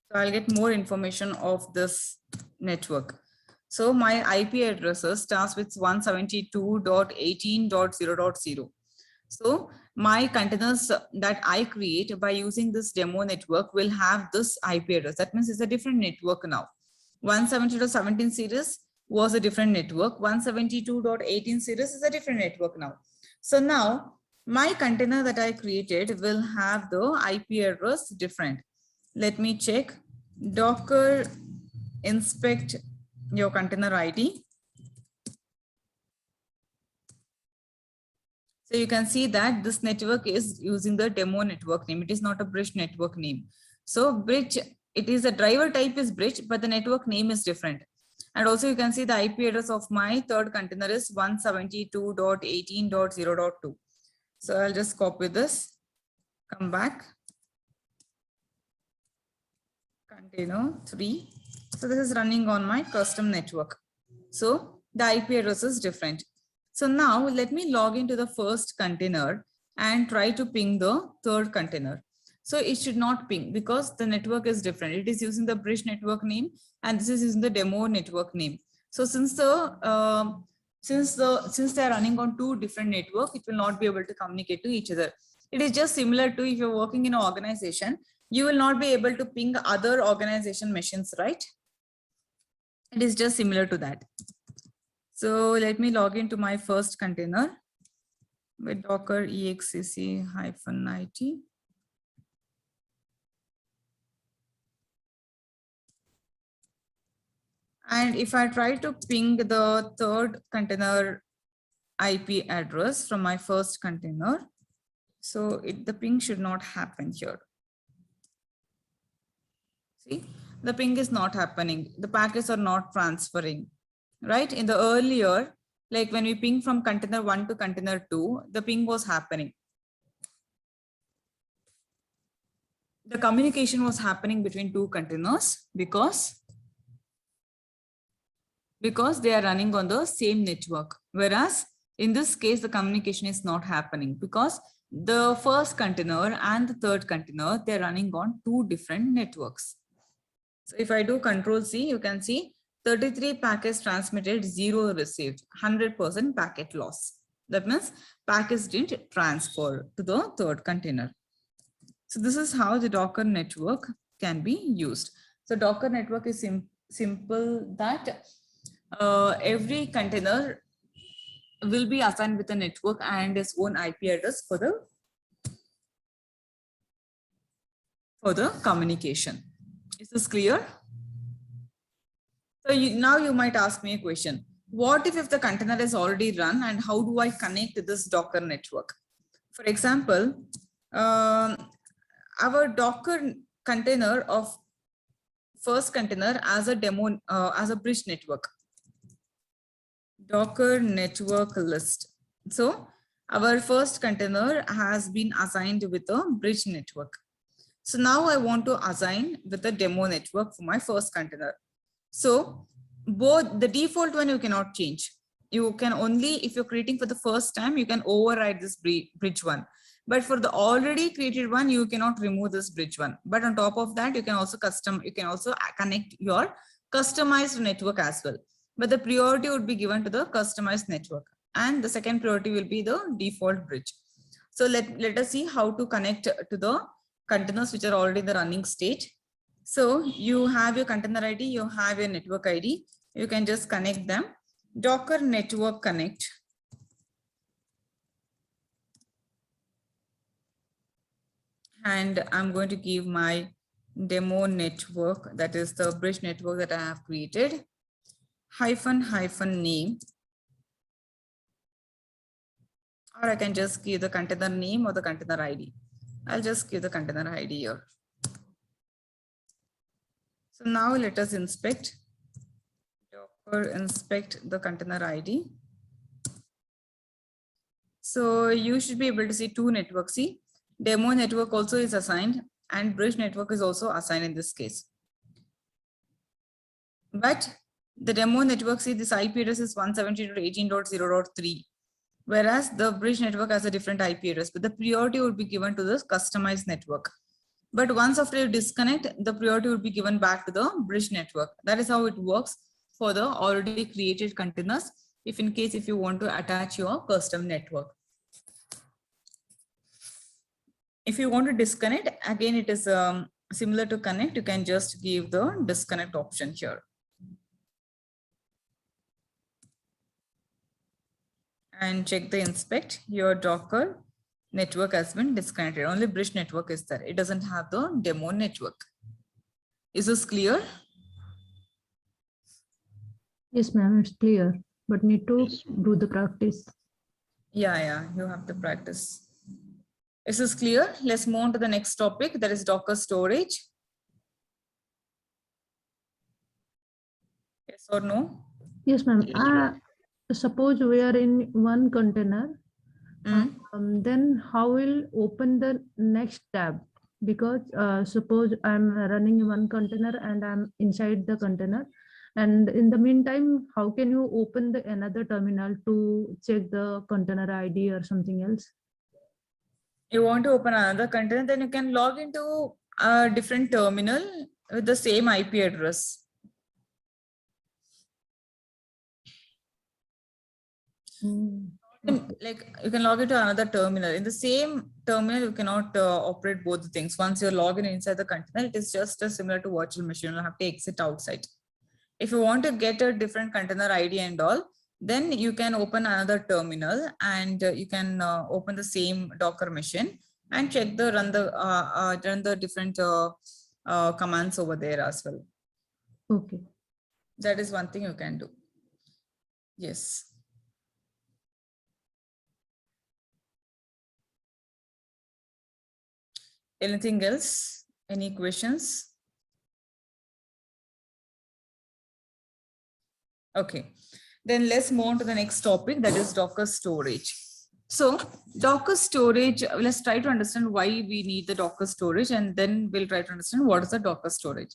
so I'll get more information of this network. So my IP addresses starts with 172.18.0.0. So my containers that I create by using this demo network will have this IP address. That means it's a different network now. 172.17 series was a different network. 172.18 series is a different network now. So now my container that I created will have the IP address different. Let me check. Docker inspect your container ID. So you can see that this network is using the demo network name. It is not a bridge network name. So bridge, it is a driver type is bridge, but the network name is different. And also you can see the IP address of my third container is 172.18.0.2. So I'll just copy this, come back, container 3. So this is running on my custom network. So the IP address is different. So now let me log into the first container and try to ping the third container. So it should not ping because the network is different. It is using the bridge network name and this is using the demo network name. So since they are running on two different networks, it will not be able to communicate to each other. It is just similar to if you're working in an organization, you will not be able to ping other organization machines, right? It is just similar to that. So let me log into my first container with Docker execc-it. And if I try to ping the third container IP address from my first container, so the ping should not happen here. See, the ping is not happening. The packets are not transferring, right? In the earlier, like when we ping from container 1 to container 2, the ping was happening. The communication was happening between two containers because they are running on the same network. Whereas in this case, the communication is not happening because the first container and the third container, they're running on two different networks. So if I do Control C, you can see 33 packets transmitted, 0 received, 100% packet loss. That means packets didn't transfer to the third container. So this is how the Docker network can be used. So Docker network is simple that every container will be assigned with a network and its own IP address for the communication. Is this clear? So now you might ask me a question. What if the container is already run and how do I connect to this Docker network? For example, our Docker container of first container as a demo, as a bridge network. Docker network list. So our first container has been assigned with a bridge network. So now I want to assign with a demo network for my first container. So both the default one you cannot change. You can only, if you're creating for the first time, you can override this bridge one. But for the already created one, you cannot remove this bridge one. But on top of that, you can also connect your customized network as well. But the priority would be given to the customized network. And the second priority will be the default bridge. So let us see how to connect to the containers which are already in the running state. So you have your container ID, you have your network ID. You can just connect them. Docker network connect. And I'm going to give my demo network, that is the bridge network that I have created, --name. Or I can just give the container name or the container ID. I'll just give the container ID here. So now let us inspect. Docker inspect the container ID. So you should be able to see two networks. See, demo network also is assigned and bridge network is also assigned in this case. But the demo network, see, this IP address is 172.18.0.3. Whereas the bridge network has a different IP address, but the priority would be given to this customized network. But once after you disconnect, the priority would be given back to the bridge network. That is how it works for the already created containers, if you want to attach your custom network. If you want to disconnect, again, it is similar to connect. You can just give the disconnect option here. And check the inspect your Docker Network has been disconnected. Only bridge network is there. It doesn't have the demo network. Is this clear?
Yes, ma'am, it's clear, but need to
Yes.
do the practice.
Yeah, you have to practice. Is this clear? Let's move on to the next topic, that is Docker storage. Yes or no?
Yes, ma'am.
Yes, ma'am.
Suppose we are in one container,
Mm.
then how will open the next tab? Because suppose I'm running one container and I'm inside the container, and in the meantime, how can you open the another terminal to check the container ID or something else?
You want to open another container, then you can log into a different terminal with the same IP address. Like you can log into another terminal. In the same terminal, you cannot operate both the things. Once you're logged in inside the container, it is just similar to virtual machine. You'll have to exit outside. If you want to get a different container ID and all, then you can open another terminal and you can open the same Docker machine and check the run the different commands over there as well.
Okay.
That is one thing you can do. Yes. Anything else? Any questions? Okay, then let's move on to the next topic, that is Docker storage. So Docker storage, let's try to understand why we need the Docker storage, and then we'll try to understand what is the Docker storage.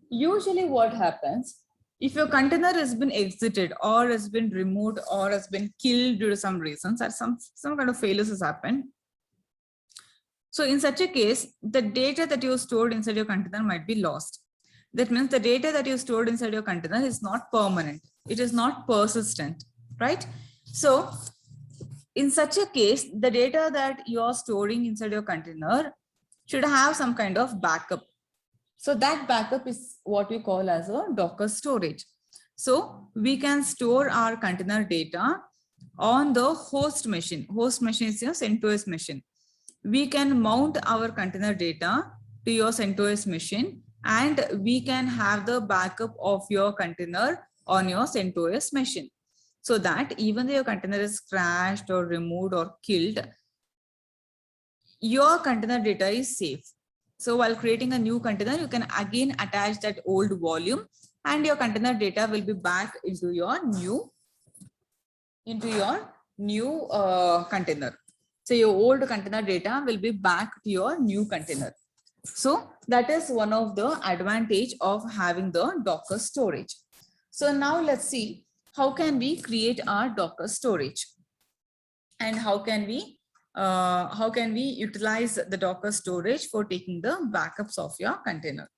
Usually what happens, if your container has been exited or has been removed or has been killed due to some reasons, or some kind of failures has happened. So in such a case, the data that you stored inside your container might be lost. That means the data that you stored inside your container is not permanent. It is not persistent, right? So in such a case, the data that you are storing inside your container should have some kind of backup. So that backup is what we call as a Docker storage. So we can store our container data on the host machine. Host machine is your CentOS machine. We can mount our container data to your CentOS machine, and we can have the backup of your container on your CentOS machine, so that even though your container is crashed or removed or killed, your container data is safe. So while creating a new container, you can again attach that old volume and your container data will be back into your new container. So your old container data will be back to your new container. So that is one of the advantage of having the Docker storage. So now let's see how can we create our Docker storage, and how can we utilize the Docker storage for taking the backups of your container.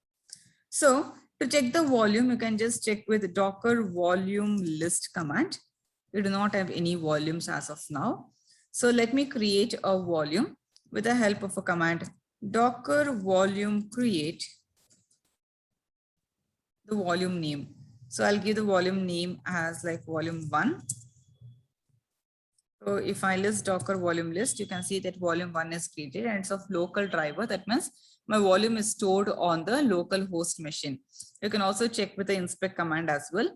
So to check the volume, you can just check with Docker volume list command. We do not have any volumes as of now. So let me create a volume with the help of a command Docker volume create the volume name. So I'll give the volume name as like volume 1. So if I list Docker volume list, you can see that volume 1 is created and it's of local driver. That means my volume is stored on the local host machine. You can also check with the inspect command as well.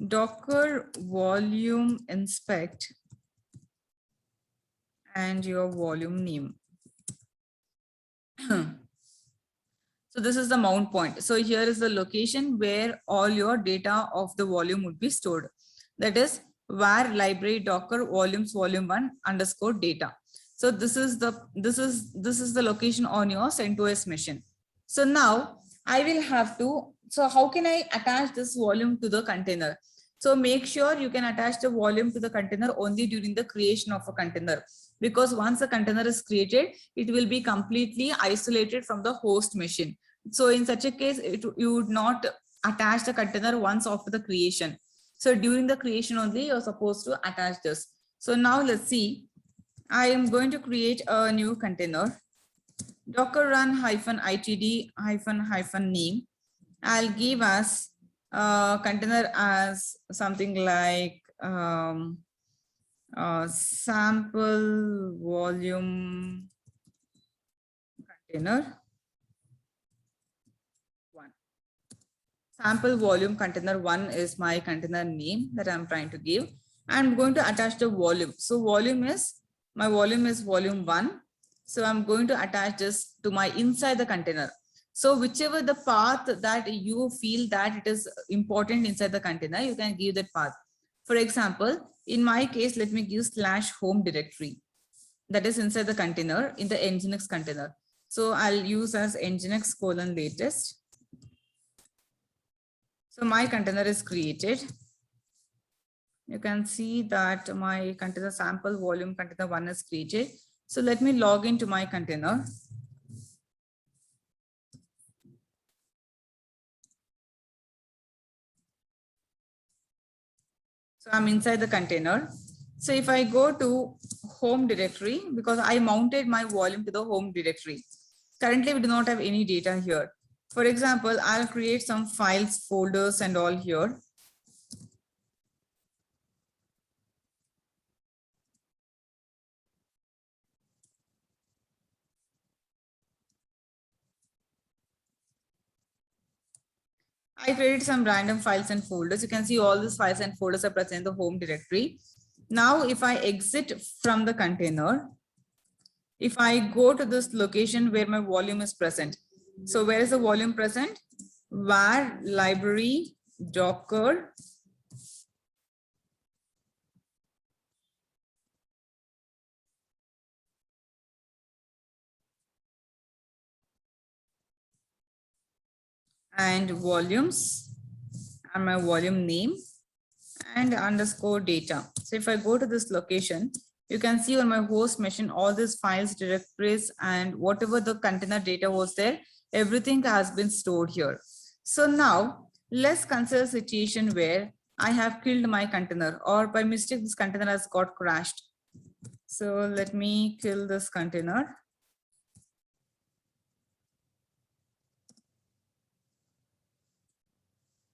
Docker volume inspect and your volume name. So this is the mount point. So here is the location where all your data of the volume would be stored. That is var library docker volumes volume1 underscore data. So this is the location on your CentOS machine. So now I will have to, so how can I attach this volume to the container? So make sure you can attach the volume to the container only during the creation of a container, because once a container is created, it will be completely isolated from the host machine. So in such a case, you would not attach the container once after the creation. So during the creation only, you're supposed to attach this. So now let's see. I am going to create a new container. Docker run -itd -name. I'll give us container as something like sample volume container 1. Sample volume container 1 is my container name that I'm trying to give. I'm going to attach the volume. So my volume is volume 1. So I'm going to attach this to my inside the container. So whichever the path that you feel that it is important inside the container, you can give that path. For example, in my case, let me give /home directory that is inside the container in the nginx container. So I'll use as nginx:/latest. So my container is created. You can see that my container sample volume container 1 is created. So let me log into my container. So I'm inside the container. So if I go to home directory, because I mounted my volume to the home directory. Currently, we do not have any data here. For example, I'll create some files, folders, and all here. I created some random files and folders. You can see all these files and folders are present in the home directory. Now, if I exit from the container, if I go to this location where my volume is present. So where is the volume present? Var library Docker and volumes and my volume name and underscore data. So if I go to this location, you can see on my host machine, all these files, directories, and whatever the container data was there, everything has been stored here. So now let's consider a situation where I have killed my container, or by mistake, this container has got crashed. So let me kill this container.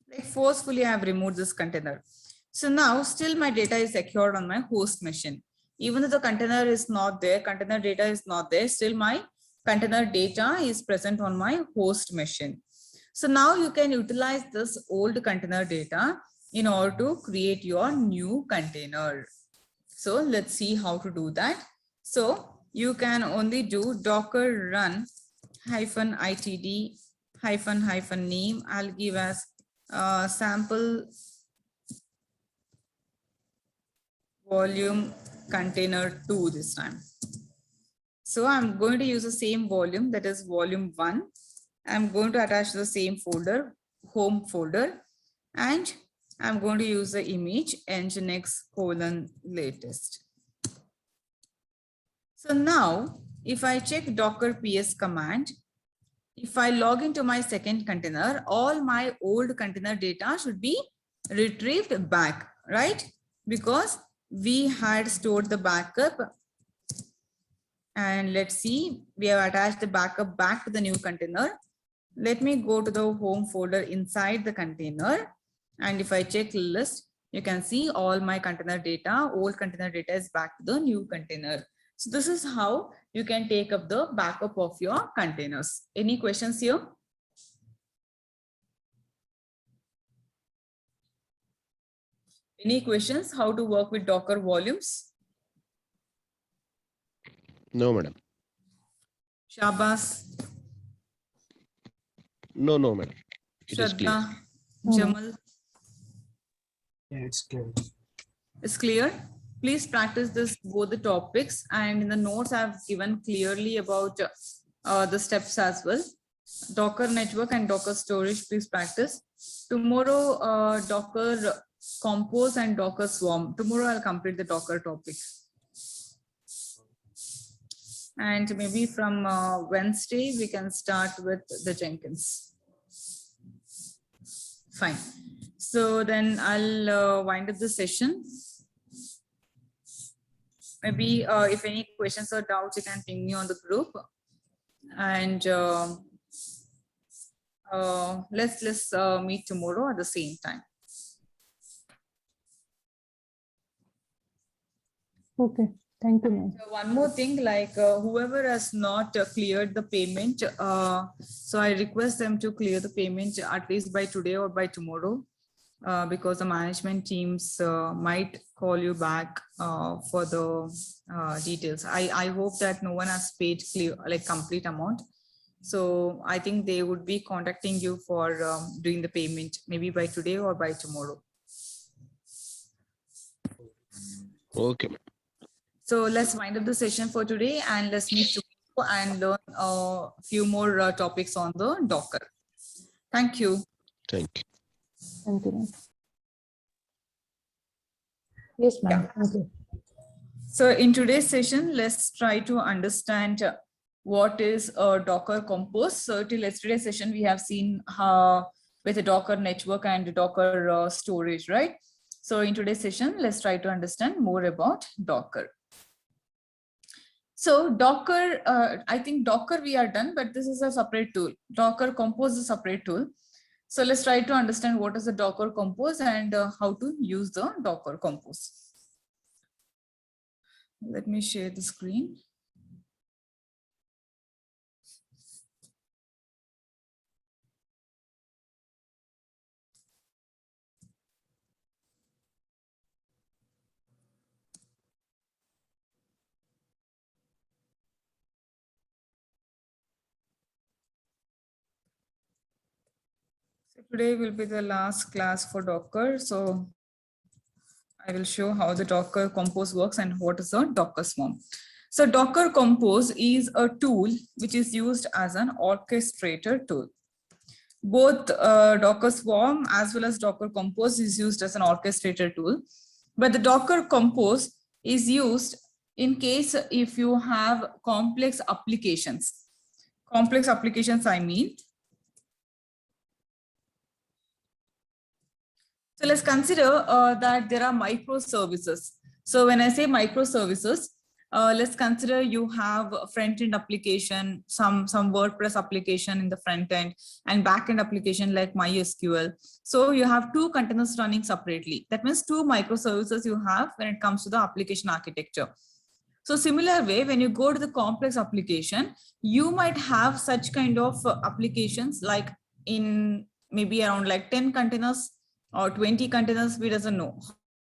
Like forcefully, I have removed this container. So now still my data is secured on my host machine. Even though the container is not there, container data is not there, still my container data is present on my host machine. So now you can utilize this old container data in order to create your new container. So let's see how to do that. So you can only do docker run -itd -name. I'll give as sample volume container 2 this time. So I'm going to use the same volume, that is volume 1. I'm going to attach the same folder, home folder, and I'm going to use the image nginx:/latest. So now if I check docker ps command, if I log into my second container, all my old container data should be retrieved back, right? Because we had stored the backup. And let's see, we have attached the backup back to the new container. Let me go to the home folder inside the container. And if I check list, you can see all my container data, old container data is back to the new container. So this is how you can take up the backup of your containers. Any questions here? Any questions how to work with Docker volumes?
No, madam.
Shabas,
No, madam. It is clear.
Shraddha, Jamal.
Yeah, it's clear.
Is clear? Please practice this both the topics, and in the notes I've given clearly about the steps as well. Docker network and Docker storage, please practice. Tomorrow, Docker compose and Docker swarm. Tomorrow I'll complete the Docker topic. And maybe from Wednesday, we can start with the Jenkins. Fine. So then I'll wind up the session. Maybe if any questions or doubts, you can ping me on the group. And let's meet tomorrow at the same time.
Okay, thank you, ma'am.
One more thing, like whoever has not cleared the payment, so I request them to clear the payment at least by today or by tomorrow, because the management teams might call you back for the details. I hope that no one has paid clear, like complete amount. So I think they would be contacting you for doing the payment maybe by today or by tomorrow.
Okay.
So let's wind up the session for today and let's meet tomorrow and learn a few more topics on the Docker. Thank you.
Thank you.
Thank you, ma'am. Yes, ma'am. Thank you.
So in today's session, let's try to understand what is a Docker Compose. So till yesterday's session, we have seen how with a Docker network and Docker storage, right? So in today's session, let's try to understand more about Docker. So Docker, I think Docker we are done, but this is a separate tool. Docker Compose is a separate tool. So let's try to understand what is the Docker Compose and how to use the Docker Compose. Let me share the screen. So today will be the last class for Docker. So I will show how the Docker Compose works and what is a Docker Swarm. So Docker Compose is a tool which is used as an orchestrator tool. Both Docker Swarm as well as Docker Compose is used as an orchestrator tool. But the Docker Compose is used in case if you have complex applications. Complex applications, I mean. So let's consider that there are microservices. So when I say microservices, let's consider you have a front-end application, some WordPress application in the front end and back-end application like MySQL. So you have two containers running separately. That means two microservices you have when it comes to the application architecture. So similar way, when you go to the complex application, you might have such kind of applications like in maybe around like 10 containers or 20 containers, we doesn't know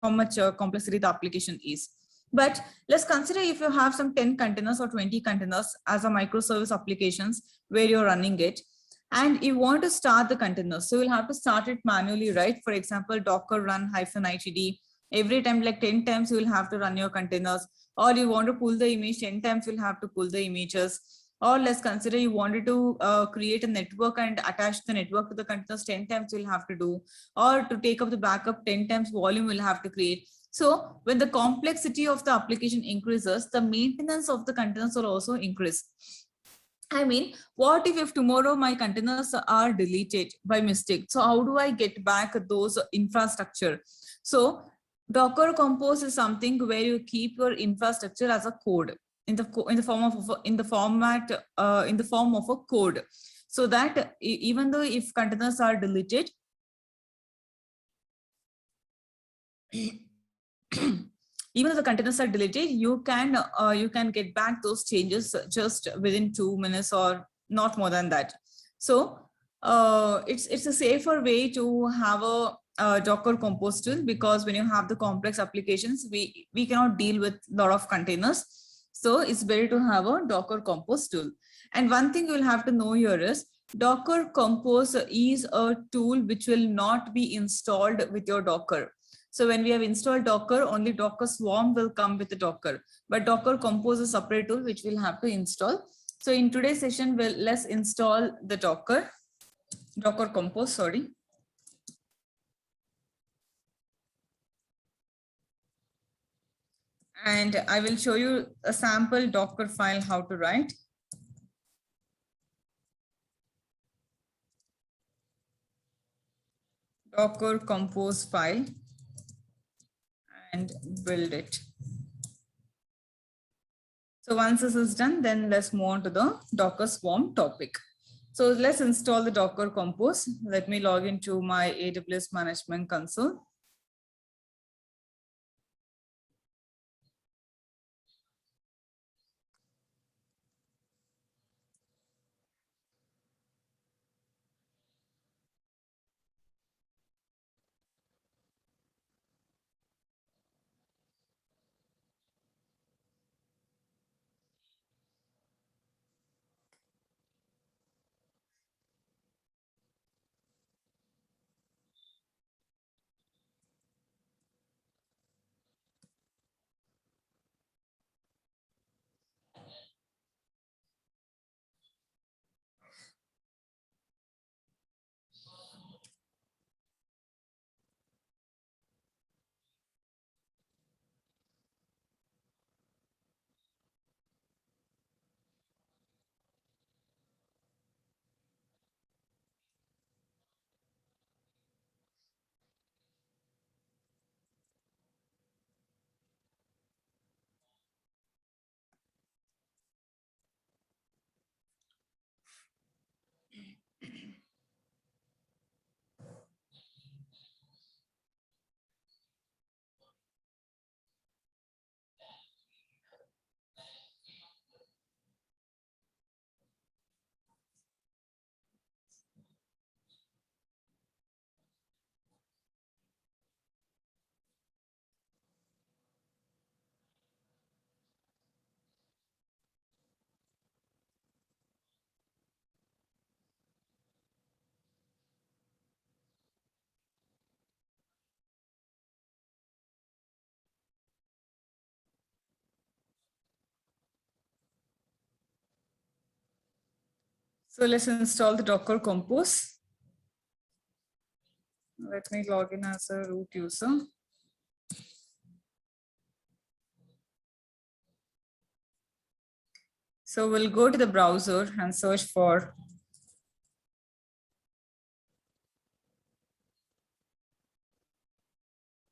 how much complexity the application is. But let's consider if you have some 10 containers or 20 containers as a microservice applications where you're running it and you want to start the containers. So you'll have to start it manually, right? For example, Docker run -itd. Every time, like 10 times, you will have to run your containers, or you want to pull the image 10 times, you'll have to pull the images. Or let's consider you wanted to create a network and attach the network to the containers 10 times you'll have to do, or to take up the backup 10 times volume will have to create. So when the complexity of the application increases, the maintenance of the containers will also increase. I mean, what if tomorrow my containers are deleted by mistake? So how do I get back those infrastructure? So Docker Compose is something where you keep your infrastructure as a code in the form of a code, so that even though if containers are deleted, even if the containers are deleted, you can get back those changes just within 2 minutes or not more than that. So it's a safer way to have a Docker Compose tool, because when you have the complex applications, we cannot deal with a lot of containers. So it's better to have a Docker Compose tool. And one thing you'll have to know here is Docker Compose is a tool which will not be installed with your Docker. So when we have installed Docker, only Docker Swarm will come with the Docker, but Docker Compose is a separate tool which we'll have to install. So in today's session, let's install the Docker Compose, sorry. And I will show you a sample Docker file, how to write. Docker Compose file and build it. So once this is done, then let's move on to the Docker Swarm topic. So let's install the Docker Compose. Let me log into my AWS Management Console. So let's install the Docker Compose. Let me log in as a root user. So we'll go to the browser and search for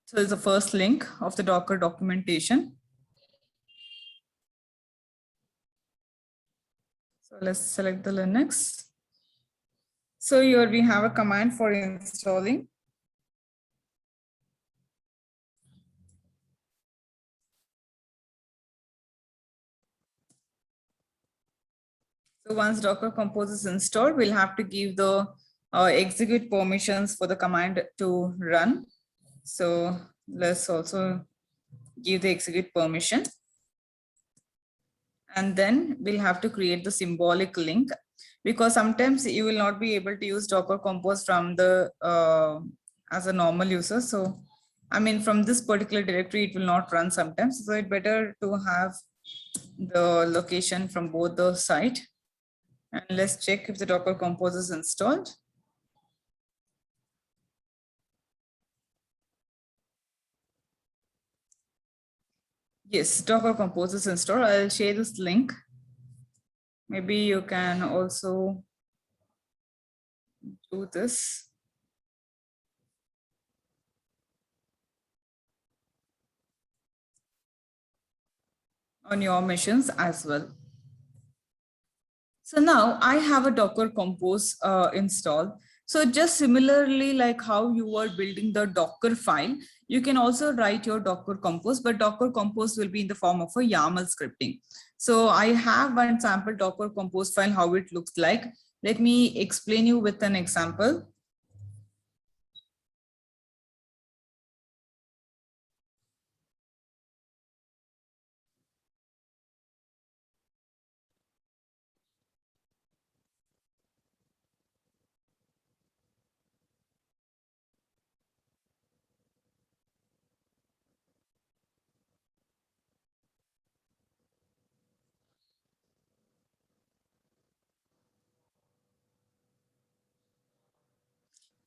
so it's the first link of the Docker documentation. So let's select the Linux. So here we have a command for installing. So once Docker Compose is installed, we'll have to give the execute permissions for the command to run. So let's also give the execute permission. And then we'll have to create the symbolic link, because sometimes you will not be able to use Docker Compose from the as a normal user. So I mean, from this particular directory, it will not run sometimes. So it's better to have the location from both the site. And let's check if the Docker Compose is installed. Yes, Docker Compose is installed. I'll share this link. Maybe you can also do this. On your machines as well. So now I have a Docker Compose installed. So just similarly, like how you were building the Docker file, you can also write your Docker Compose, but Docker Compose will be in the form of a YAML scripting. So I have one sample Docker Compose file, how it looks like. Let me explain you with an example.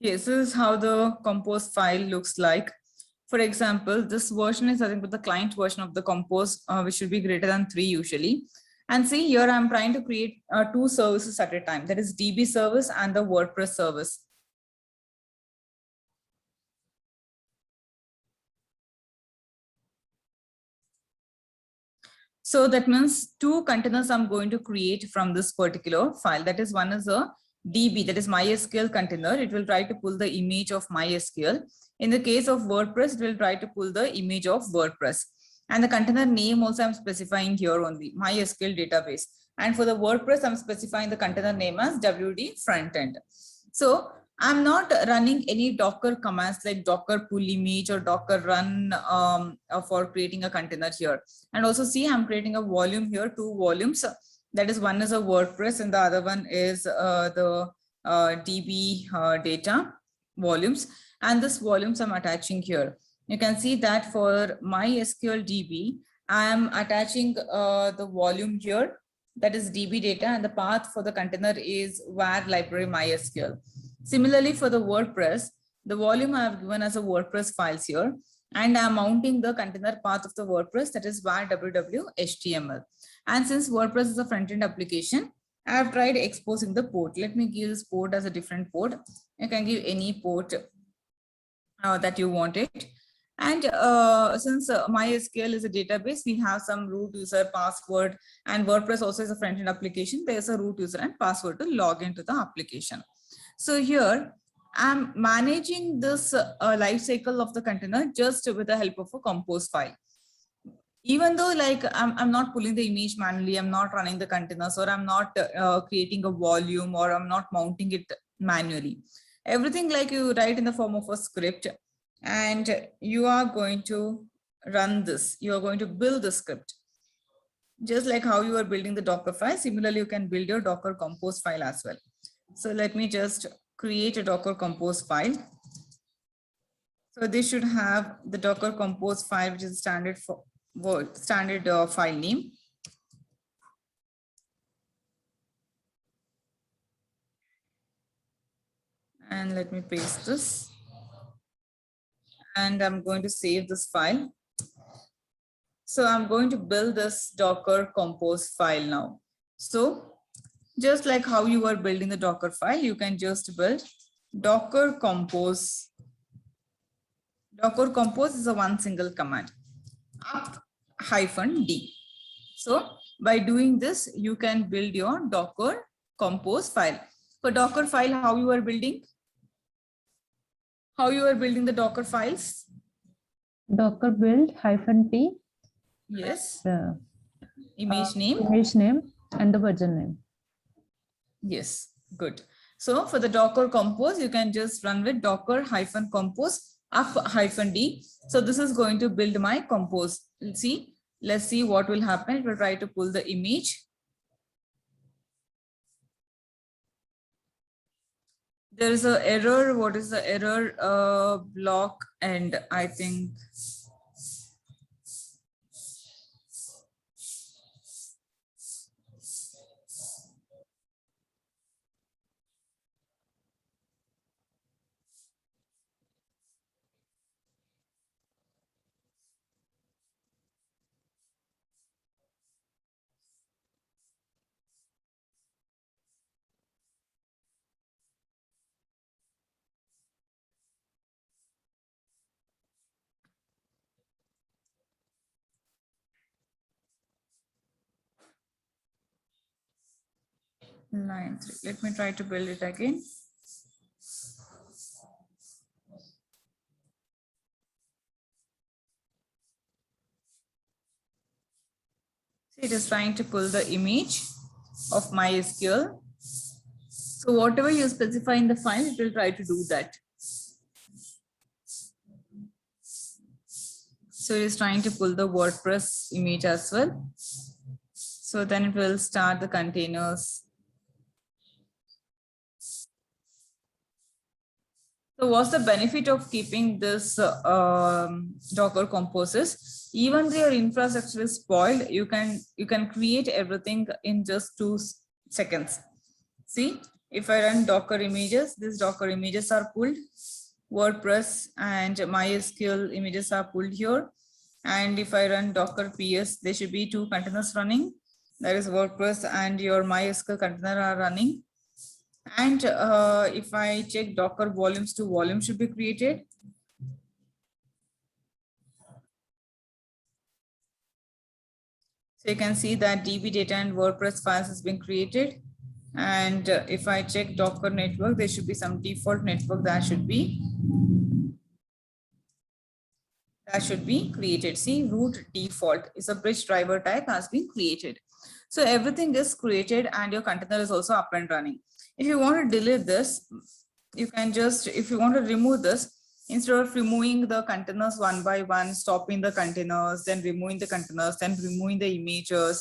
Yes, this is how the Compose file looks like. For example, this version is nothing but the client version of the Compose, which should be greater than 3 usually. And see here, I'm trying to create 2 services at a time. That is DB service and the WordPress service. So that means 2 containers I'm going to create from this particular file. That is, one is a DB, that is MySQL container. It will try to pull the image of MySQL. In the case of WordPress, it will try to pull the image of WordPress. And the container name also I'm specifying here only, MySQL database. And for the WordPress, I'm specifying the container name as WD frontend. So I'm not running any Docker commands like Docker pull image or Docker run for creating a container here. And also see, I'm creating a volume here, 2 volumes. That is, one is a WordPress and the other one is the DB data volumes. And this volumes I'm attaching here. You can see that for MySQL DB, I am attaching the volume here, that is DB data, and the path for the container is var library MySQL. Similarly, for the WordPress, the volume I have given as a WordPress files here, and I'm mounting the container path of the WordPress, that is var www HTML. And since WordPress is a front-end application, I have tried exposing the port. Let me give this port as a different port. You can give any port that you want it. And since MySQL is a database, we have some root user password, and WordPress also is a front-end application. There's a root user and password to log into the application. So here I'm managing this life cycle of the container just with the help of a Compose file. Even though like I'm not pulling the image manually, I'm not running the containers, or I'm not creating a volume, or I'm not mounting it manually. Everything like you write in the form of a script, and you are going to run this. You are going to build the script. Just like how you are building the Docker file, similarly, you can build your Docker Compose file as well. So let me just create a Docker Compose file. So this should have the Docker Compose file, which is standard for standard file name. And let me paste this. And I'm going to save this file. So I'm going to build this Docker compose file now. So just like how you are building the Docker file, you can just build Docker compose. Docker compose is a one single command, up-d. So by doing this, you can build your Docker compose file. For Docker file, how you are building? How you are building the Docker files?
Docker build -t.
Yes.
Image
Image name.
name and the version name.
Yes, good. So for the Docker compose, you can just run with Docker -compose up-d. So this is going to build my compose. Let's see what will happen. It will try to pull the image. There is an error. What is the error? Block, and I think line 3. Let me try to build it again. It is trying to pull the image of MySQL. So whatever you specify in the file, it will try to do that. So it is trying to pull the WordPress image as well. So then it will start the containers. So what's the benefit of keeping this Docker composes? Even though your infrastructure is spoiled, you can create everything in just 2 seconds. See, if I run Docker images, these Docker images are pulled. WordPress and MySQL images are pulled here. And if I run Docker PS, there should be 2 containers running. That is WordPress and your MySQL container are running. And if I check Docker volumes, 2 volumes should be created. So you can see that DB data and WordPress files has been created. And if I check Docker network, there should be some default network that should be created. See, root default is a bridge driver type has been created. So everything is created and your container is also up and running. If you want to delete this, you can just, if you want to remove this, instead of removing the containers one by one, stopping the containers, then removing the containers, then removing the images,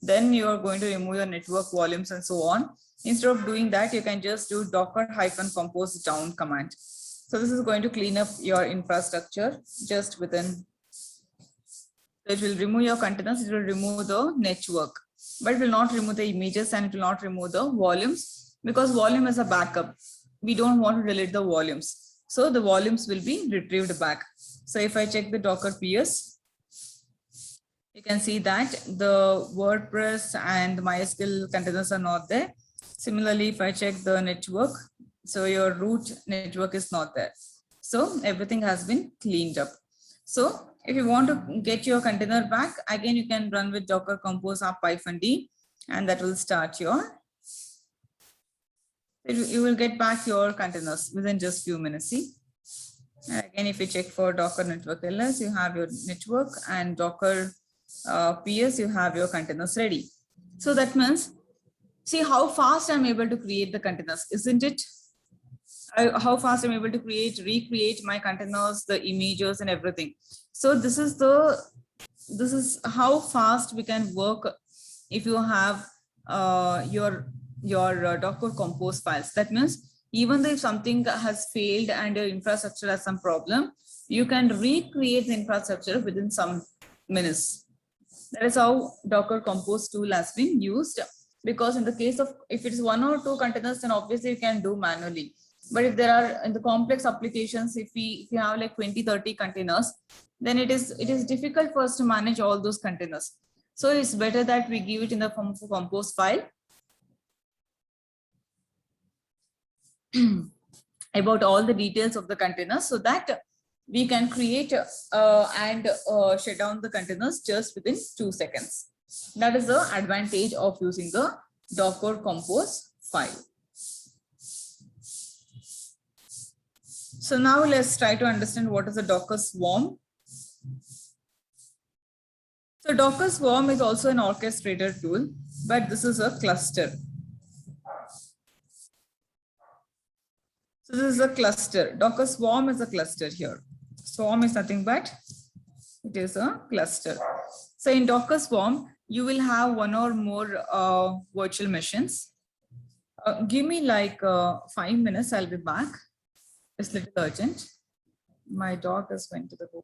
then you are going to remove your network volumes and so on. Instead of doing that, you can just do Docker-compose down command. So this is going to clean up your infrastructure just within. So it will remove your containers, it will remove the network, but it will not remove the images and it will not remove the volumes, because volume is a backup. We don't want to delete the volumes. So the volumes will be retrieved back. So if I check the Docker PS, you can see that the WordPress and MySQL containers are not there. Similarly, if I check the network, so your root network is not there. So everything has been cleaned up. So if you want to get your container back, again, you can run with Docker compose up-d, and that will start your, you will get back your containers within just few minutes. See, again, if you check for Docker network ls, you have your network, and Docker PS, you have your containers ready. So that means, see how fast I'm able to create the containers, isn't it? How fast I'm able to recreate my containers, the images and everything. So this is how fast we can work if you have your Docker compose files. That means even though if something has failed and your infrastructure has some problem, you can recreate the infrastructure within some minutes. That is how Docker compose tool has been used. Because in the case of, if it is 1 or 2 containers, then obviously you can do manually. But if there are in the complex applications, if you have like 20, 30 containers, then it is difficult for us to manage all those containers. So it's better that we give it in the form of a compose file about all the details of the containers, so that we can create and shut down the containers just within 2 seconds. That is the advantage of using the Docker compose file. So now let's try to understand what is a Docker swarm. So Docker swarm is also an orchestrator tool, but this is a cluster. So this is a cluster. Docker swarm is a cluster here. Swarm is nothing but it is a cluster. So in Docker swarm, you will have one or more virtual machines. Give me like 5 minutes, I'll be back. It's a little urgent. My dog has went to the room.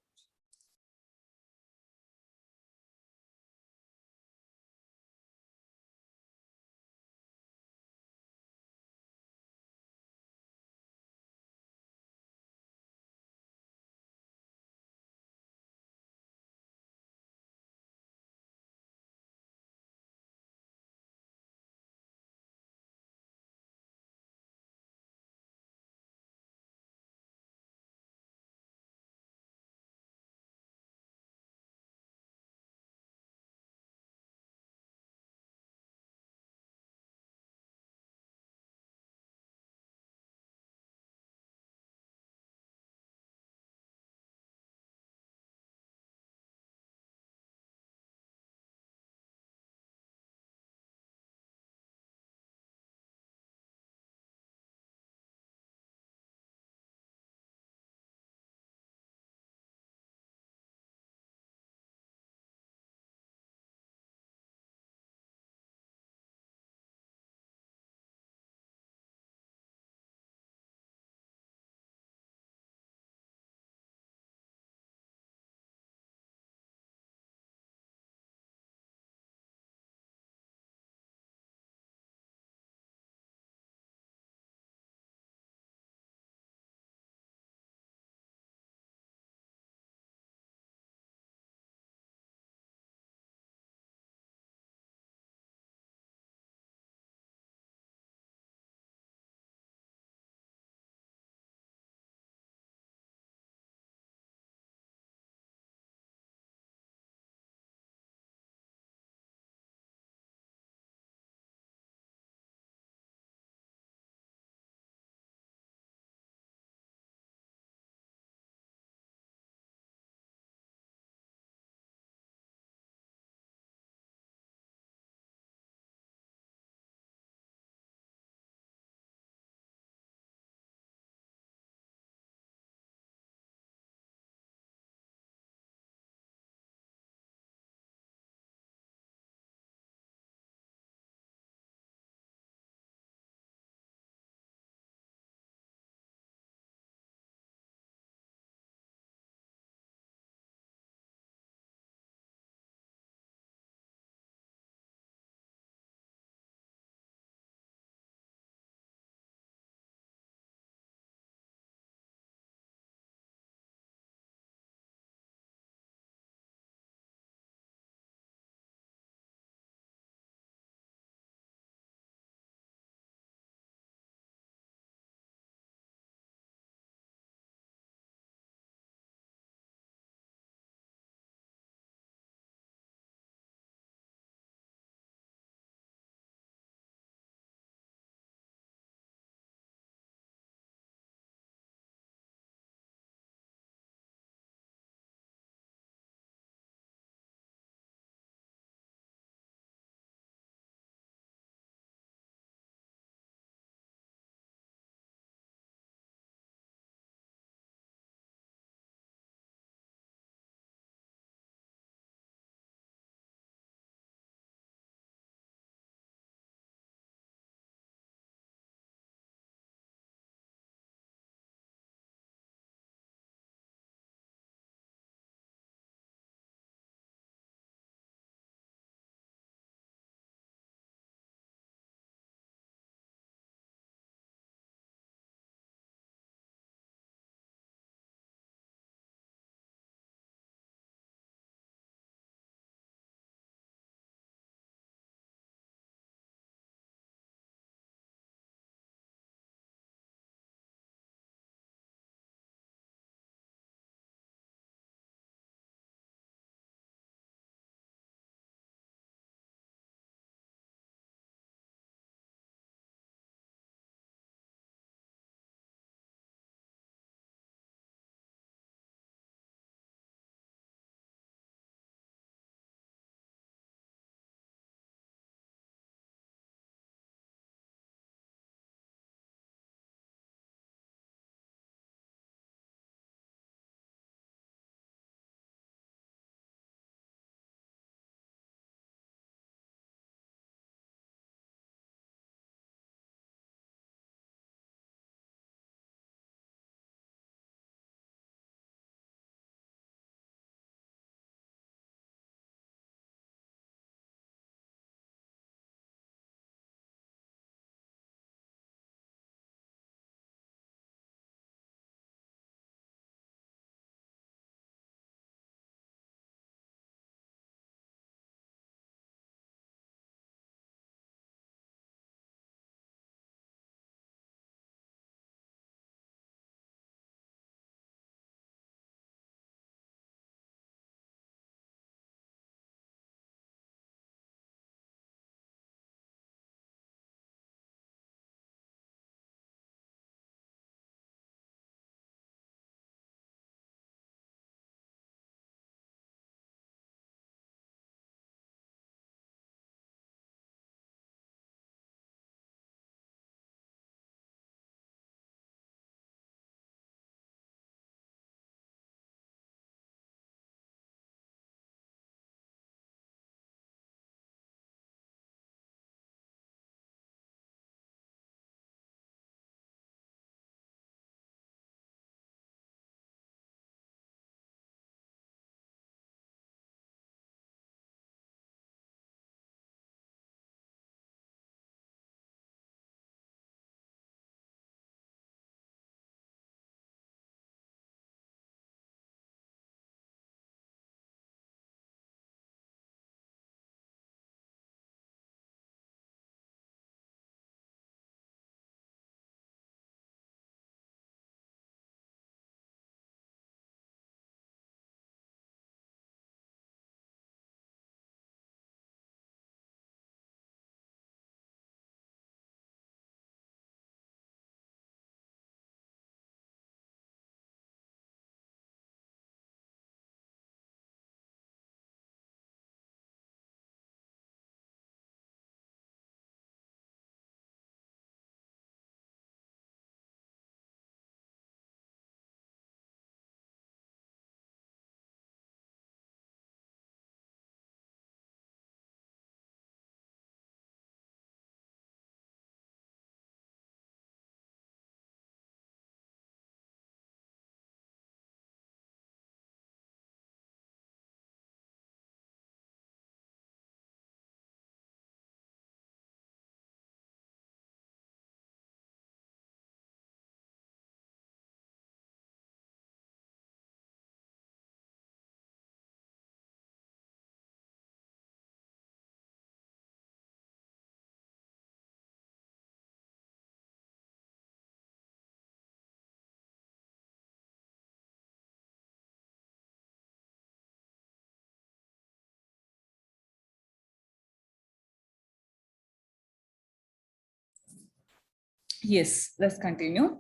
Yes, let's continue.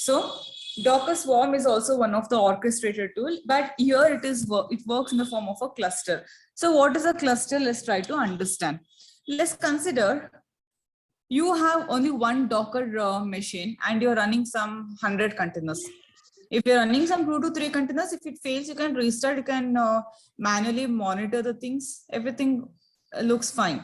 So Docker Swarm is also one of the orchestrator tool, but here it works in the form of a cluster. So what is a cluster? Let's try to understand. Let's consider you have only one Docker machine and you're running some 100 containers. If you're running some 2 to 3 containers, if it fails, you can restart, you can manually monitor the things, everything looks fine.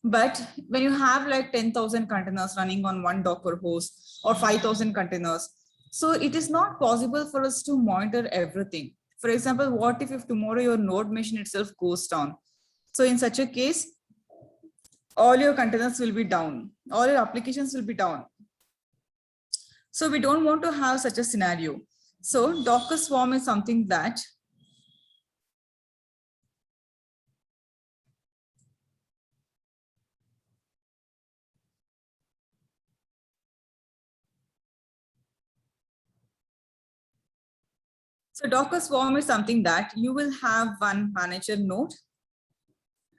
But when you have like 10,000 containers running on one Docker host or 5,000 containers, so it is not possible for us to monitor everything. For example, what if tomorrow your node machine itself goes down? So in such a case, all your containers will be down, all your applications will be down. So we don't want to have such a scenario. So Docker Swarm is something that Docker Swarm is something that you will have one manager node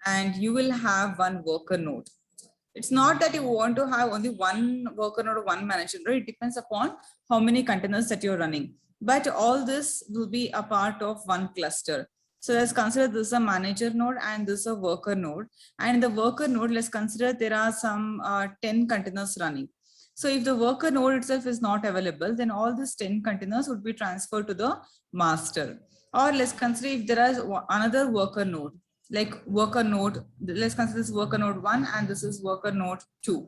and you will have one worker node. It's not that you want to have only one worker node or one manager node. It depends upon how many containers that you're running. But all this will be a part of one cluster. So let's consider this is a manager node and this is a worker node. And in the worker node, let's consider there are some 10 containers running. So if the worker node itself is not available, then all these 10 containers would be transferred to the master. Or let's consider if there is another worker node, like worker node, let's consider this worker node 1 and this is worker node 2.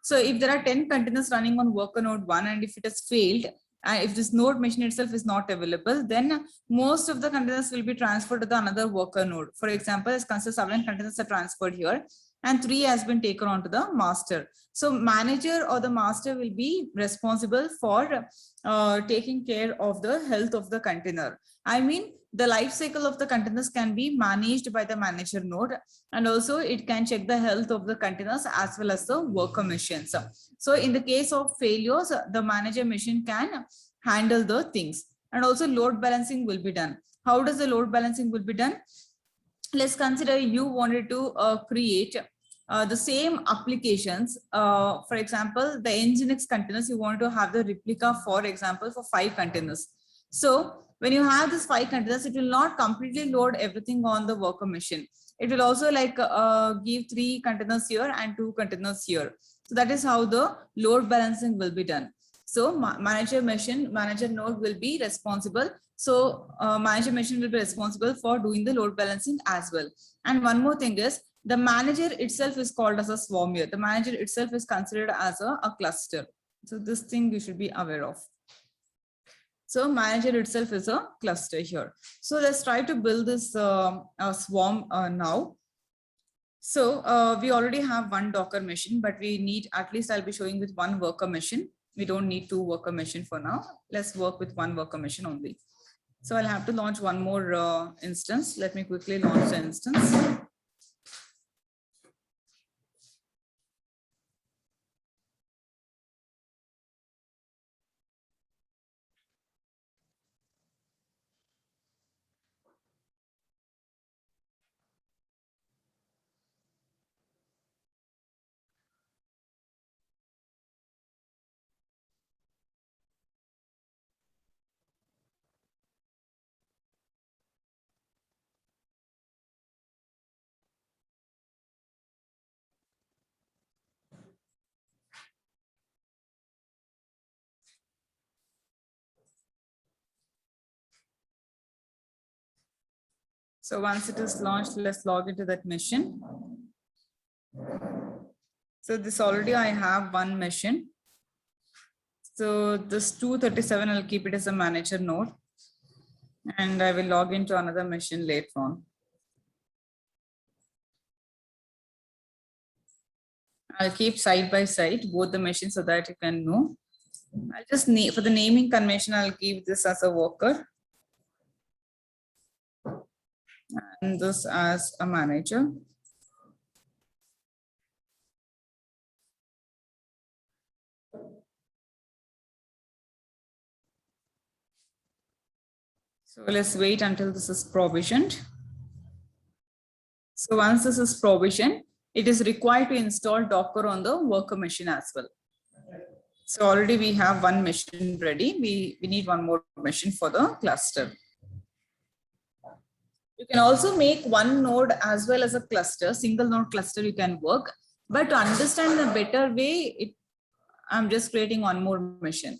So if there are 10 containers running on worker node 1 and if it has failed, and if this node machine itself is not available, then most of the containers will be transferred to the another worker node. For example, let's consider 7 containers are transferred here and 3 has been taken onto the master. So manager or the master will be responsible for taking care of the health of the container. I mean, the life cycle of the containers can be managed by the manager node, and also it can check the health of the containers as well as the worker machines. So in the case of failures, the manager machine can handle the things, and also load balancing will be done. How does the load balancing will be done? Let's consider you wanted to create the same applications. For example, the Nginx containers, you want to have the replica, for example, for 5 containers. So when you have this 5 containers, it will not completely load everything on the worker machine. It will also like give 3 containers here and 2 containers here. So that is how the load balancing will be done. So manager node will be responsible. So manager machine will be responsible for doing the load balancing as well. And one more thing is, the manager itself is called as a swarm here. The manager itself is considered as a cluster. So this thing you should be aware of. So manager itself is a cluster here. So let's try to build this swarm now. So we already have one Docker machine, but we need, at least I'll be showing with one worker machine. We don't need 2 worker machine for now. Let's work with one worker machine only. So I'll have to launch one more instance. Let me quickly launch the instance. So once it is launched, let's log into that machine. So this already I have one machine. So this 237, I'll keep it as a manager node. And I will log into another machine later on. I'll keep side by side both the machines so that you can know. I'll just name, for the naming convention, I'll keep this as a worker and this as a manager. So let's wait until this is provisioned. So once this is provisioned, it is required to install Docker on the worker machine as well. So already we have one machine ready. We need one more machine for the cluster. You can also make one node as well as a cluster, single node cluster you can work. But to understand the better way, I'm just creating one more machine.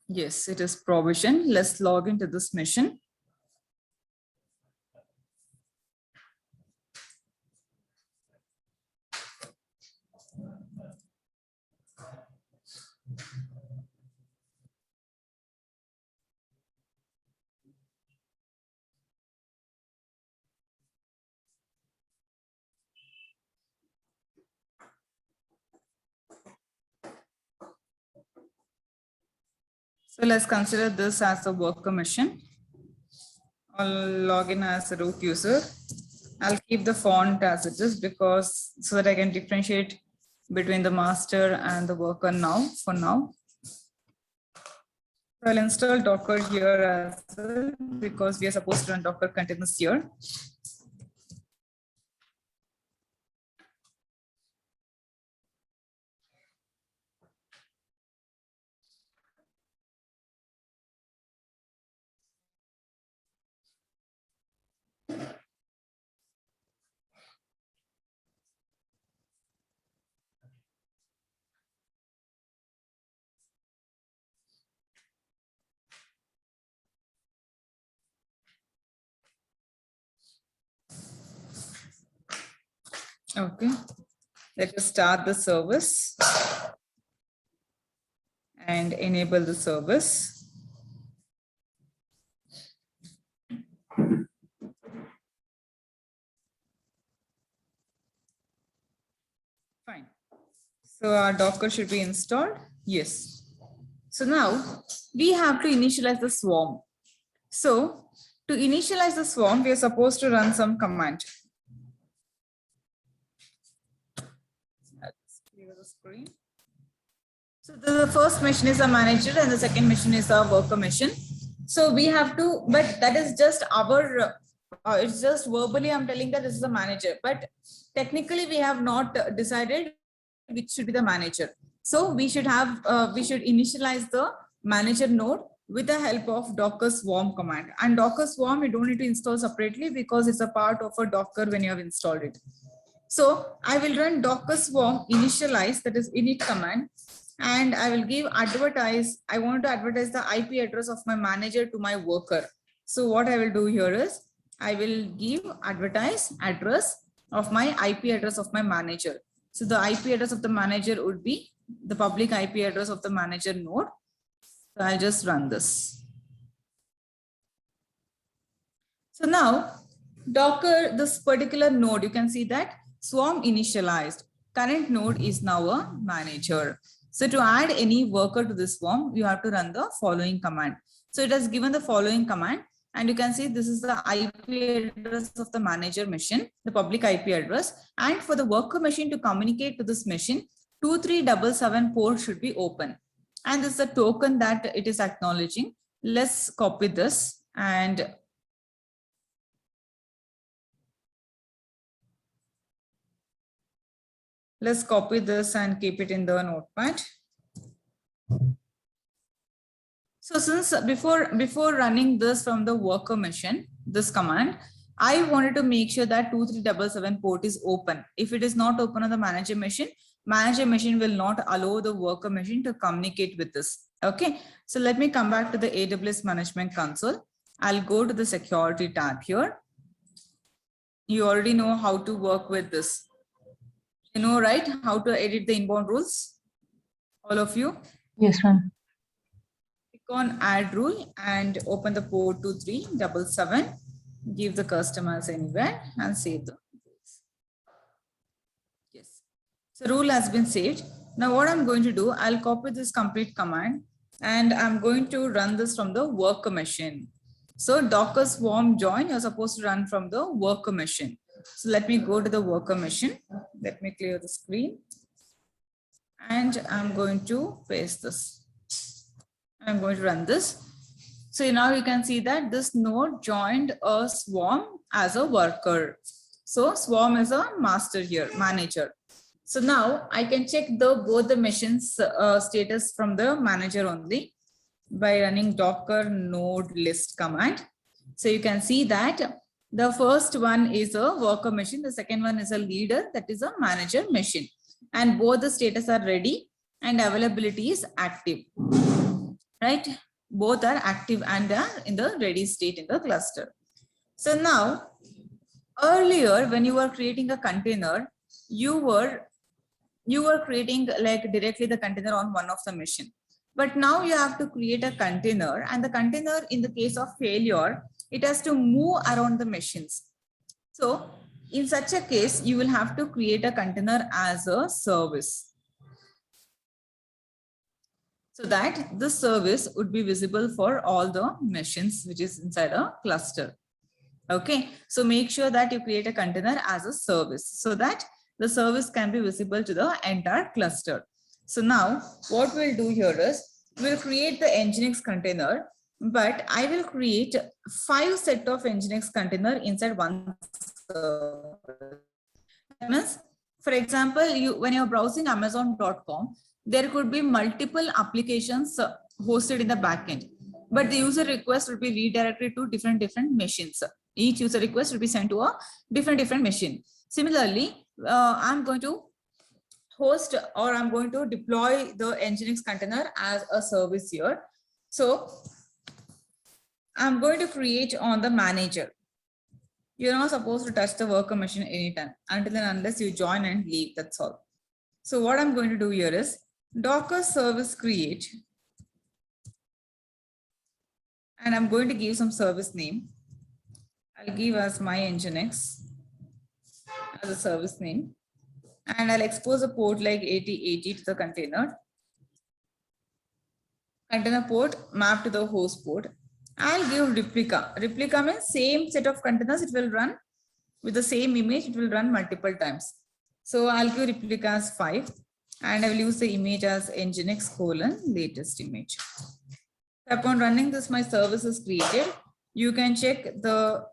Yes, it is provision. Let's log into this machine. So let's consider this as a worker machine. I'll log in as a root user. I'll keep the font as it is because so that I can differentiate between the master and the worker now for now. So I'll install Docker here as well because we are supposed to run Docker containers here. Okay, let us start the service and enable the service. Fine. So our Docker should be installed. Yes. So now we have to initialize the swarm. So to initialize the swarm, we are supposed to run some command. Let's clear the screen. So the first machine is a manager and the second machine is a worker machine. So we have to, but that is just our, it's just verbally I'm telling that this is a manager, but technically we have not decided which should be the manager. So we should have, we should initialize the manager node with the help of Docker swarm command. And Docker swarm you don't need to install separately because it's a part of a Docker when you have installed it. So I will run Docker swarm initialize, that is init command, and I will give advertise. I want to advertise the IP address of my manager to my worker. So what I will do here is I will give advertise address of my IP address of my manager. So the IP address of the manager would be the public IP address of the manager node. So I'll just run this. So now Docker, this particular node, you can see that swarm initialized. Current node is now a manager. So to add any worker to this swarm, you have to run the following command. So it has given the following command, and you can see this is the IP address of the manager machine, the public IP address. And for the worker machine to communicate to this machine, 2377 port should be open. And this is the token that it is acknowledging. Let's copy this and let's copy this and keep it in the notepad. So since before running this from the worker machine, this command, I wanted to make sure that 2377 port is open. If it is not open on the manager machine will not allow the worker machine to communicate with this. Okay, so let me come back to the AWS management console. I'll go to the security tab here. You already know how to work with this. You know, right? How to edit the inbound rules? All of you?
Yes, ma'am.
Click on add rule and open the port 2377. Give the customers anywhere and save the rules. Yes. So rule has been saved. Now what I'm going to do, I'll copy this complete command and I'm going to run this from the worker machine. So Docker swarm join, you're supposed to run from the worker machine. So let me go to the worker machine. Let me clear the screen. And I'm going to paste this. I'm going to run this. So now you can see that this node joined a swarm as a worker. So swarm is a master here, manager. So now I can check both the machines status from the manager only by running docker node list command. So you can see that the first one is a worker machine. The second one is a leader, that is a manager machine. And both the status are ready and availability is active, right? Both are active and are in the ready state in the cluster. So now, earlier when you were creating a container, you were creating like directly the container on one of the machine. But now you have to create a container, and the container in the case of failure, it has to move around the machines. So in such a case, you will have to create a container as a service, so that the service would be visible for all the machines which is inside a cluster. Okay, so make sure that you create a container as a service so that the service can be visible to the entire cluster. So now what we'll do here is we'll create the Nginx container, but I will create 5 set of Nginx container inside one service. That means, for example, when you're browsing Amazon.com, there could be multiple applications hosted in the backend, but the user request will be redirected to different machines. Each user request will be sent to a different machine. Similarly, I'm going to host or I'm going to deploy the Nginx container as a service here. So I'm going to create on the manager. You're not supposed to touch the worker machine anytime until and unless you join and leave. That's all. So what I'm going to do here is Docker service create, and I'm going to give some service name. I'll give as my Nginx as a service name, and I'll expose a port like 8080 to the container port mapped to the host port. I'll give replica. Replica means same set of containers, it will run with the same image, it will run multiple times. So I'll give replica as 5, and I will use the image as Nginx : latest image. Upon running this, my service is created. You can check the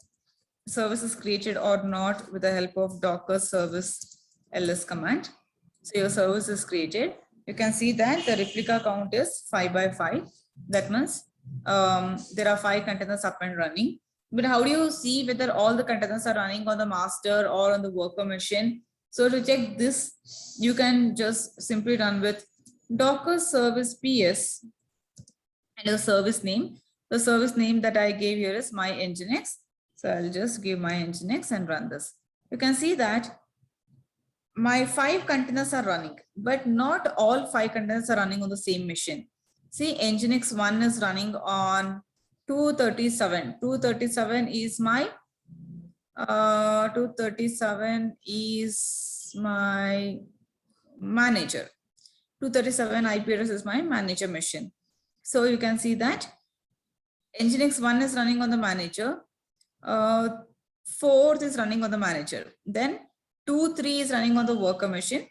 service is created or not with the help of Docker service ls command. So your service is created. You can see that the replica count is 5 by 5. That means there are 5 containers up and running. But how do you see whether all the containers are running on the master or on the worker machine? So to check this, you can just simply run with Docker service ps and a service name. The service name that I gave here is my Nginx. So I'll just give my Nginx and run this. You can see that my 5 containers are running, but not all 5 containers are running on the same machine. See, Nginx 1 is running on 237. 237 is my 237 is my manager. 237 IP address is my manager machine. So you can see that Nginx 1 is running on the manager. 4th is running on the manager. Then 2, 3 is running on the worker machine.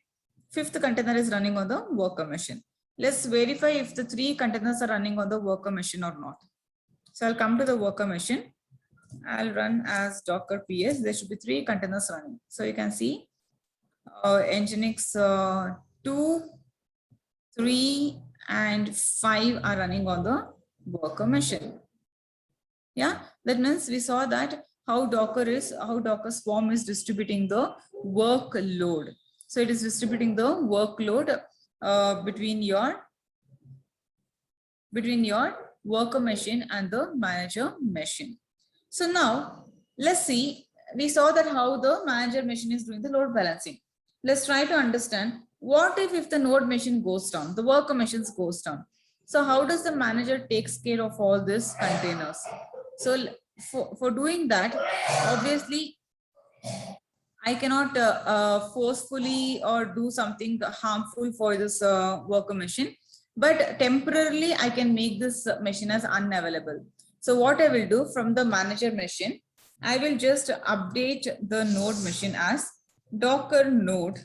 5th container is running on the worker machine. Let's verify if the 3 containers are running on the worker machine or not. So I'll come to the worker machine. I'll run as Docker ps. There should be 3 containers running. So you can see Nginx 2, 3, and 5 are running on the worker machine. Yeah, that means we saw that how Docker Swarm is distributing the workload. So it is distributing the workload between your worker machine and the manager machine. So now let's see, we saw that how the manager machine is doing the load balancing. Let's try to understand what if the node machine goes down, the worker machines goes down. So how does the manager takes care of all these containers? So for doing that, obviously I cannot forcefully or do something harmful for this worker machine, but temporarily I can make this machine as unavailable. So what I will do from the manager machine, I will just update the node machine as Docker node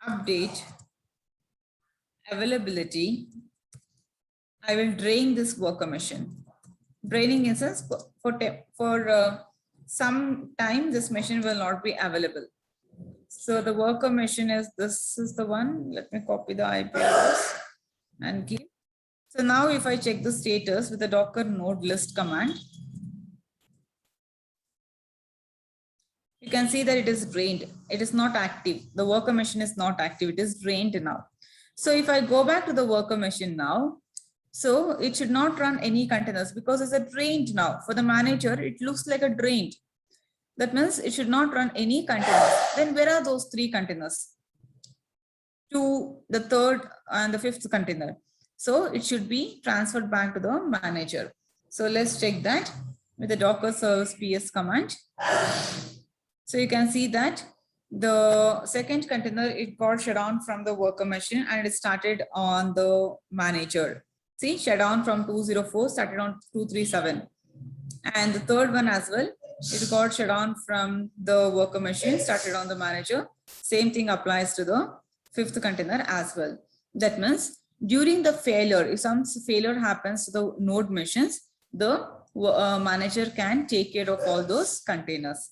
update availability. I will drain this worker machine. Draining in sense for some time this machine will not be available. So the worker machine is, this is the one. Let me copy the IP address and give. So now if I check the status with the Docker node list command, you can see that it is drained. It is not active. The worker machine is not active. It is drained now. So if I go back to the worker machine now, so it should not run any containers because it's a drained now. For the manager, it looks like a drained. That means it should not run any containers. Then where are those 3 containers? 2, the 3rd and the 5th container. So it should be transferred back to the manager. So let's check that with the Docker service ps command. So you can see that the 2nd container, it got shut down from the worker machine and it started on the manager. See, shut down from 204, started on 237. And the 3rd one as well, it got shut down from the worker machine, started on the manager. Same thing applies to the 5th container as well. That means during the failure, if some failure happens to the node machines, the manager can take care of all those containers.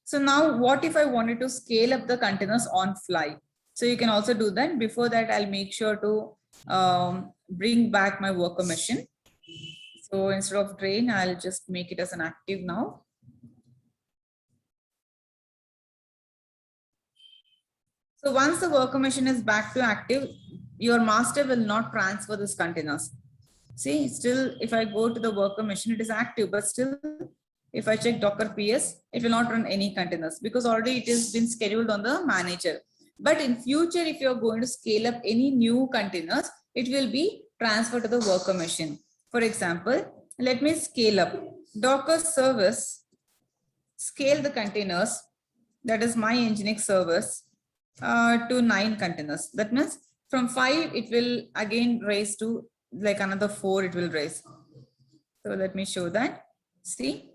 So now what if I wanted to scale up the containers on fly? So you can also do that. Before that, I'll make sure to bring back my worker machine. So instead of drain, I'll just make it as an active now. So once the worker machine is back to active, your master will not transfer these containers. See, still, if I go to the worker machine, it is active, but still, if I check Docker PS, it will not run any containers because already it has been scheduled on the manager. But in future, if you're going to scale up any new containers, it will be transferred to the worker machine. For example, let me scale up Docker service, scale the containers, that is my Nginx service, to 9 containers. That means from 5, it will again raise to like another 4, it will raise. So let me show that. See,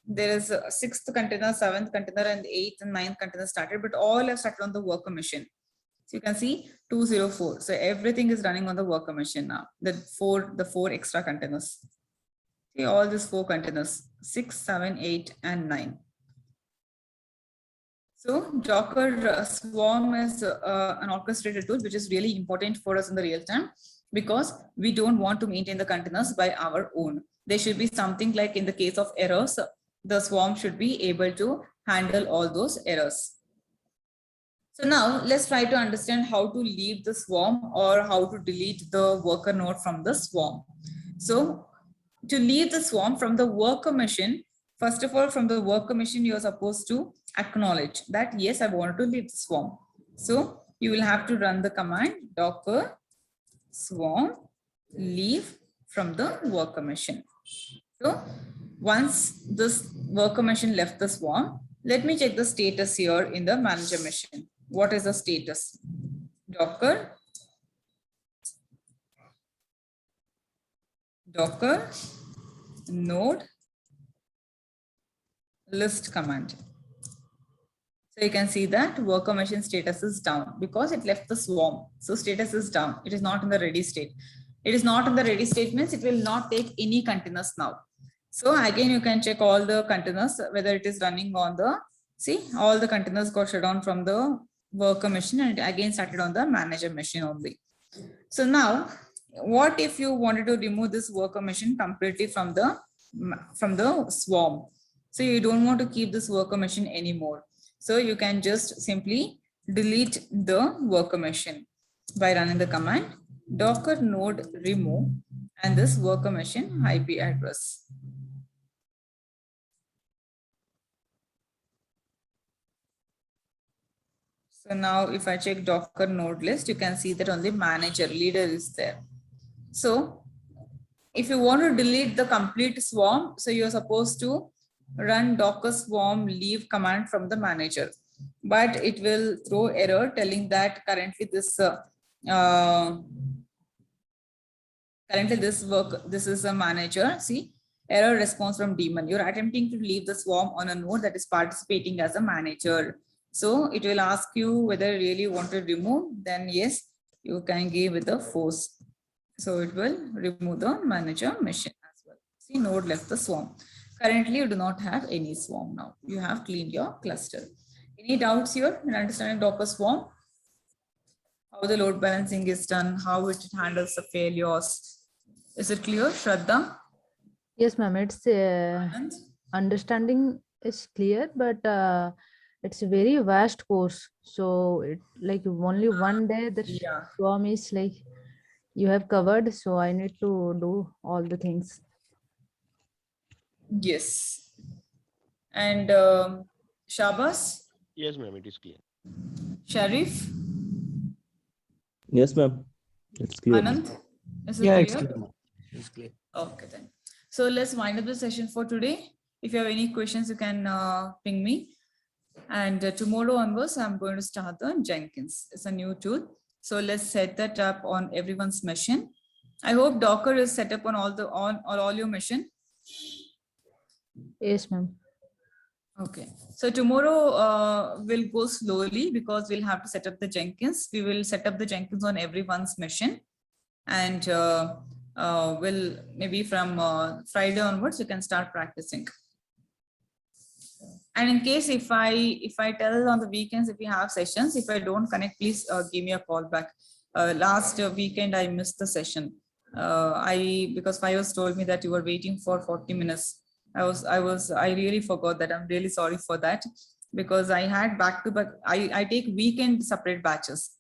there is a 6th container, 7th container, and 8th and 9th container started, but all have started on the worker machine. So you can see 204. So everything is running on the worker machine now. The 4 extra containers. See all these 4 containers, 6, 7, 8, and 9. So Docker Swarm is an orchestrated tool, which is really important for us in the real time because we don't want to maintain the containers by our own. There should be something like in the case of errors, the Swarm should be able to handle all those errors. So now let's try to understand how to leave the Swarm or how to delete the worker node from the Swarm. So to leave the Swarm from the worker machine, first of all, from the worker machine, you're supposed to acknowledge that, yes, I want to leave the Swarm. So you will have to run the command Docker Swarm leave from the worker machine. So once this worker machine left the Swarm, let me check the status here in the manager machine. What is the status? Docker node list command. So you can see that worker machine status is down because it left the Swarm. So status is down. It is not in the ready state. It is not in the ready state means it will not take any containers now. So again, you can check all the containers, whether it is running on the, see, all the containers got shut down from the worker machine and it again started on the manager machine only. So now what if you wanted to remove this worker machine completely from the swarm? So you don't want to keep this worker machine anymore. So you can just simply delete the worker machine by running the command docker node remove and this worker machine IP address. So now if I check Docker node list, you can see that only manager leader is there. So if you want to delete the complete swarm, so you're supposed to run docker swarm leave command from the manager, but it will throw error telling that currently this this is a manager. See, error response from daemon. You're attempting to leave the swarm on a node that is participating as a manager. So it will ask you whether you really want to remove, then yes, you can give with the force. So it will remove the manager machine as well. See, node left the swarm. Currently, you do not have any swarm now. You have cleaned your cluster. Any doubts here in understanding Docker swarm? How the load balancing is done, how it handles the failures. Is it clear, Shraddha?
Yes, ma'am. It's understanding is clear, but it's a very vast course. So it like only one day the swarm is like you have covered. So I need to do all the things.
Yes. And Shabas?
Yes, ma'am, it is clear.
Sharif?
Yes, ma'am. It's clear.
Anand? Is it
Yeah,
clear?
it's clear. It's clear.
Okay, then. So let's wind up the session for today. If you have any questions, you can ping me. And tomorrow onwards, I'm going to start the Jenkins. It's a new tool. So let's set that up on everyone's machine. I hope Docker is set up on all your machine.
Yes, ma'am.
Okay. So tomorrow we'll go slowly because we'll have to set up the Jenkins. We will set up the Jenkins on everyone's machine. And we'll maybe from Friday onwards, you can start practicing. And in case if I tell on the weekends, if you have sessions, if I don't connect, please give me a call back. Last weekend, I missed the session. Because Fios told me that you were waiting for 40 minutes. I really forgot that. I'm really sorry for that because I had back-to-back. I take weekend separate batches.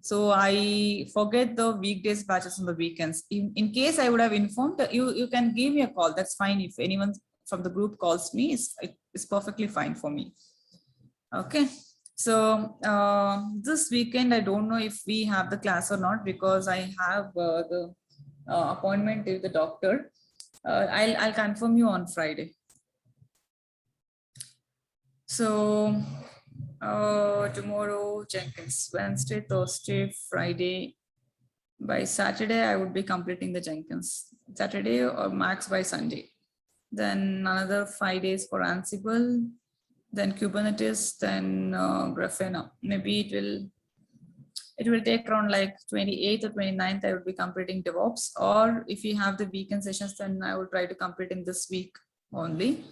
So I forget the weekdays batches on the weekends. In case I would have informed you can give me a call. That's fine. If anyone from the group calls me, it's perfectly fine for me. Okay. So this weekend, I don't know if we have the class or not because I have the appointment with the doctor. I'll confirm you on Friday. So tomorrow Jenkins, Wednesday, Thursday, Friday. By Saturday, I would be completing the Jenkins. Saturday or max by Sunday. Then another 5 days for Ansible, then Kubernetes, then Grafana. Maybe it will take around like 28th or 29th. I will be completing DevOps. Or if you have the weekend sessions, then I will try to complete in this week only.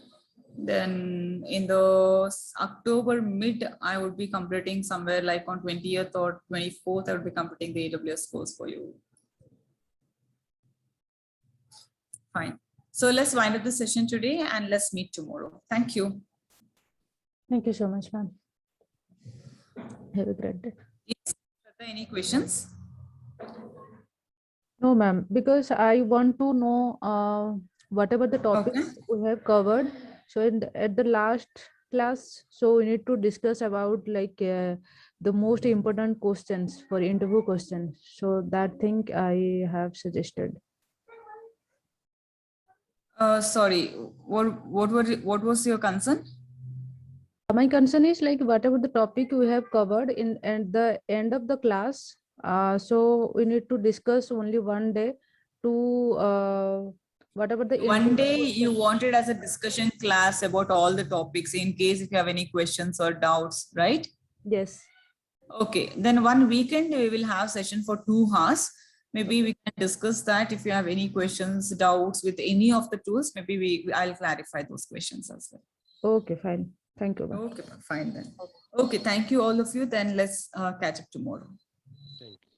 Then in the October mid, I would be completing somewhere like on 20th or 24th. I would be completing the AWS course for you. Fine. So let's wind up the session today and let's meet tomorrow. Thank you.
Thank you so much, ma'am. Have a great day.
Yes. Are there any questions?
No, ma'am, because I want to know whatever the topics we have covered. So at the last class, so we need to discuss about like the most important questions for interview questions. So that thing I have suggested.
Sorry, what was your concern?
My concern is like whatever the topic we have covered at the end of the class. So we need to discuss only one day to whatever the
one day you wanted as a discussion class about all the topics in case if you have any questions or doubts, right?
Yes.
Okay, then one weekend we will have session for 2 hours. Maybe we can discuss that. If you have any questions, doubts with any of the tools, maybe I'll clarify those questions as well.
Okay, fine. Thank you.
Okay, fine then. Okay, thank you all of you. Then let's catch up tomorrow.
Thank you.